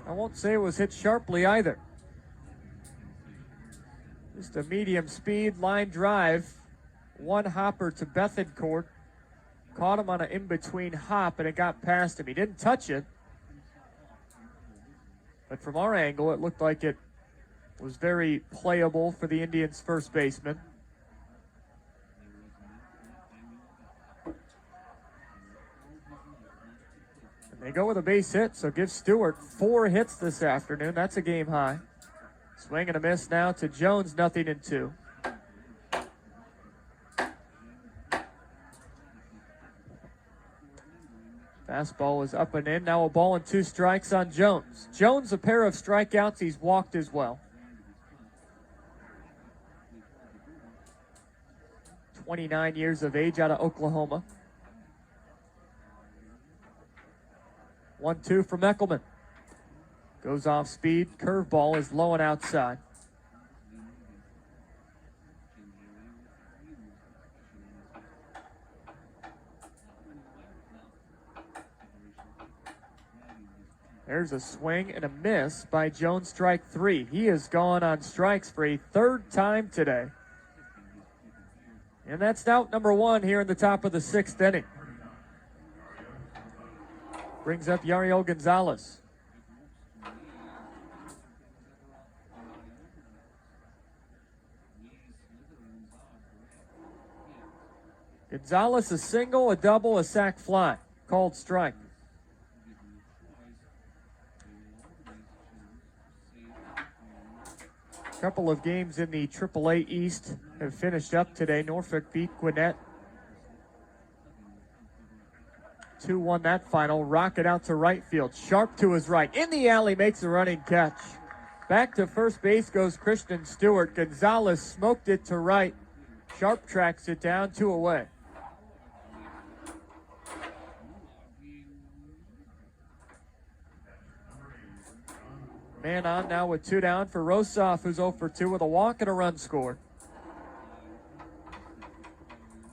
I won't say it was hit sharply either. Just a medium speed line drive. One hopper to Bethencourt. Caught him on an in-between hop, and it got past him. He didn't touch it. But from our angle, it looked like it was very playable for the Indians' first baseman. And they go with a base hit, so give Stewart 4 hits this afternoon. That's a game high. Swing and a miss now to Jones, 0-2. Fastball is up and in. Now a ball and 2 strikes on Jones. Jones, a pair of strikeouts. He's walked as well. 29 years of age out of Oklahoma. 1-2 from Eckelman. Goes off speed. Curveball is low and outside. There's a swing and a miss by Jones, strike 3. He has gone on strikes for a 3rd time today. And that's out number 1 here in the top of the 6th inning. Brings up Yariel Gonzalez. Gonzalez, a single, a double, a sac fly. Called strike. Couple of games in the AAA East have finished up today. Norfolk beat Gwinnett 2-1 that final. Rocket out to right field. Sharp to his right. In the alley, makes a running catch. Back to first base goes Christian Stewart. Gonzalez smoked it to right. Sharp tracks it down, 2 away. Man on now with 2 down for Rosoff, who's 0 for 2 with a walk and a run scored.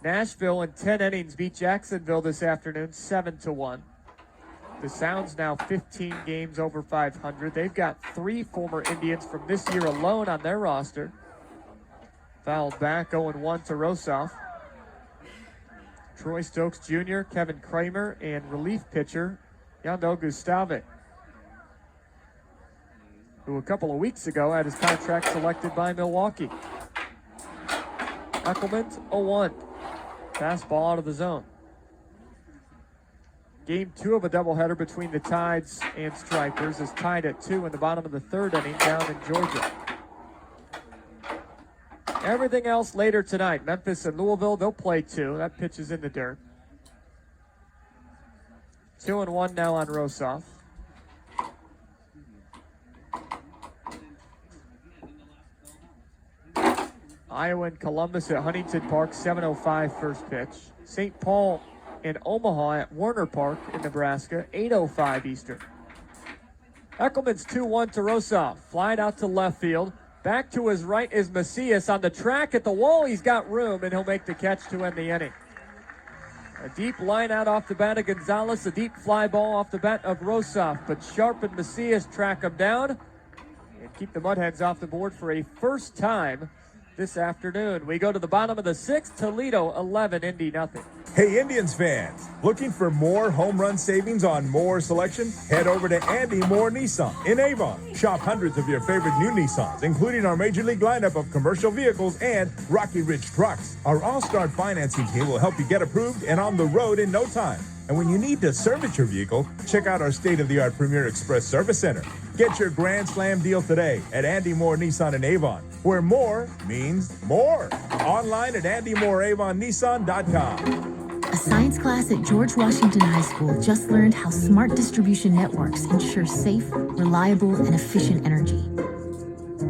Nashville in 10 innings beat Jacksonville this afternoon 7-1. The Sounds now 15 games over 500. They've got 3 former Indians from this year alone on their roster. Fouled back, 0-1 to Rosoff. Troy Stokes Jr., Kevin Kramer, and relief pitcher Yandel Gustave, who a couple of weeks ago had his contract selected by Milwaukee. Eckelman, 0-1. Fastball out of the zone. Game 2 of a doubleheader between the Tides and Stripers is tied at 2 in the bottom of the 3rd inning down in Georgia. Everything else later tonight. Memphis and Louisville, they'll play 2. That pitch is in the dirt. 2-1 now on Rossoff. Iowa and Columbus at Huntington Park, 7:05 first pitch. St. Paul and Omaha at Warner Park in Nebraska, 8:05 Eastern. Eckelman's 2-1 to Rossoff. Flying out to left field. Back to his right is Macias on the track at the wall. He's got room, and he'll make the catch to end the inning. A deep line out off the bat of Gonzalez, a deep fly ball off the bat of Rossoff, but Sharp and Macias track him down and keep the Mudhens off the board for a first time this afternoon. We go to the bottom of the sixth. Toledo 11, Indy nothing. Hey Indians fans, looking for more home run savings on more selection? Head over to Andy Moore Nissan in Avon. Shop hundreds of your favorite new Nissans, including our Major League lineup of commercial vehicles and Rocky Ridge trucks. Our all-star financing team will help you get approved and on the road in no time. And when you need to service your vehicle, check out our state-of-the-art Premier Express Service Center. Get your Grand Slam deal today at Andy Moore Nissan in Avon, where more means more. Online at andymooreavonnissan.com. A science class at George Washington High School just learned how smart distribution networks ensure safe, reliable, and efficient energy.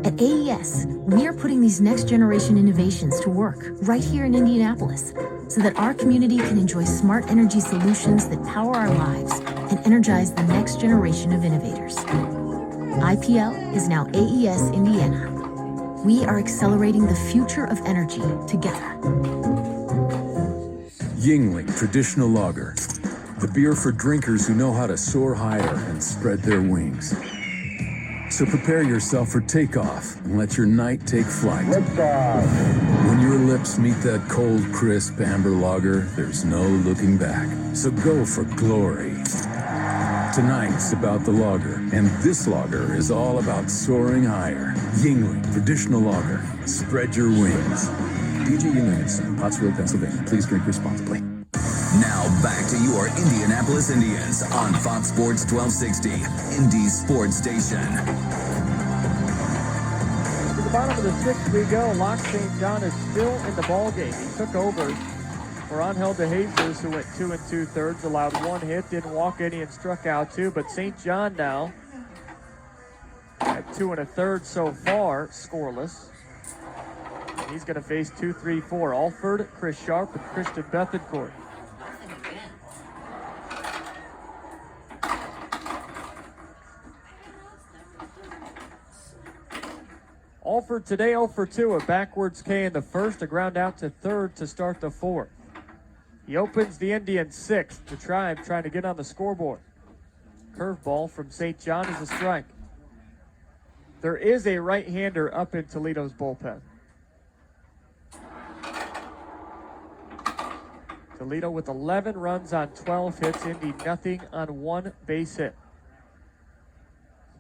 At AES, we are putting these next-generation innovations to work right here in Indianapolis so that our community can enjoy smart energy solutions that power our lives and energize the next generation of innovators. IPL is now AES Indiana. We are accelerating the future of energy together. Yingling Traditional Lager, the beer for drinkers who know how to soar higher and spread their wings. So prepare yourself for takeoff and let your night take flight. When your lips meet that cold, crisp amber lager, there's no looking back. So go for glory. Tonight's about the lager, and this lager is all about soaring higher. Yingling Traditional Lager. Spread your wings. DJ Yingling & Son, Pottsville, Pennsylvania. Please drink responsibly. Now back to your Indianapolis Indians on Fox Sports 1260, Indy Sports Station. To the bottom of the sixth we go. Locke St. John is still in the ballgame. He took over for Angel De Jesus, who went 2 2/3, allowed 1 hit, didn't walk any, and struck out 2. But St. John now at 2 1/3 so far, scoreless. He's going to face 2, 3, 4. Alford, Chris Sharp, and Christian Bethencourt. Alford today 0 for 2, a backwards K in the first, a ground out to third to start the fourth. He opens the Indians' sixth. The Tribe trying to get on the scoreboard. Curveball from St. John is a strike. There is a right-hander up in Toledo's bullpen. Toledo with 11 runs on 12 hits. Indy nothing on 1 base hit.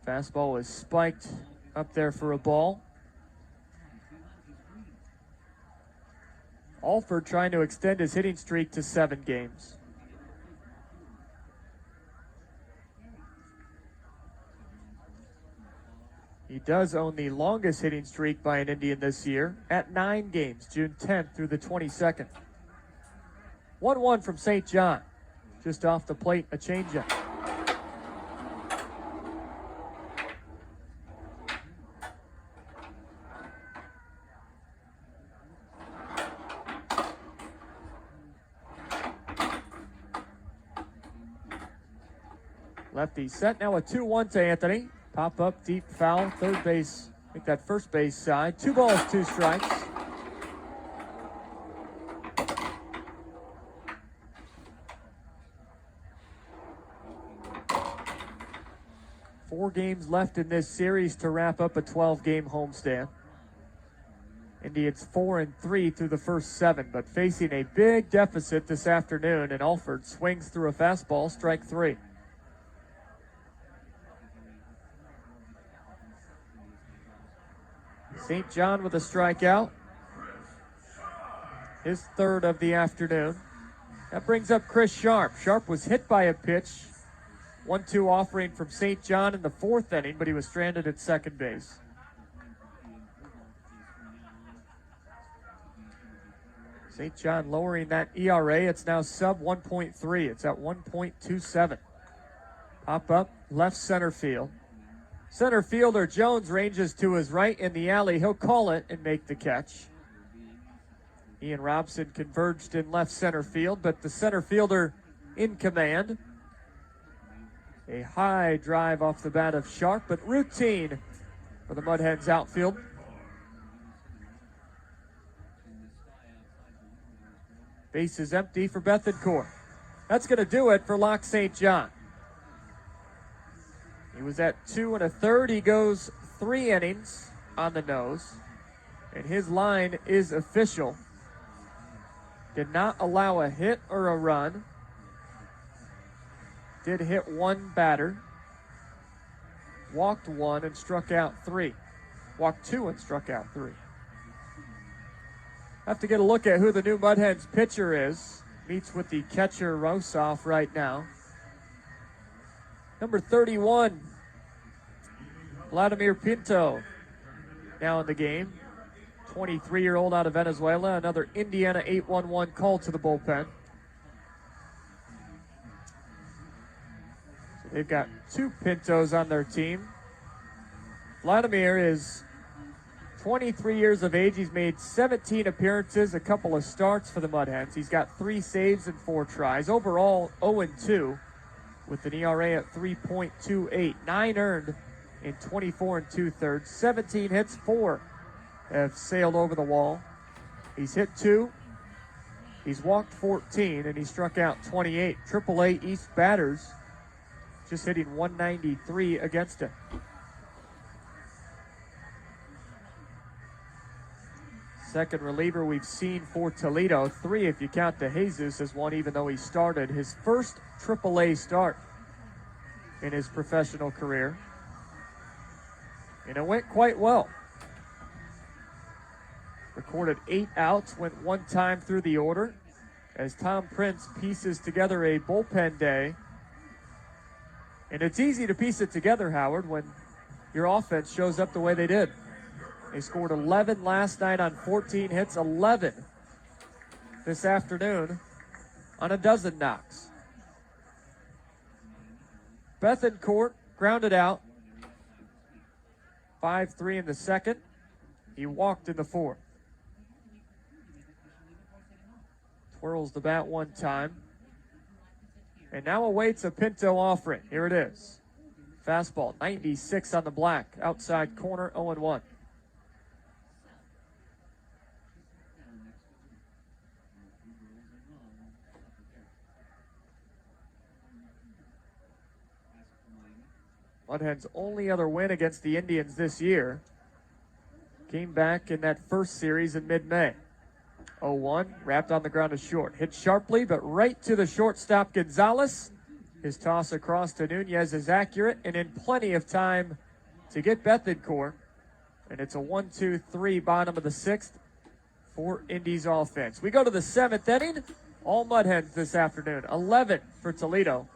Fastball is spiked up there for a ball. Alford trying to extend his hitting streak to 7 games. He does own the longest hitting streak by an Indian this year at 9 games, June 10th through the 22nd. 1-1 from St. John. Just off the plate, a changeup. Lefty set, now a 2-1 to Anthony. Pop up, deep foul, third base, I think that first base side. 2 balls, 2 strikes. Four games left in this series to wrap up a 12-game homestand. Indians 4-3 through the first 7, but facing a big deficit this afternoon, and Alford swings through a fastball, strike 3. St. John with a strikeout. His third of the afternoon. That brings up Chris Sharp. Sharp was hit by a pitch. 1-2 offering from St. John in the 4th inning, but he was stranded at second base. St. John lowering that ERA. It's now sub 1.3. It's at 1.27. Pop up left center field. Center fielder Jones ranges to his right in the alley. He'll call it and make the catch. Ian Robson converged in left center field, but the center fielder in command. A high drive off the bat of Sharp, but routine for the Mudhens outfield. Base is empty for Bethencourt. That's going to do it for Locke St. John. He was at 2 1/3. He goes 3 innings on the nose, and his line is official. Did not allow a hit or a run. Did hit one batter. Walked 1 and struck out 3. Walked 2 and struck out 3. Have to get a look at who the new Mudhens pitcher is. Meets with the catcher Rosoff right now. Number 31, Vladimir Pinto, now in the game. 23-year-old out of Venezuela. Another Indiana 8-1-1 call to the bullpen. So they've got 2 Pintos on their team. Vladimir is 23 years of age. He's made 17 appearances, a couple of starts for the Mudhens. He's got 3 saves and 4 tries. Overall, 0-2 with an ERA at 3.28. 9 earned in 24 2/3. 17 hits, 4 have sailed over the wall. He's hit 2. He's walked 14, and he struck out 28. AAA East batters just hitting 193 against him. Second reliever we've seen for Toledo. 3 if you count DeJesus as one, even though he started his first AAA start in his professional career. And it went quite well. Recorded 8 outs, went 1 time through the order as Tom Prince pieces together a bullpen day. And it's easy to piece it together, Howard, when your offense shows up the way they did. They scored 11 last night on 14 hits, 11 this afternoon on a dozen knocks. Bethencourt grounded out. 5-3 in the second. He walked in the fourth. Twirls the bat 1 time. And now awaits a Pinto offering. Here it is. Fastball, 96 on the black. Outside corner, 0-1. Mudhens' only other win against the Indians this year came back in that first series in mid-May. 0-1, wrapped on the ground to short. Hit sharply, but right to the shortstop Gonzalez. His toss across to Nunez is accurate and in plenty of time to get Bethencourt. And it's a 1-2-3 bottom of the 6th for Indy's offense. We go to the 7th inning. All Mudhens this afternoon. 11 for Toledo,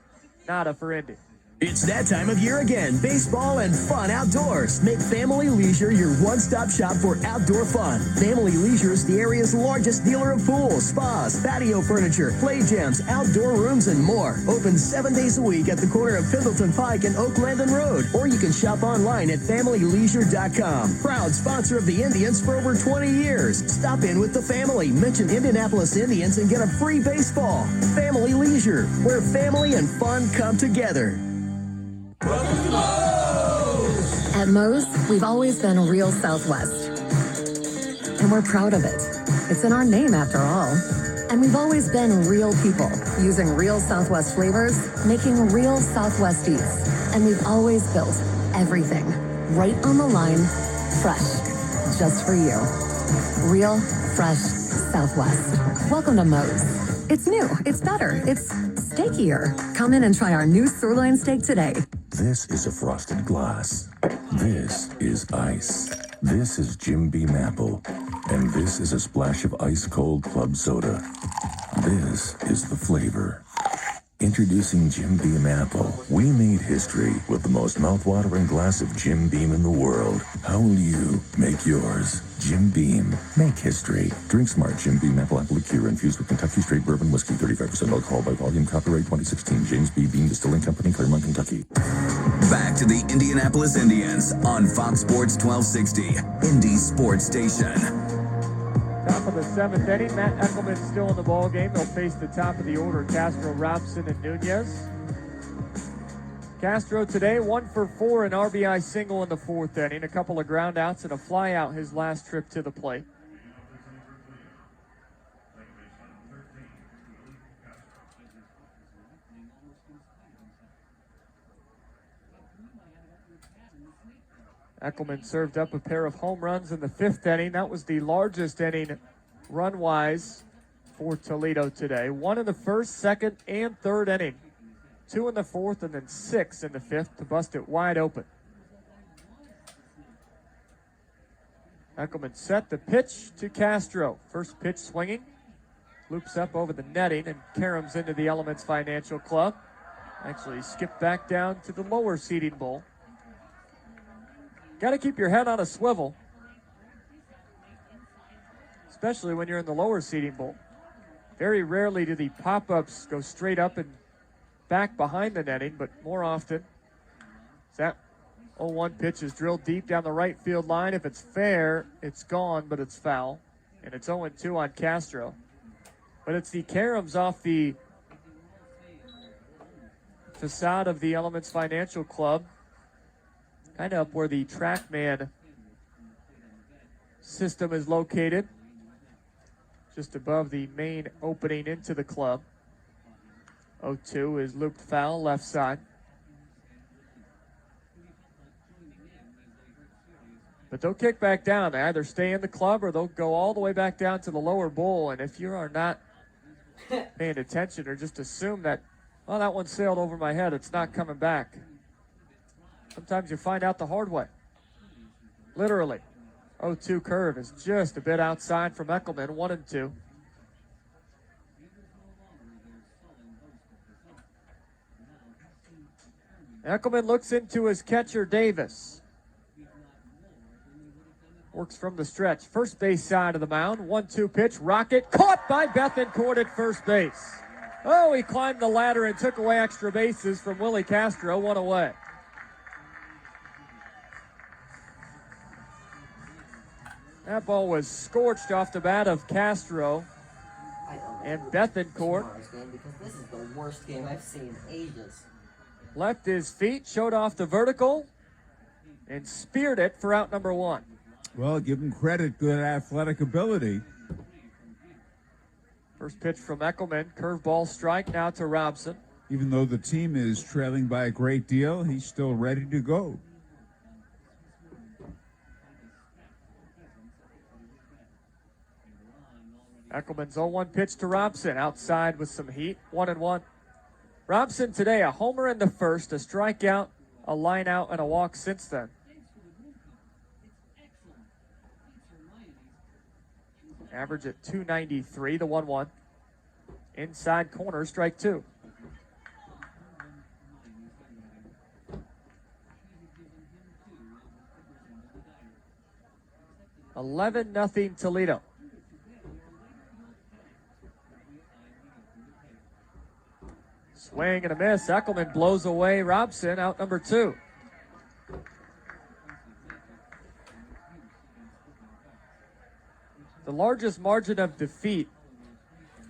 nada for Indy. It's that time of year again. Baseball and fun outdoors. Make Family Leisure your one-stop shop for outdoor fun. Family Leisure is the area's largest dealer of pools, spas, patio furniture, play gyms, outdoor rooms, and more. Open 7 days a week at the corner of Pendleton Pike and Oak Landon Road. Or you can shop online at FamilyLeisure.com. Proud sponsor of the Indians for over 20 years. Stop in with the family. Mention Indianapolis Indians and get a free baseball. Family Leisure, where family and fun come together. At Moe's, we've always been real Southwest. And we're proud of it. It's in our name after all. And we've always been real people, using real Southwest flavors, making real Southwest eats. And we've always built everything right on the line, fresh, just for you. Real, fresh Southwest. Welcome to Moe's. It's new, it's better, it's steakier. Come in and try our new sirloin steak today. This is a frosted glass. This is ice. This is Jim Beam apple. And this is a splash of ice cold club soda. This is the flavor. Introducing Jim Beam Apple. We made history with the most mouth-watering glass of Jim Beam in the world. How will you make yours? Jim Beam. Make history. Drink smart. Jim Beam Apple Liqueur infused with Kentucky Straight Bourbon Whiskey. 35% alcohol by volume. Copyright 2016. James B. Beam Distilling Company, Claremont, Kentucky. Back to the Indianapolis Indians on Fox Sports 1260, Indy Sports Station. Top of the 7th inning, Matt Eckelman still in the ball game. They'll face the top of the order, Castro, Robson, and Nunez. Castro today 1 for 4, an RBI single in the 4th inning, a couple of ground outs and a fly out his last trip to the plate. Eckelman served up a pair of home runs in the 5th inning. That was the largest inning run-wise for Toledo today. 1 in the 1st, 2nd, and 3rd inning. 2 in the 4th, and then 6 in the 5th to bust it wide open. Eckelman set the pitch to Castro. First pitch swinging. Loops up over the netting and caroms into the Elements Financial Club. Actually skipped back down to the lower seating bowl. Got to keep your head on a swivel, especially when you're in the lower seating bowl. Very rarely do the pop-ups go straight up and back behind the netting, but more often, that 0-1 pitch is drilled deep down the right field line. If it's fair, it's gone, but it's foul. And it's 0-2 on Castro. But it's the caroms off the facade of the Elements Financial Club, kind of up where the TrackMan system is located, just above the main opening into the club. 0-2 is looped foul, left side. But they'll kick back down. They either stay in the club or they'll go all the way back down to the lower bowl. And if you are not paying attention or just assume that, oh, that one sailed over my head, it's not coming back, sometimes you find out the hard way. Literally. 0-2 curve is just a bit outside from Eckelman, 1-2. Eckelman looks into his catcher, Davis. Works from the stretch. First base side of the mound. 1-2 pitch. Rocket caught by Bethencourt at first base. Oh, he climbed the ladder and took away extra bases from Willy Castro. 1 away. That ball was scorched off the bat of Castro and Bethencourt. Because this is the worst game I've seen in ages. Left his feet, showed off the vertical, and speared it for out number 1. Well, give him credit, good athletic ability. First pitch from Eckelman, curveball strike now to Robson. Even though the team is trailing by a great deal, he's still ready to go. Eckelman's 0-1 pitch to Robson, outside with some heat, 1-1. Robson today, a homer in the first, a strikeout, a line out, and a walk since then. Average at .293, the 1-1. Inside corner, strike 2. $11-0 Toledo. Swing and a miss. Eckelman blows away Robson, out number 2. The largest margin of defeat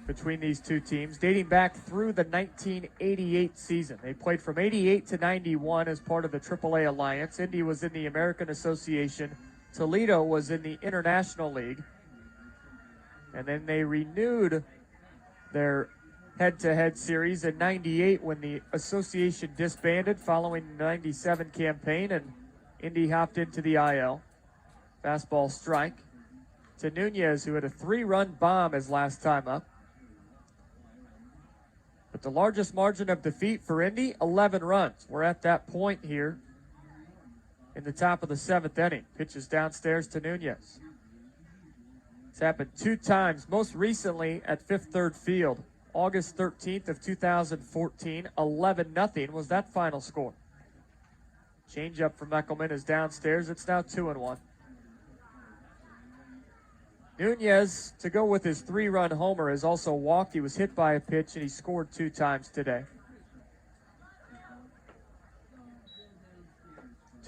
between these two teams dating back through the 1988 season. They played from 88 to 91 as part of the AAA Alliance. Indy was in the American Association. Toledo was in the International League. And then they renewed their head-to-head series in 98 when the association disbanded following the 97 campaign, and Indy hopped into the IL. Fastball strike to Nunez, who had a 3-run bomb his last time up. But the largest margin of defeat for Indy, 11 runs. We're at that point here in the top of the 7th inning. Pitches downstairs to Nunez. It's happened 2 times, most recently at Fifth Third Field August 13th of 2014. 11-0 was that final score. Change-up from Eckelman is downstairs. It's now 2-1. Nunez, to go with his 3-run homer, has also walked. He was hit by a pitch, and he scored 2 times today.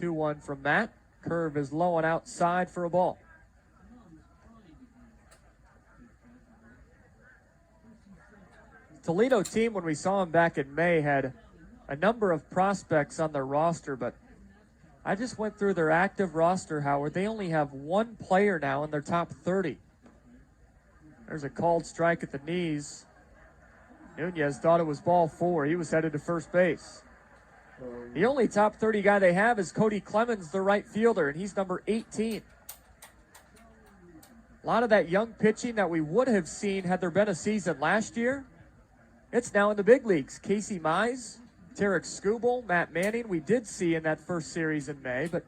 2-1 from Matt. Curve is low and outside for a ball. Toledo team, when we saw him back in May, had a number of prospects on their roster, but I just went through their active roster, Howard. They only have 1 player now in their top 30. There's a called strike at the knees. Nunez thought it was ball 4. He was headed to first base. The only top 30 guy they have is Cody Clemens, the right fielder, and he's number 18. A lot of that young pitching that we would have seen had there been a season last year, it's now in the big leagues. Casey Mize, Tarek Skubal, Matt Manning, we did see in that first series in May, but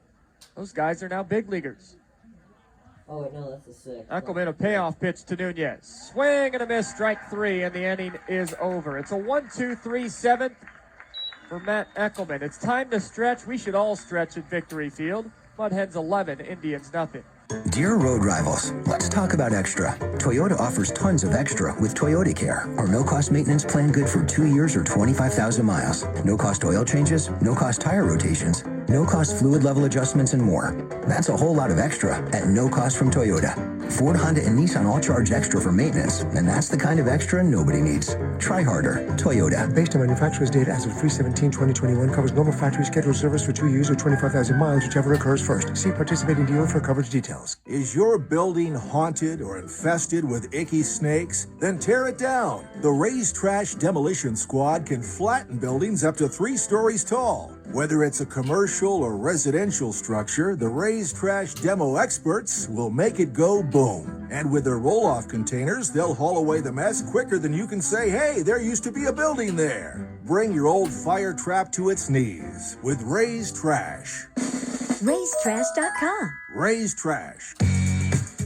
those guys are now big leaguers. Oh, wait, no, that's a 6. Eckelman, a payoff pitch to Nunez. Swing and a miss, strike 3, and the inning is over. It's a 1-2-3-7 for Matt Eckelman. It's time to stretch. We should all stretch at Victory Field. Mudhens 11, Indians nothing. Dear road rivals, let's talk about extra. Toyota offers tons of extra with Toyota Care, our no-cost maintenance plan good for 2 years or 25,000 miles. No-cost oil changes, no-cost tire rotations, no-cost fluid level adjustments, and more. That's a whole lot of extra at no cost from Toyota. Ford, Honda, and Nissan all charge extra for maintenance, and that's the kind of extra nobody needs. Try harder. Toyota. Based on manufacturer's data as of 3/17/2021, covers normal factory scheduled service for 2 years or 25,000 miles, whichever occurs first. See participating dealer for coverage details. Is your building haunted or infested with icky snakes? Then tear it down. The Raised Trash Demolition Squad can flatten buildings up to 3 stories tall. Whether it's a commercial or residential structure, the Raised Trash Demo experts will make it go boom. And with their roll-off containers, they'll haul away the mess quicker than you can say, hey, there used to be a building there. Bring your old fire trap to its knees with Raised Trash. RaisedTrash.com. Raised Trash.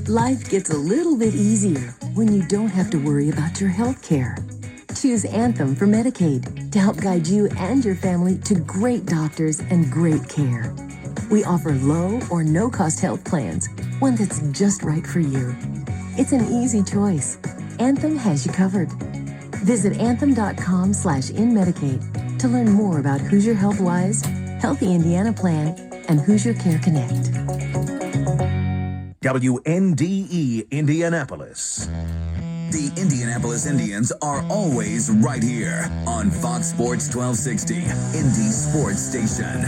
Life gets a little bit easier when you don't have to worry about your health care. Choose Anthem for Medicaid to help guide you and your family to great doctors and great care. We offer low or no-cost health plans, one that's just right for you. It's an easy choice. Anthem has you covered. Visit anthem.com/inmedicaid to learn more about Hoosier HealthWise, Healthy Indiana Plan, and Hoosier Care Connect. WNDE Indianapolis. The Indianapolis Indians are always right here on Fox Sports 1260, Indy Sports Station.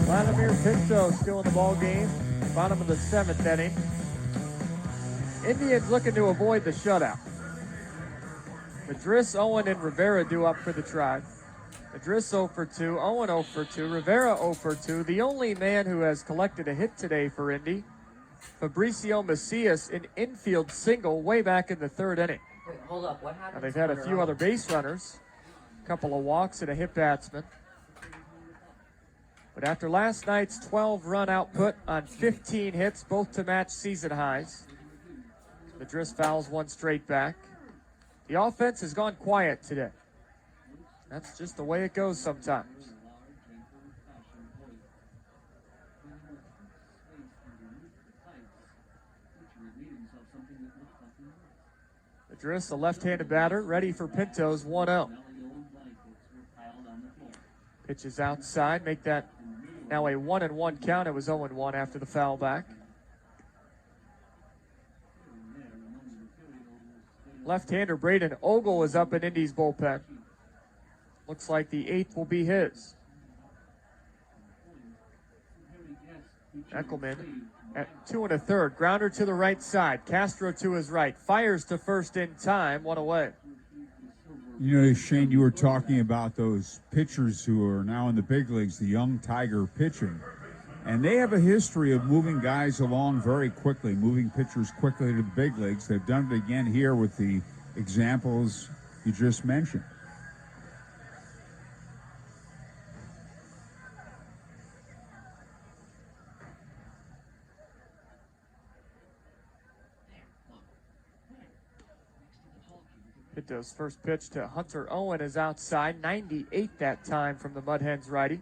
Vladimir Pinto still in the ball game. Bottom of the 7th inning. Indians looking to avoid the shutout. Madris, Owen, and Rivera due up for the Tribe. Madris 0 for 2, Owen 0 for 2, Rivera 0 for 2. The only man who has collected a hit today for Indy, Fabricio Macias, an infield single way back in the 3rd inning. Wait, hold up. What happened? Now, they've had a few other base runners, a couple of walks, and a hit batsman. But after last night's 12-run output on 15 hits, both to match season highs, Madris fouls one straight back. The offense has gone quiet today. That's just the way it goes sometimes. Madris, a left-handed batter, ready for Pinto's 1-0. Pitches outside, make that now a 1-1 count. It was 0-1 after the foul back. Left-hander Braden Ogle is up in Indy's bullpen. Looks like the 8th will be his. Eckelman at 2 1/3. Grounder to the right side. Castro to his right. Fires to first in time. 1 away. You know, Shane, you were talking about those pitchers who are now in the big leagues, the young Tiger pitching. And they have a history of moving guys along very quickly, moving pitchers quickly to the big leagues. They've done it again here with the examples you just mentioned. Pinto's first pitch to Hunter Owen is outside. 98 that time from the Mudhens righty.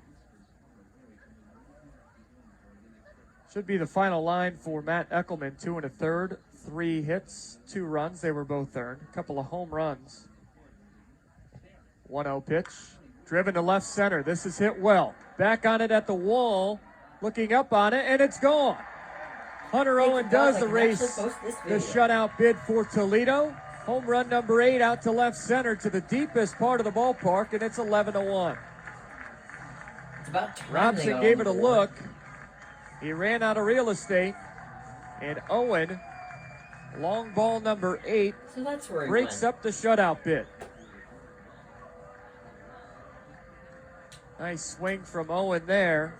Should be the final line for Matt Eckelman. 2 1/3, 3 hits, 2 runs. They were both earned. A couple of home runs. 1-0 pitch. Driven to left center. This is hit well. Back on it at the wall. Looking up on it, and it's gone. Hunter Owen does erase the shutout bid for Toledo. Home run number 8 out to left center to the deepest part of the ballpark, and it's 11-1. It's about time Robson gave it a look. He ran out of real estate, and Owen, long ball number 8, So that's where he breaks went. up the shutout bid. Nice swing from Owen there.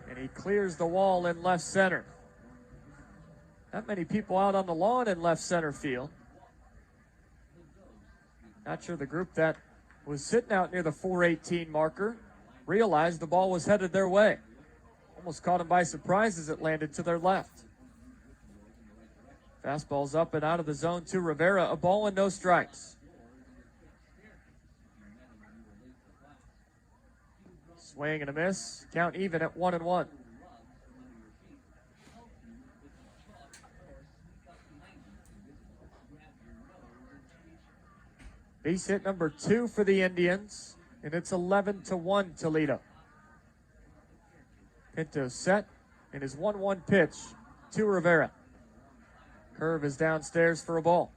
And he clears the wall in left center. Not many people out on the lawn in left center field. Not sure the group that was sitting out near the 418 marker realized the ball was headed their way. Almost caught them by surprise as it landed to their left. Fastball's up and out of the zone to Rivera. A ball and no strikes. Swing and a miss. Count even at 1-1. Base hit number 2 for the Indians, and it's 11-1 Toledo. Pinto set, and his 1-1 pitch to Rivera. Curve is downstairs for a ball.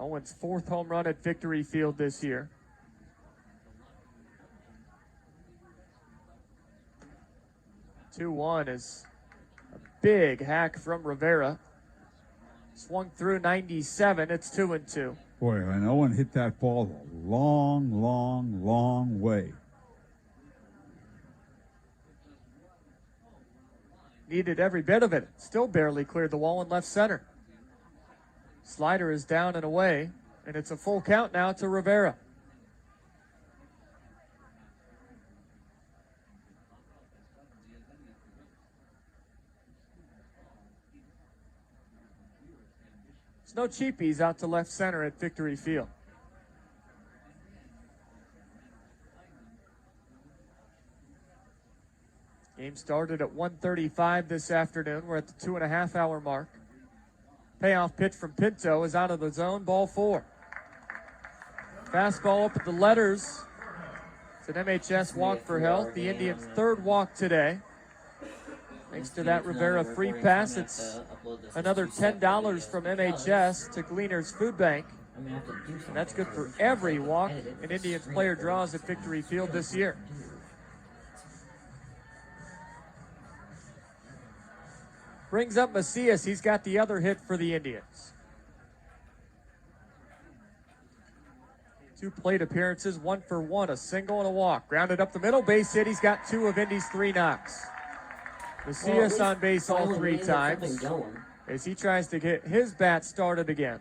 Owen's 4th home run at Victory Field this year. Two-one is a big hack from Rivera. Swung through 97. It's 2-2. Boy, and Owen hit that ball a long, long, long way. Needed every bit of it. Still barely cleared the wall in left center. Slider is down and away, and it's a full count now to Rivera. There's no cheapies out to left center at Victory Field. Game started at 1:35 this afternoon. We're at the 2.5-hour mark. Payoff pitch from Pinto is out of the zone, ball 4. Fastball up at the letters. It's an MHS walk for health. The Indians' 3rd walk today. Thanks to that Rivera free pass, it's another $10 from MHS to Gleaner's Food Bank. And that's good for every walk an Indians player draws at Victory Field this year. Brings up Macias. He's got the other hit for the Indians. 2 plate appearances, 1 for 1, a single and a walk. Grounded up the middle, base hit. He's got 2 of Indy's 3 knocks. Macias on base all 3 times as he tries to get his bat started again.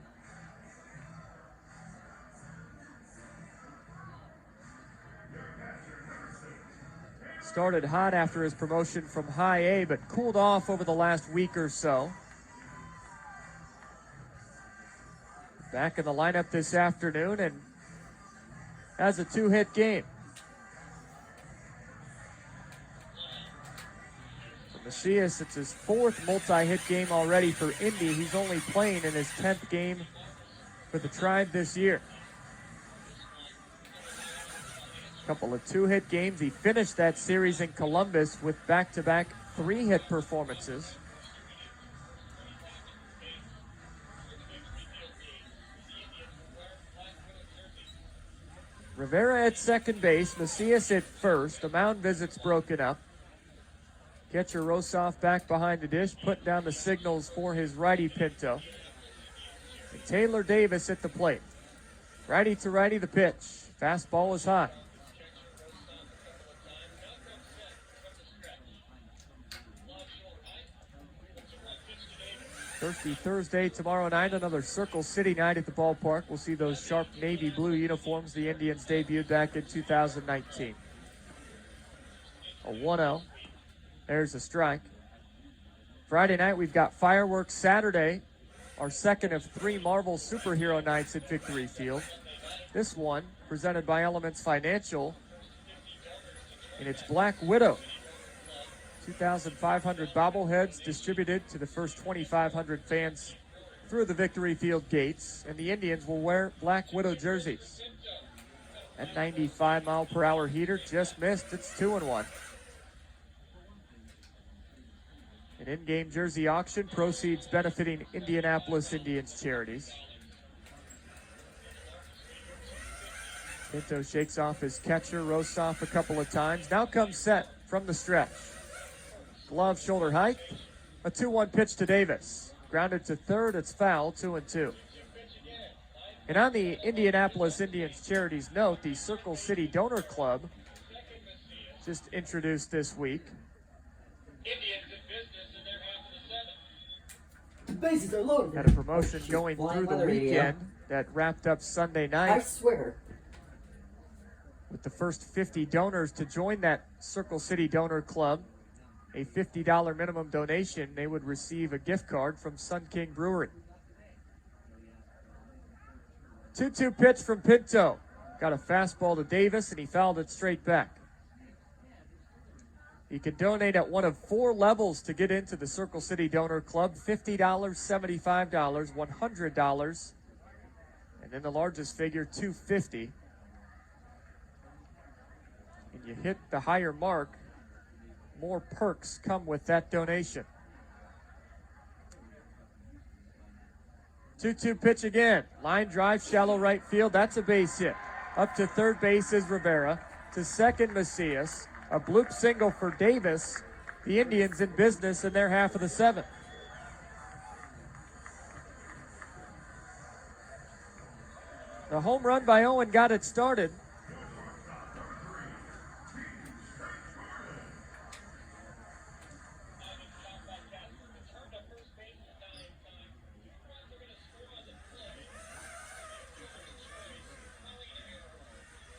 Started hot after his promotion from High A, but cooled off over the last week or so. Back in the lineup this afternoon and has a 2-hit game. For Macias, it's his 4th multi-hit game already for Indy. He's only playing in his 10th game for the Tribe this year. Couple of 2-hit games. He finished that series in Columbus with back-to-back 3-hit performances. Rivera at second base, Macias at first. The mound visit's broken up. Catcher Rosoff back behind the dish, putting down the signals for his righty Pinto. And Taylor Davis at the plate. Righty to righty the pitch. Fastball is high. Thirsty Thursday tomorrow night, another Circle City night at the ballpark. We'll see those sharp navy blue uniforms the Indians debuted back in 2019. A 1-0. There's a strike. Friday night, we've got Fireworks Saturday, our second of 3 Marvel superhero nights at Victory Field. This one presented by Elements Financial, and it's Black Widow. 2,500 bobbleheads distributed to the first 2,500 fans through the Victory Field gates, and the Indians will wear Black Widow jerseys. That 95-mile-per-hour heater just missed. It's 2-1. An in-game jersey auction, proceeds benefiting Indianapolis Indians charities. Pinto shakes off his catcher, roasts off a couple of times. Now comes set from the stretch. Glove shoulder height. A 2-1 pitch to Davis. Grounded to third. It's foul. 2-2. And on the Indianapolis Indians charities note, the Circle City Donor Club, just introduced this week. The bases are loaded. Had a promotion going through the weekend that wrapped up Sunday night. I swear. With the first 50 donors to join that Circle City Donor Club, a $50 minimum donation, they would receive a gift card from Sun King Brewery. 2-2 pitch from Pinto. Got a fastball to Davis, and he fouled it straight back. You can donate at one of 4 levels to get into the Circle City Donor Club. $50, $75, $100, and then the largest figure, $250. And you hit the higher mark, more perks come with that donation. 2-2 pitch again. Line drive, shallow right field. That's a base hit. Up to third base is Rivera. To second, Macias. A bloop single for Davis. The Indians in business in their half of the 7th. The home run by Owen got it started.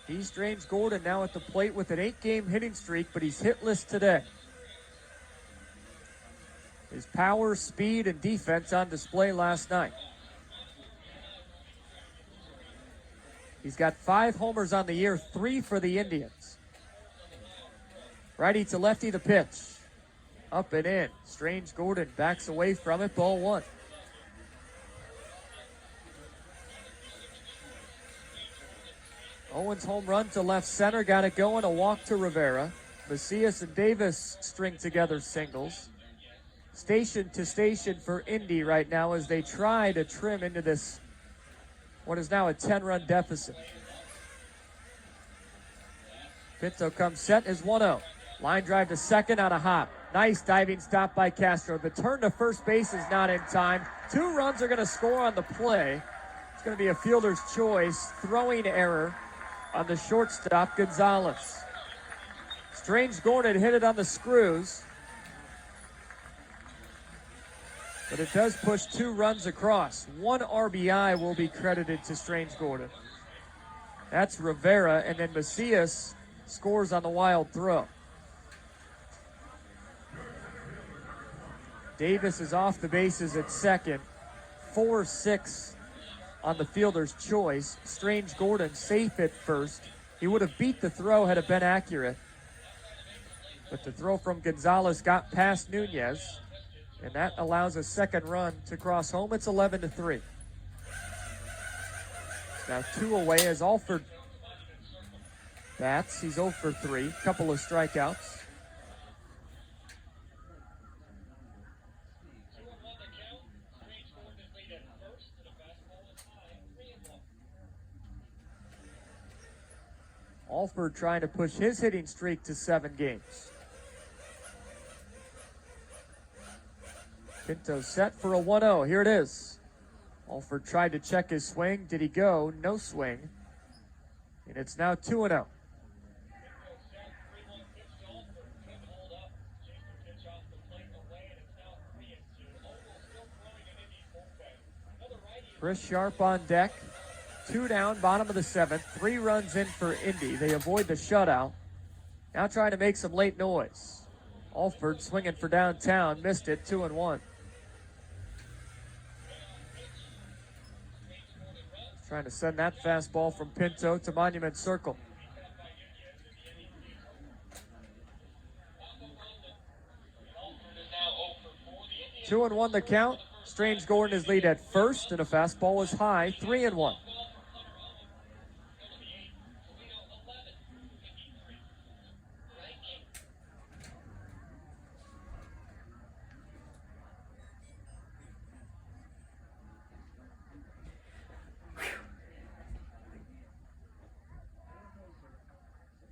D. Strange Gordon now at the plate with an 8-game hitting streak, but he's hitless today. His power, speed, and defense on display last night. He's got 5 homers on the year, 3 for the Indians. Righty to lefty, the pitch. Up and in. Strange Gordon backs away from it, ball 1. Owens home run to left center, got it going, a walk to Rivera. Macias and Davis string together singles. Station to station for Indy right now as they try to trim into this, what is now a 10-run deficit. Pinto comes set as 1-0. Line drive to second on a hop. Nice diving stop by Castro. The turn to first base is not in time. 2 runs are going to score on the play. It's going to be a fielder's choice. Throwing error on the shortstop, Gonzalez. Strange Gordon hit it on the screws. But it does push 2 runs across. 1 RBI will be credited to Strange Gordon. That's Rivera, and then Macias scores on the wild throw. Davis is off the bases at second. 4-6 on the fielder's choice. Strange Gordon safe at first. He would have beat the throw had it been accurate. But the throw from Gonzalez got past Nunez, and that allows a second run to cross home. It's 11-3. Now 2 away as Alford bats. He's 0 for 3. Couple of strikeouts. Alford trying to push his hitting streak to 7 games. Pinto set for a 1-0. Here it is. Alford tried to check his swing. Did he go? No swing. And it's now 2-0. Chris Sharp on deck. 2 down, bottom of the 7th. 3 runs in for Indy. They avoid the shutout. Now trying to make some late noise. Alford swinging for downtown. Missed it. 2-1. Trying to send that fastball from Pinto to Monument Circle. Two and 1 the count. Strange Gordon is lead at first, and a fastball is high. 3-1.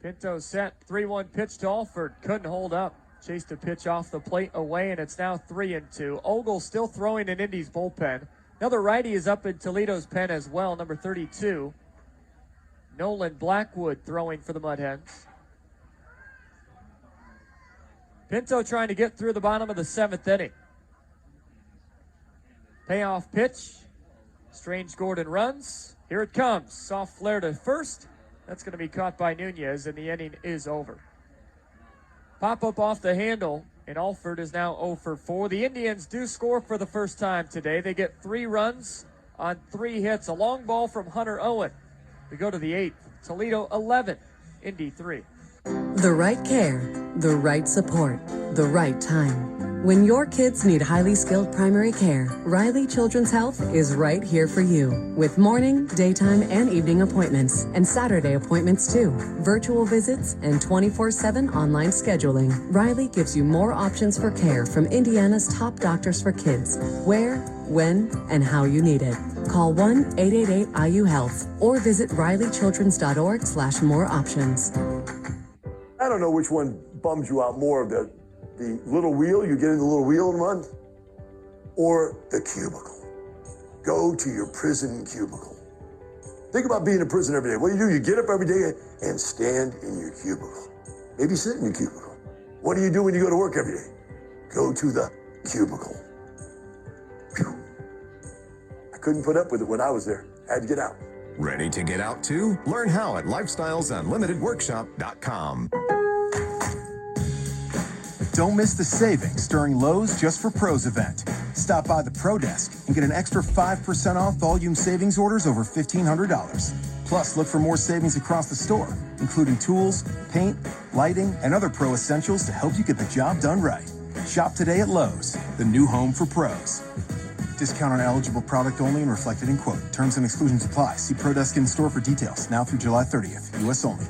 Pinto set. 3-1 pitch to Alford. Couldn't hold up. Chased a pitch off the plate away, and it's now 3-2. Ogle still throwing in Indy's bullpen. Another righty is up in Toledo's pen as well, number 32. Nolan Blackwood throwing for the Mudhens. Pinto trying to get through the bottom of the 7th inning. Payoff pitch. Strange Gordon runs. Here it comes. Soft flare to first. That's going to be caught by Nunez, and the inning is over. Pop up off the handle, and Alford is now 0 for 4. The Indians do score for the first time today. They get 3 runs on 3 hits. A long ball from Hunter Owen. We go to the 8th. Toledo 11, Indy 3. The right care, the right support, the right time. When your kids need highly skilled primary care, Riley Children's Health is right here for you. With morning, daytime, and evening appointments, and Saturday appointments too. Virtual visits and 24/7 online scheduling. Riley gives you more options for care from Indiana's top doctors for kids. Where, when, and how you need it. Call 1-888-IU-HEALTH or visit rileychildrens.org/more options. I don't know which one bums you out more, the little wheel, you get in the little wheel and run, or the cubicle. Go to your prison cubicle. Think about being in prison every day. What do? You get up every day and stand in your cubicle. Maybe sit in your cubicle. What do you do when you go to work every day? Go to the cubicle. Whew. I couldn't put up with it when I was there. I had to get out. Ready to get out too? Learn how at lifestylesunlimitedworkshop.com. Don't miss the savings during Lowe's Just for Pros event. Stop by the Pro Desk and get an extra 5% off volume savings orders over $1,500. Plus, look for more savings across the store, including tools, paint, lighting, and other pro essentials to help you get the job done right. Shop today at Lowe's, the new home for pros. Discount on eligible product only and reflected in quote. Terms and exclusions apply. See Pro Desk in store for details. Now through July 30th. U.S. only.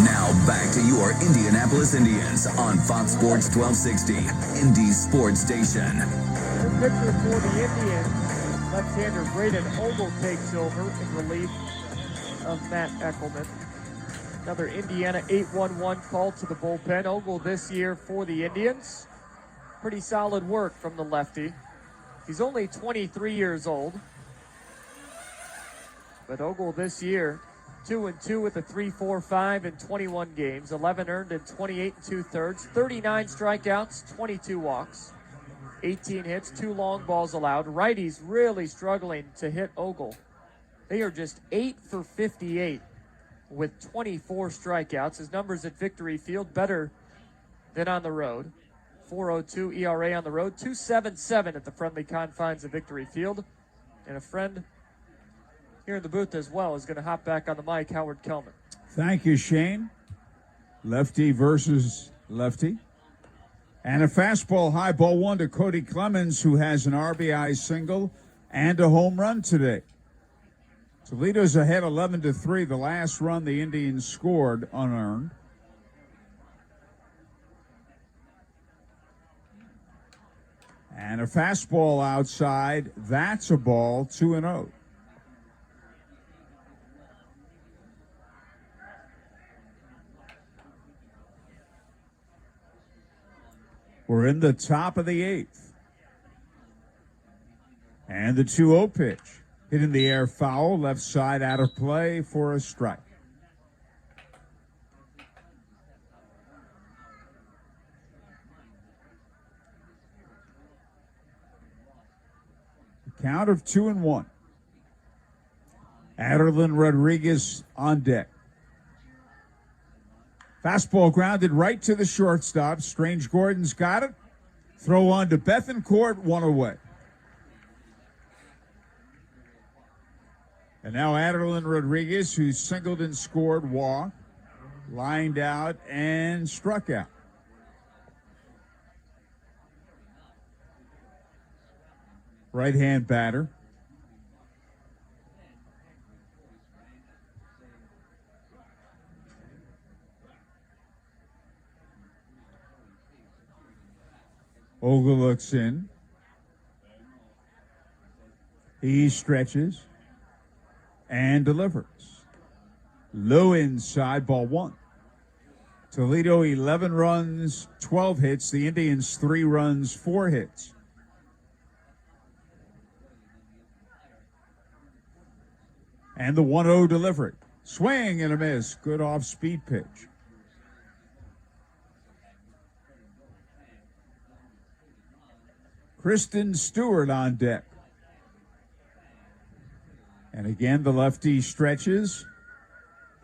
Now back to your Indianapolis Indians on Fox Sports 1260, Indy's sports station. The pitcher for the Indians, left-hander Braden Ogle takes over in relief of Matt Eckelman. Another Indiana 8-1-1 call to the bullpen. Ogle this year for the Indians. Pretty solid work from the lefty. He's only 23 years old. But Ogle this year, 2-2 with a 3.45 in 21 games, 11 earned in 28 2/3, 39 strikeouts, 22 walks, 18 hits, 2 long balls allowed. Righties really struggling to hit Ogle. They are just 8 for 58 with 24 strikeouts. His numbers at Victory Field better than on the road. 4.02 ERA on the road, 2.77 at the friendly confines of Victory Field. And a friend here in the booth as well is going to hop back on the mic, Howard Kelman. Thank you, Shane. Lefty versus lefty. And a fastball high, ball 1 to Cody Clemens, who has an RBI single and a home run today. Toledo's ahead 11-3. The last run the Indians scored unearned. And a fastball outside. That's a ball, 2-0. We're in the top of the 8th. And the 2-0 pitch. Hit in the air foul, left side out of play for a strike. Count of 2-1. Adeline Rodriguez on deck. Fastball grounded right to the shortstop. Strange Gordon's got it. Throw on to Bethencourt, one away. And now Adeline Rodriguez, who singled and scored, walked, lined out, and struck out. Right-hand batter. Ogle looks in. He stretches and delivers. Low inside, ball one. Toledo 11 runs, 12 hits. The Indians 3 runs, 4 hits. And the 1-0 delivery. Swing and a miss. Good off-speed pitch. Kristen Stewart on deck. And again, the lefty stretches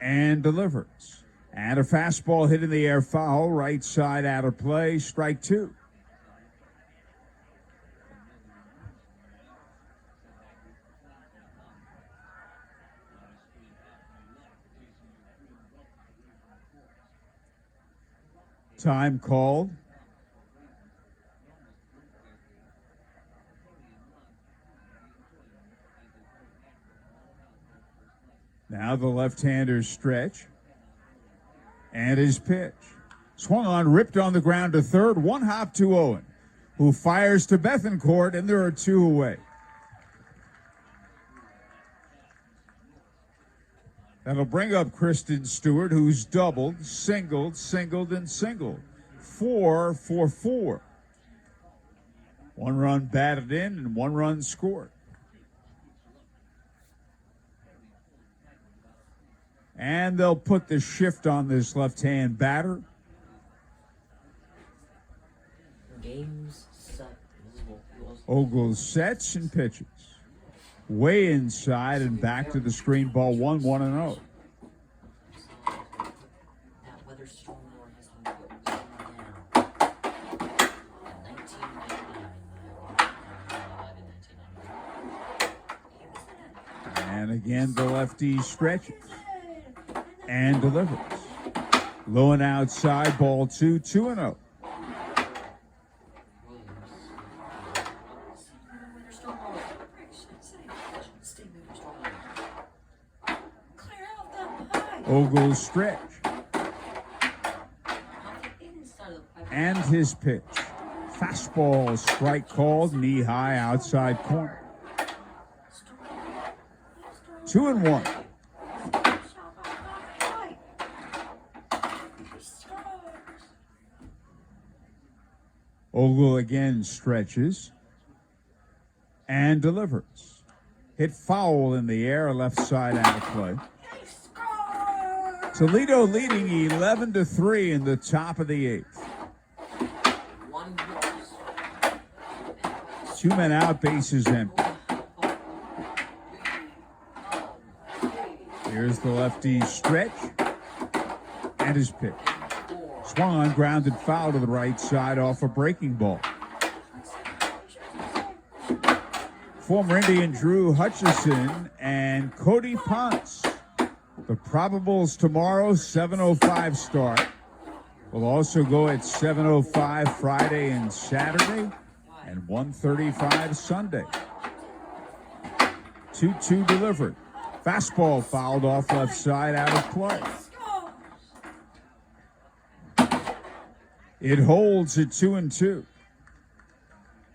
and delivers. And a fastball hit in the air, foul, right side out of play, strike 2. Time called. Now the left-hander stretch. And his pitch. Swung on, ripped on the ground to third. One hop to Owen, who fires to Bethencourt, and there are 2 away. That'll bring up Kristen Stewart, who's doubled, singled, and singled. 4 for 4. 1 run batted in and 1 run scored. And they'll put the shift on this left-hand batter. Games set. Ogle sets and pitches. Way inside and back to the screen. Ball 1, 1-0. And again, the lefty stretches and delivers. Low and outside, ball 2, 2-0. Ogle stretch. And his pitch. Fastball, strike called, knee high, outside corner. 2-1. Ogle again stretches and delivers. Hit foul in the air, left side out of play. Toledo leading 11-3 in the top of the 8th. 2 men out, bases empty. Here's the lefty stretch and his pitch. Swung on, grounded foul to the right side off a breaking ball. Former Indian Drew Hutchison and Cody Ponce. The probables tomorrow, 7:05 start. Will also go at 7:05 Friday and Saturday and 1:35 Sunday. 2-2 delivered. Fastball fouled off left side out of play. It holds at 2-2.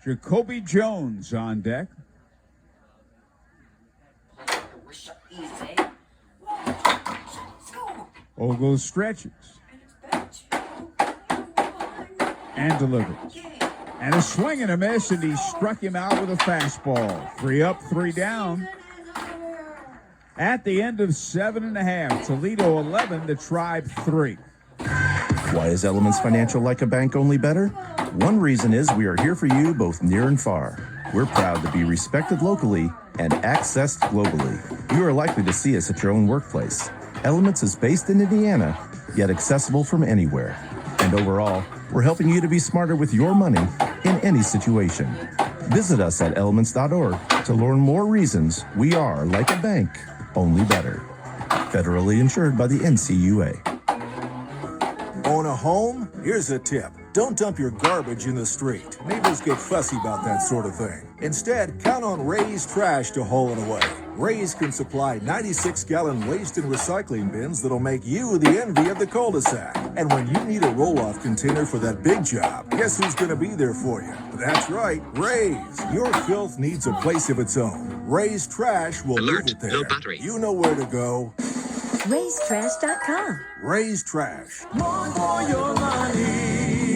Jacoby Jones on deck. Ogle stretches and delivers. And a swing and a miss, and he struck him out with a fastball. 3 up, 3 down. At the end of 7.5, Toledo 11, the Tribe 3. Why is Elements Financial like a bank, only better? One reason is we are here for you both near and far. We're proud to be respected locally and accessed globally. You are likely to see us at your own workplace. Elements is based in Indiana, yet accessible from anywhere. And overall, we're helping you to be smarter with your money in any situation. Visit us at elements.org to learn more reasons we are like a bank, only better. Federally insured by the NCUA. Own a home? Here's a tip. Don't dump your garbage in the street. Neighbors get fussy about that sort of thing. Instead, count on Ray's Trash to haul it away. Ray's can supply 96-gallon waste and recycling bins that'll make you the envy of the cul-de-sac. And when you need a roll-off container for that big job, guess who's going to be there for you? That's right, Ray's. Your filth needs a place of its own. Ray's Trash will move it there. Low battery. You know where to go. Ray'sTrash.com. Ray's Trash. More for your money.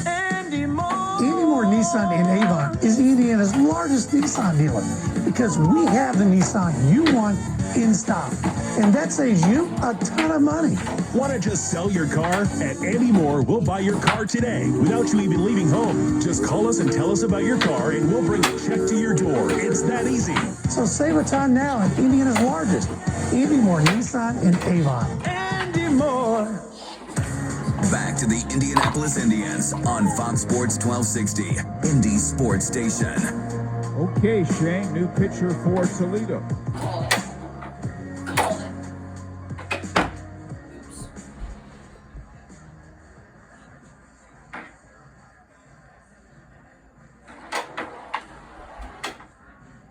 Andy Moore. Andy Moore Nissan in Avon is Indiana's largest Nissan dealer because we have the Nissan you want in stock. And that saves you a ton of money. Want to just sell your car? At Andy Moore, we'll buy your car today without you even leaving home. Just call us and tell us about your car and we'll bring a check to your door. It's that easy. So save a ton now at Indiana's largest Andy Moore Nissan in Avon. Andy Moore. Back to the Indianapolis Indians on Fox Sports 1260, Indy Sports Station. Okay, Shane, new pitcher for Toledo.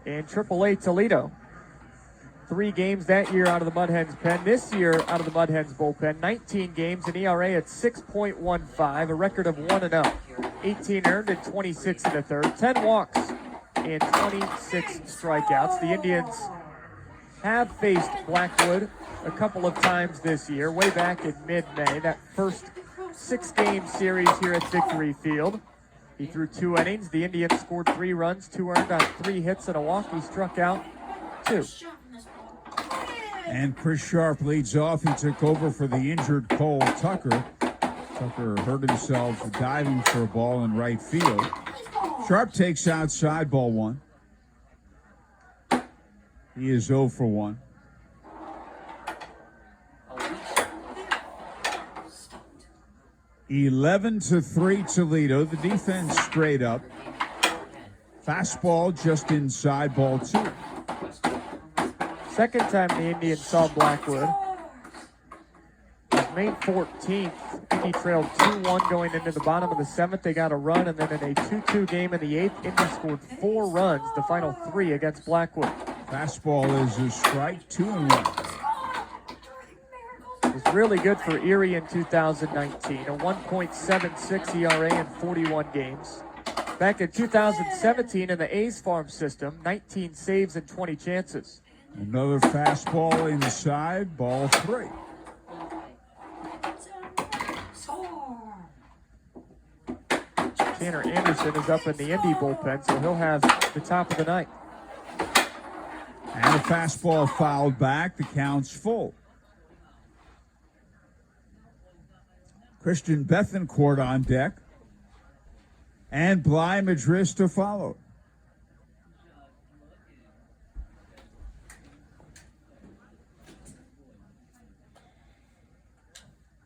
And AAA Toledo. 3 games that year out of the Mudhens pen. This year out of the Mudhens bullpen, 19 games, an ERA at 6.15, a record of 1-0. 18 earned and 26 in the third, 10 walks and 26 strikeouts. The Indians have faced Blackwood a couple of times this year, way back in mid-May, that first 6-game series here at Victory Field. He threw 2 innings. The Indians scored 3 runs, 2 earned on 3 hits and a walk. He struck out 2. And Chris Sharp leads off. He took over for the injured Cole Tucker. Tucker hurt himself diving for a ball in right field. Sharp takes outside, ball 1. He is 0 for 1. (11-3) Toledo. The defense straight up. Fastball just inside, ball 2. Second time the Indians saw Blackwood was May 14th. Indy trailed 2-1 going into the bottom of the 7th. They got a run, and then in a 2-2 game in the 8th, Indy scored 4 runs, the final 3 against Blackwood. Fastball is a strike, 2-1. It was really good for Erie in 2019, a 1.76 ERA in 41 games. Back in 2017 in the A's farm system, 19 saves and 20 chances. Another fastball inside, ball 3. Tanner Anderson is up in the Indy bullpen, so he'll have the top of the night. And a fastball fouled back. The count's full. Christian Bethencourt on deck. And Bly Madris to follow.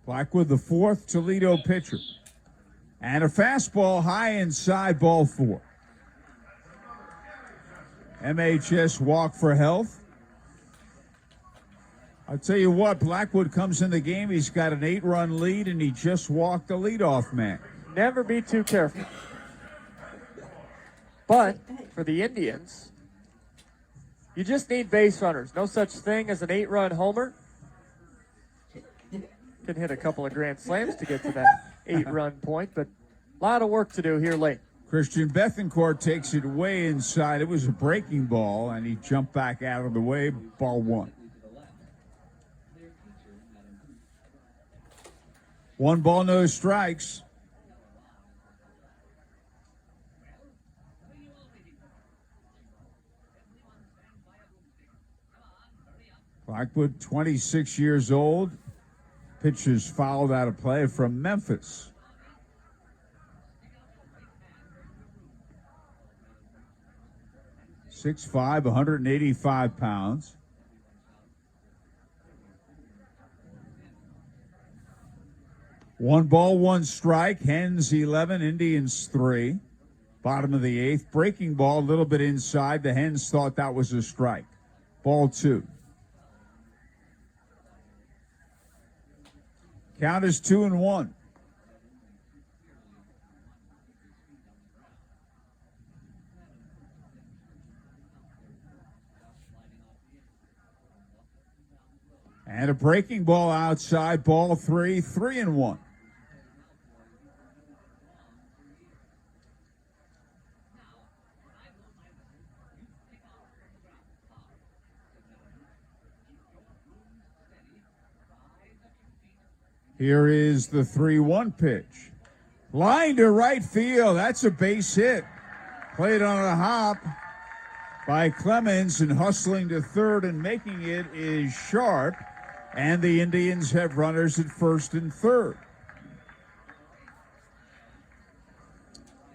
Blackwood, the 4th Toledo pitcher. And a fastball high inside, ball 4. MHS walk for health. I'll tell you what, Blackwood comes in the game, he's got an 8-run lead, and he just walked the leadoff man. Never be too careful. But for the Indians, you just need base runners. No such thing as an 8-run homer. Can hit a couple of grand slams to get to that 8-run point, but a lot of work to do here late. Christian Bethencourt takes it way inside. It was a breaking ball, and he jumped back out of the way. Ball 1. 1 ball, no strikes. Blackwood, 26 years old. Pitches fouled out of play from Memphis. 6'5", 185 pounds. One ball, one strike. Hens 11, Indians 3. Bottom of the 8th. Breaking ball a little bit inside. The Hens thought that was a strike. Ball 2. Count is 2-1. And a breaking ball outside. Ball 3, 3-1. Here is the 3-1 pitch. Line to right field. That's a base hit. Played on a hop by Clemens, and hustling to third and making it is Sharp. And the Indians have runners at first and third.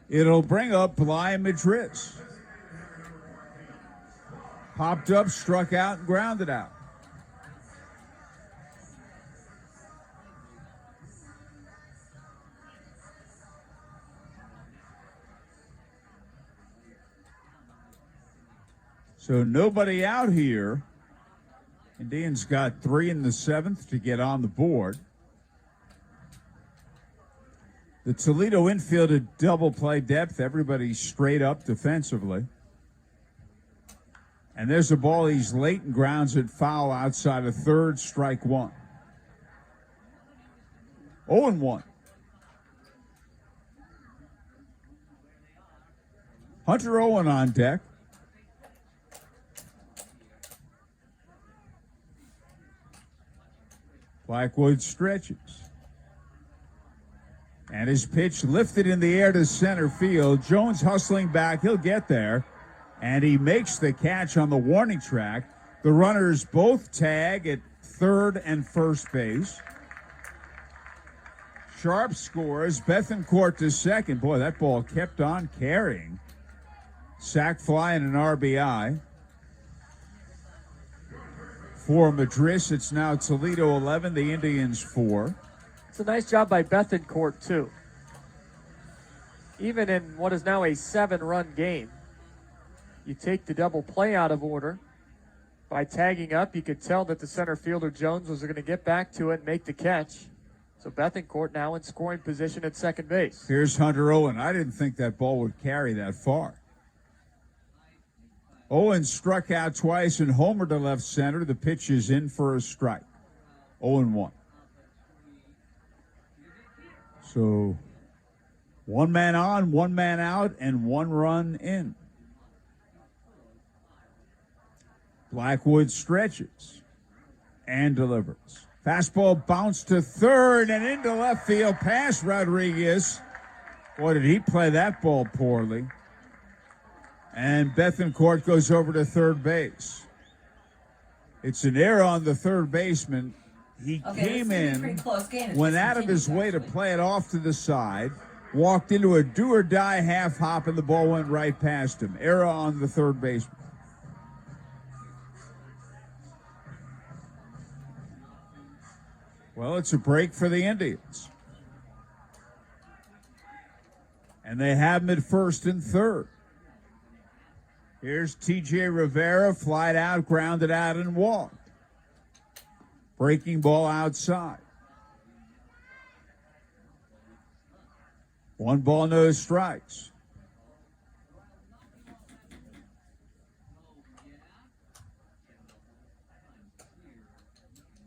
It'll bring up Vladimir Pinto. Popped up, struck out, and grounded out. So nobody out here. Indians got 3 in the 7th to get on the board. The Toledo infield at double play depth. Everybody's straight up defensively. And there's a ball. He's late and grounds it foul outside of third. Strike 1. 0-1. Hunter Owen on deck. Blackwood stretches. And his pitch lifted in the air to center field. Jones hustling back. He'll get there. And he makes the catch on the warning track. The runners both tag at third and first base. Sharp scores. Bethencourt to second. Boy, that ball kept on carrying. Sac fly and an RBI. For Madris, it's now Toledo 11, the Indians 4. It's a nice job by Bethencourt, too. Even in what is now a 7-run game, you take the double play out of order. By tagging up, you could tell that the center fielder Jones was going to get back to it and make the catch. So Bethencourt now in scoring position at second base. Here's Hunter Owen. I didn't think that ball would carry that far. Owen struck out twice and homered to left center. The pitch is in for a strike. 0-1. So 1 man on, 1 man out, and 1 run in. Blackwood stretches and delivers. Fastball bounced to third and into left field past Rodriguez. Boy, did he play that ball poorly. And Bethencourt goes over to third base. It's an error on the third baseman. He came in, went out of his way to play it off to the side, walked into a do-or-die half hop, and the ball went right past him. Error on the third baseman. Well, it's a break for the Indians. And they have him at first and third. Here's T.J. Rivera, flied out, grounded out, and walked. Breaking ball outside. 1 ball, no strikes.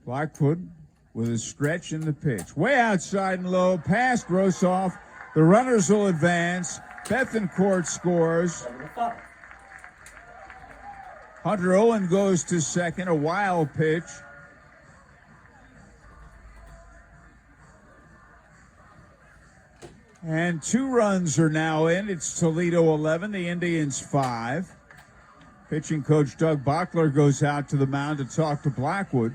Blackwood with a stretch in the pitch. Way outside and low, past Rossoff. The runners will advance. Bethencourt scores. Hunter Owen goes to second, a wild pitch. And 2 runs are now in. It's Toledo 11, the Indians 5. Pitching coach Doug Bockler goes out to the mound to talk to Blackwood.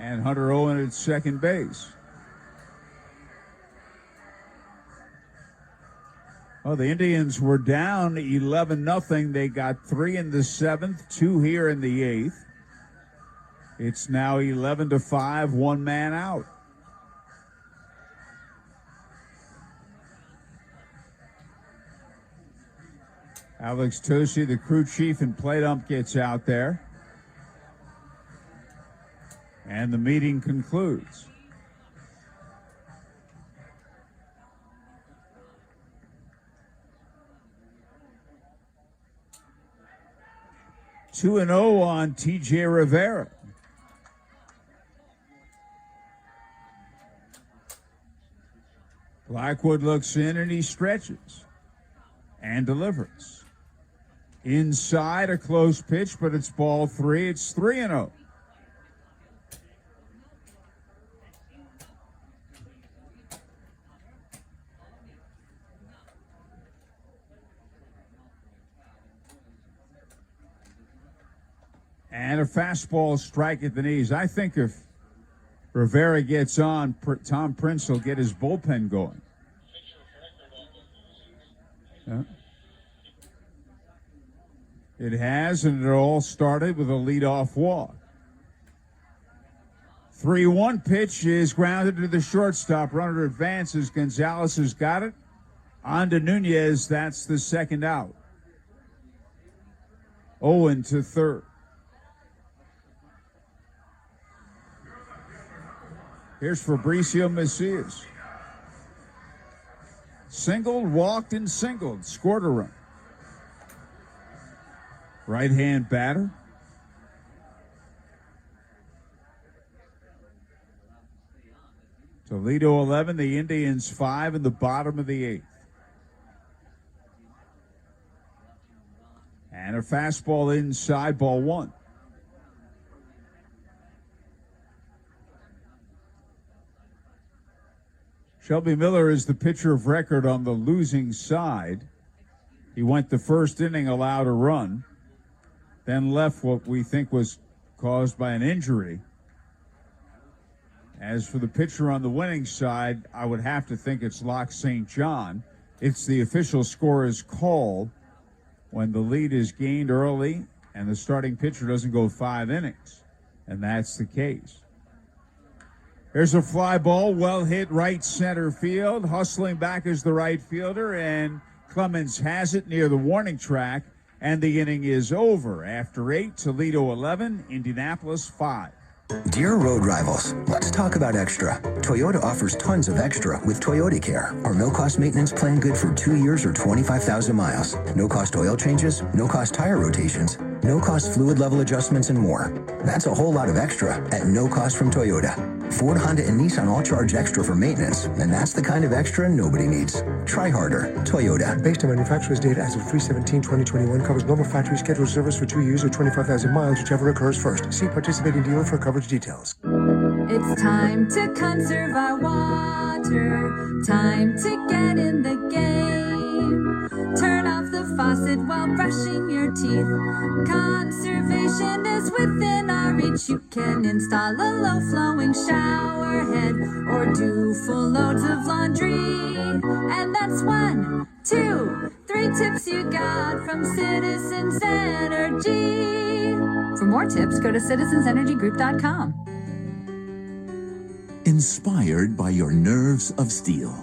And Hunter Owen at second base. Oh, the Indians were down 11-0. They got 3 in the 7th, 2 here in the 8th. It's now 11-5, 1 man out. Alex Tosi, the crew chief and plate ump, gets out there. And the meeting concludes. Two and 0 on T.J. Rivera. Blackwood looks in and he stretches and delivers. Inside, a close pitch, but it's ball 3. It's 3-0. And a fastball strike at the knees. I think if Rivera gets on, Tom Prince will get his bullpen going. Yeah. It has, and it all started with a leadoff walk. 3-1 pitch is grounded to the shortstop. Runner advances. Gonzalez has got it. On to Nunez. That's the second out. Owen to third. Here's Fabricio Macias. Singled, walked, and singled. Scored a run. Right-hand batter. Toledo 11, the Indians 5 in the bottom of the 8th. And a fastball inside, ball 1. Shelby Miller is the pitcher of record on the losing side. He went the first inning, allowed a run, then left what we think was caused by an injury. As for the pitcher on the winning side, I would have to think it's Locke St. John. It's the official score is called when the lead is gained early and the starting pitcher doesn't go 5 innings. And that's the case. There's a fly ball, well hit right center field. Hustling back is the right fielder, and Clemens has it near the warning track, and the inning is over. After 8, Toledo 11, Indianapolis 5. Dear road rivals, let's talk about extra. Toyota offers tons of extra with Toyota Care, our no-cost maintenance plan good for 2 years or 25,000 miles. No-cost oil changes, no-cost tire rotations, no-cost fluid level adjustments, and more. That's a whole lot of extra at no cost from Toyota. Ford, Honda, and Nissan all charge extra for maintenance, and that's the kind of extra nobody needs. Try harder. Toyota. Based on manufacturer's data as of 3/17/2021, covers normal factory scheduled service for 2 years or 25,000 miles, whichever occurs first. See participating dealer for coverage details. It's time to conserve our water. Time to get in the game. Turn off the faucet while brushing your teeth. Conservation is within our reach. You can install a low-flowing shower head or do full loads of laundry. And that's 1, 2, 3 tips you got from Citizens Energy. For more tips, go to citizensenergygroup.com. Inspired by your nerves of steel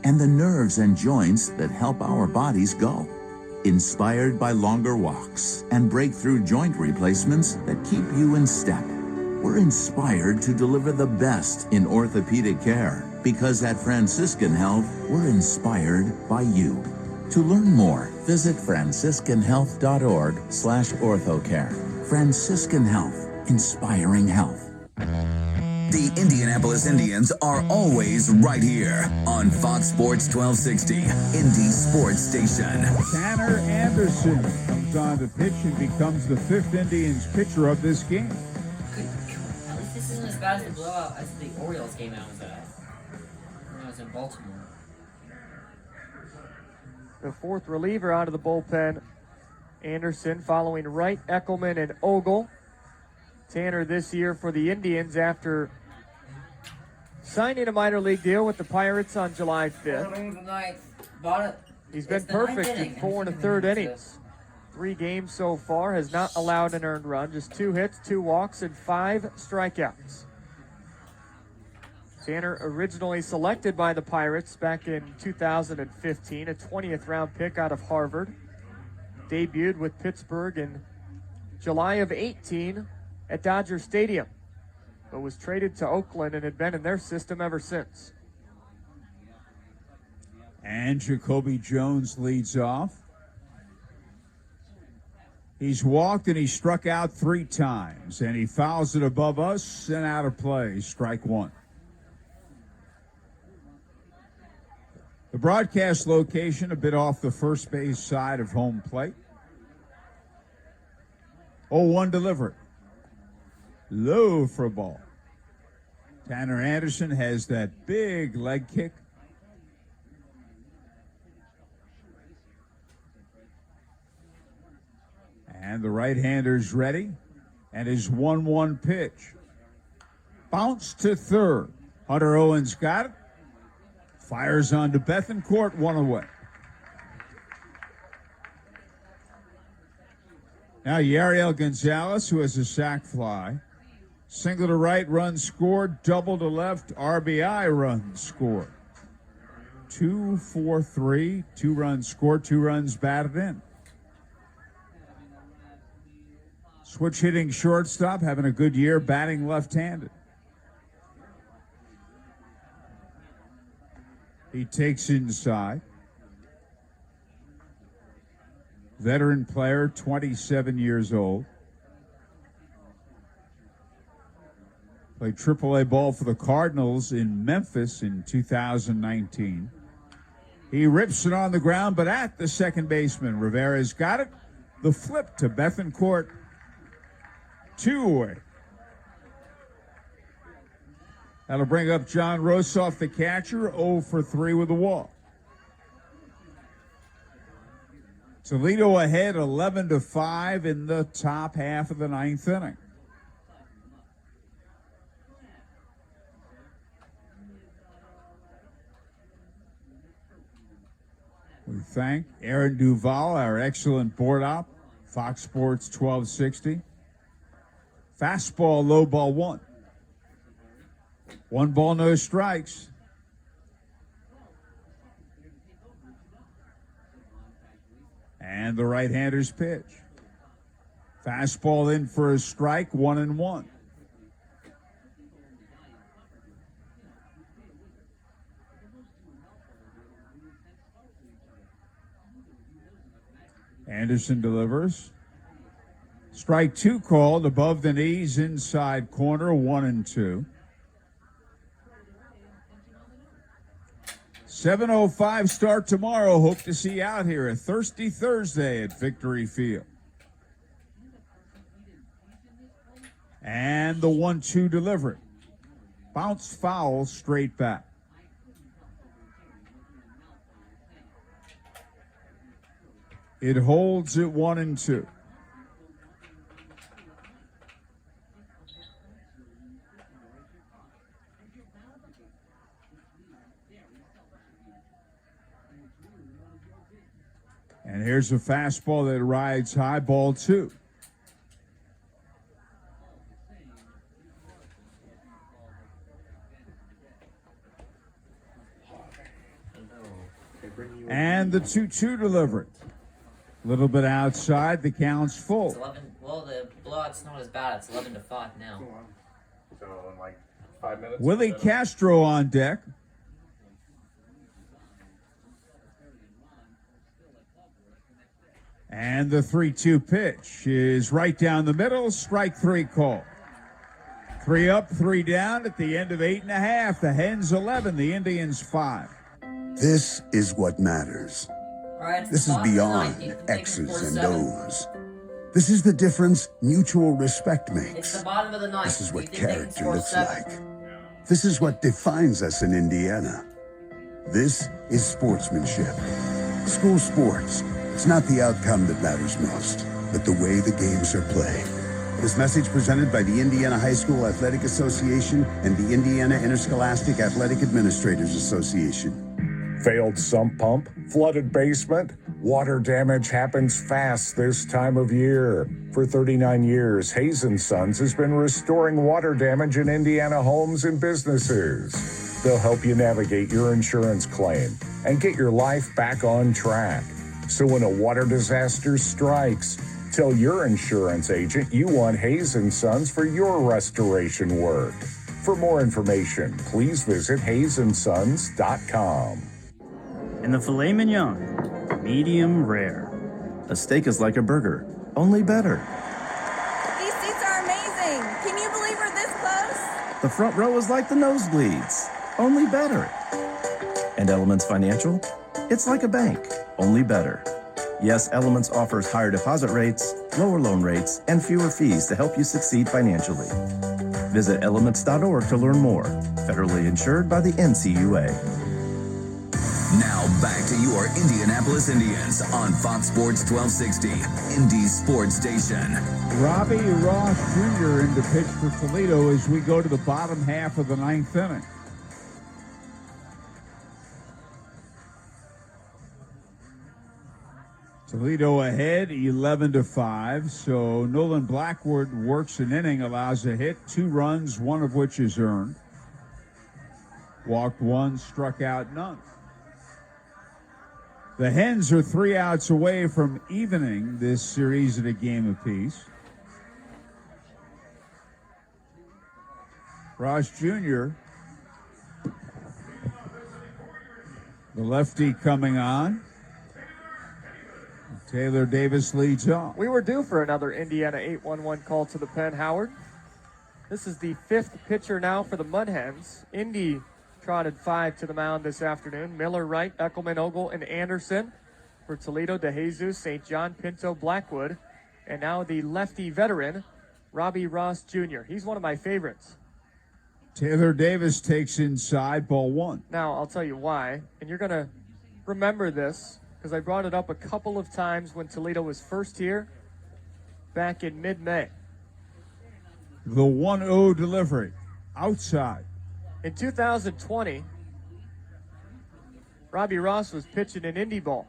and the nerves and joints that help our bodies go. Inspired by longer walks and breakthrough joint replacements that keep you in step. We're inspired to deliver the best in orthopedic care because at Franciscan Health, we're inspired by you. To learn more, visit franciscanhealth.org/orthocare. Franciscan Health, inspiring health. The Indianapolis Indians are always right here on Fox Sports 1260, Indy Sports Station. Tanner Anderson comes on to pitch and becomes the 5th Indians pitcher of this game. At least this isn't as bad as the blowout as the Orioles game I was at when I was in Baltimore. The 4th reliever out of the bullpen, Anderson, following Wright, Eckelman, and Ogle. Tanner this year for the Indians after signing a minor league deal with the Pirates on July 5th. Tonight, bought it He's been perfect in 4 1/3 innings. 3 games so far, has not allowed an earned run, just 2 hits, 2 walks, and 5 strikeouts. Tanner originally selected by the Pirates back in 2015, a 20th round pick out of Harvard. Debuted with Pittsburgh in July of 18 at Dodger Stadium, but was traded to Oakland and had been in their system ever since. And Jacoby Jones leads off. He's walked and he struck out 3 times, and he fouls it above us and out of play, strike 1. The broadcast location a bit off the first base side of home plate. 0-1 delivery. Low for a ball. Tanner Anderson has that big leg kick. And the right-hander's ready. And his 1-1 pitch. Bounce to third. Hunter Owens got it. Fires on to Bethencourt, 1 away. Now Yariel Gonzalez, who has a sac fly. Single to right, run scored. Double to left, RBI run scored. 2-4-3, 2 runs scored, 2 runs batted in. Switch hitting shortstop, having a good year, batting left-handed. He takes inside. Veteran player, 27 years old. Played AAA ball for the Cardinals in Memphis in 2019. He rips it on the ground, but at the second baseman. Rivera's got it. The flip to Bethencourt. 2 away. That'll bring up John Rosoff, the catcher, 0 for 3 with a walk. Toledo ahead 11-5 in the top half of the 9th inning. We thank Aaron Duval, our excellent board op, Fox Sports 1260. Fastball, low ball 1. 1 ball, no strikes. And the right-hander's pitch. Fastball in for a strike, 1-1. Anderson delivers. Strike 2 called, above the knees, inside corner, 1-2. 7:05 start tomorrow. Hope to see you out here a thirsty Thursday at Victory Field. And the 1-2 delivery. Bounce foul straight back. It holds at 1-2. And here's a fastball that rides high, ball 2. And the 2-2 delivery. A little bit outside, the count's full. It's 11. Well, the blowout's not as bad. It's 11-5 now. So in like 5 minutes. Willy Castro on deck. And the 3-2 pitch is right down the middle. Strike 3 call. 3 up, 3 down at the end of 8.5. The Hens 11, the Indians 5. This is what matters. Right, This is beyond X's and O's. This is the difference mutual respect It's makes. the bottom of the ninth. This is what We think they can character score looks 7. like. This is what defines us in Indiana. This is sportsmanship. School sports. It's not the outcome that matters most, but the way the games are played. This message presented by the Indiana High School Athletic Association and the Indiana Interscholastic Athletic Administrators Association. Failed sump pump? Flooded basement? Water damage happens fast this time of year. For 39 years, Hayes & Sons has been restoring water damage in Indiana homes and businesses. They'll help you navigate your insurance claim and get your life back on track. So when a water disaster strikes, tell your insurance agent you want Hayes & Sons for your restoration work. For more information, please visit hayesondsons.com. And the filet mignon, medium rare. A steak is like a burger, only better. These seats are amazing. Can you believe we're this close? The front row is like the nosebleeds, only better. And Elements Financial? It's like a bank, only better. Yes, Elements offers higher deposit rates, lower loan rates, and fewer fees to help you succeed financially. Visit elements.org to learn more. Federally insured by the NCUA. Now back to your Indianapolis Indians on Fox Sports 1260, Indy's sports station. Robbie Ross Jr. in the pitch for Toledo as we go to the bottom half of the ninth inning. Toledo ahead 11-5. So Nolan Blackwood works an inning, allows a hit, 2 runs, one of which is earned. Walked 1, struck out none. The Hens are 3 outs away from evening this series at a game apiece. Ross Jr., the lefty coming on. Taylor Davis leads off. We were due for another Indiana 8-1-1 call to the pen, Howard. This is the 5th pitcher now for the Mudhens. Indy trotted 5 to the mound this afternoon. Miller, Wright, Eckelman, Ogle, and Anderson. For Toledo, DeJesus, St. John, Pinto, Blackwood. And now the lefty veteran, Robbie Ross Jr. He's one of my favorites. Taylor Davis takes inside, ball 1. Now, I'll tell you why. And you're going to remember this, because I brought it up a couple of times when Toledo was first here back in mid-May. The 1-0 delivery, outside. In 2020, Robbie Ross was pitching in Indy ball.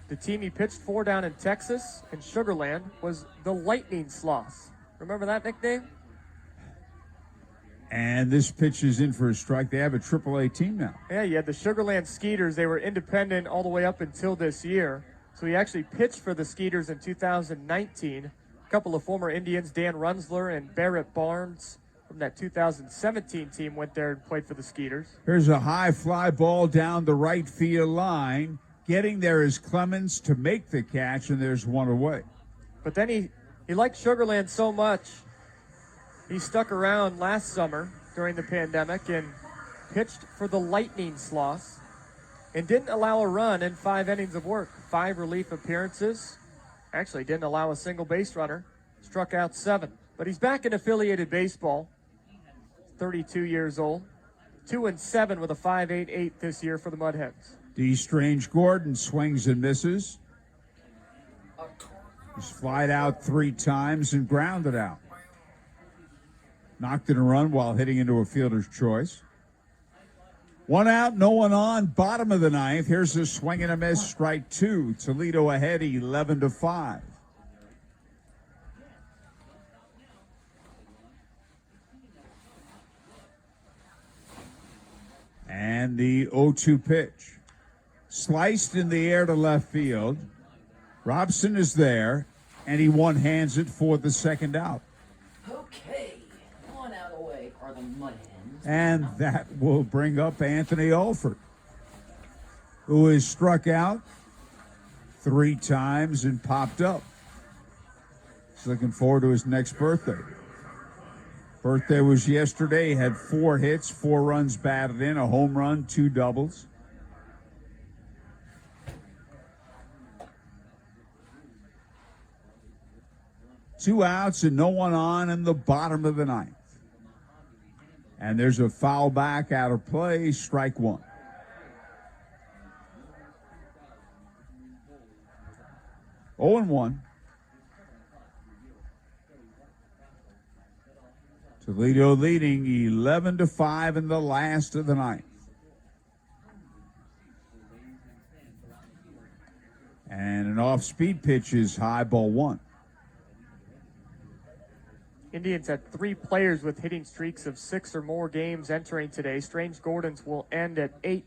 The team he pitched for down in Texas and Sugar Land was the Lightning Sloths. Remember that nickname? And this pitch is in for a strike. They have a AAA team now. Yeah, you had the Sugar Land Skeeters. They were independent all the way up until this year. So he actually pitched for the Skeeters in 2019. A couple of former Indians, Dan Runsler and Barrett Barnes from that 2017 team, went there and played for the Skeeters. Here's a high fly ball down the right field line. Getting there is Clemens to make the catch, and there's one away. But then he liked Sugar Land so much, he stuck around last summer during the pandemic and pitched for the Lightning Sloths and didn't allow a run in 5 innings of work. 5 relief appearances. Actually didn't allow a single base runner. Struck out 7. But he's back in affiliated baseball. 32 years old. 2-7 with a 5.88 this year for the Mudhens. D. Strange Gordon swings and misses. He's flied out 3 times and grounded out. Knocked in a run while hitting into a fielder's choice. 1 out, no one on, bottom of the 9th. Here's a swing and a miss, strike 2. Toledo ahead 11-5. And the 0-2 pitch. Sliced in the air to left field. Robson is there, and he one-hands it for the second out. Okay, 1 out away are the Mudhens. And that will bring up Anthony Alford, who has struck out 3 times and popped up. He's looking forward to his next birthday. Birthday was yesterday. Had 4 hits, 4 runs batted in, a home run, 2 doubles. Two outs and no one on in the bottom of the 9th. And there's a foul back out of play, strike 1. Oh and 1. Toledo leading 11-5 in the last of the 9th. an off-speed pitch is high, ball one. Indians had 3 players with hitting streaks of 6 or more games entering today. Strange Gordon's will end at 8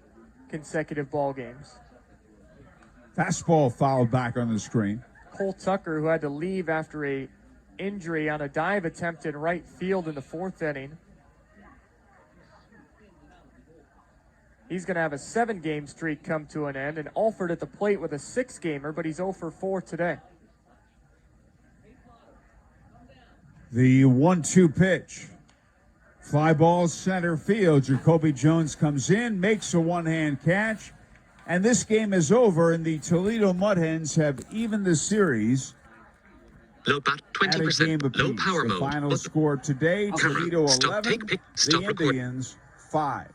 consecutive ball games. Fastball fouled back on the screen. Cole Tucker, who had to leave after a injury on a dive attempt in right field in the 4th inning. He's going to have a 7-game streak come to an end, and Alford at the plate with a 6-gamer, but he's 0 for 4 today. The 1-2 pitch. Fly ball center field. Jacoby Jones comes in, makes a one-hand catch, and this game is over, and the Toledo Mudhens have evened the series. Low bat, 20%. Low power the mode. final score today, Toledo 11, the Indians 5.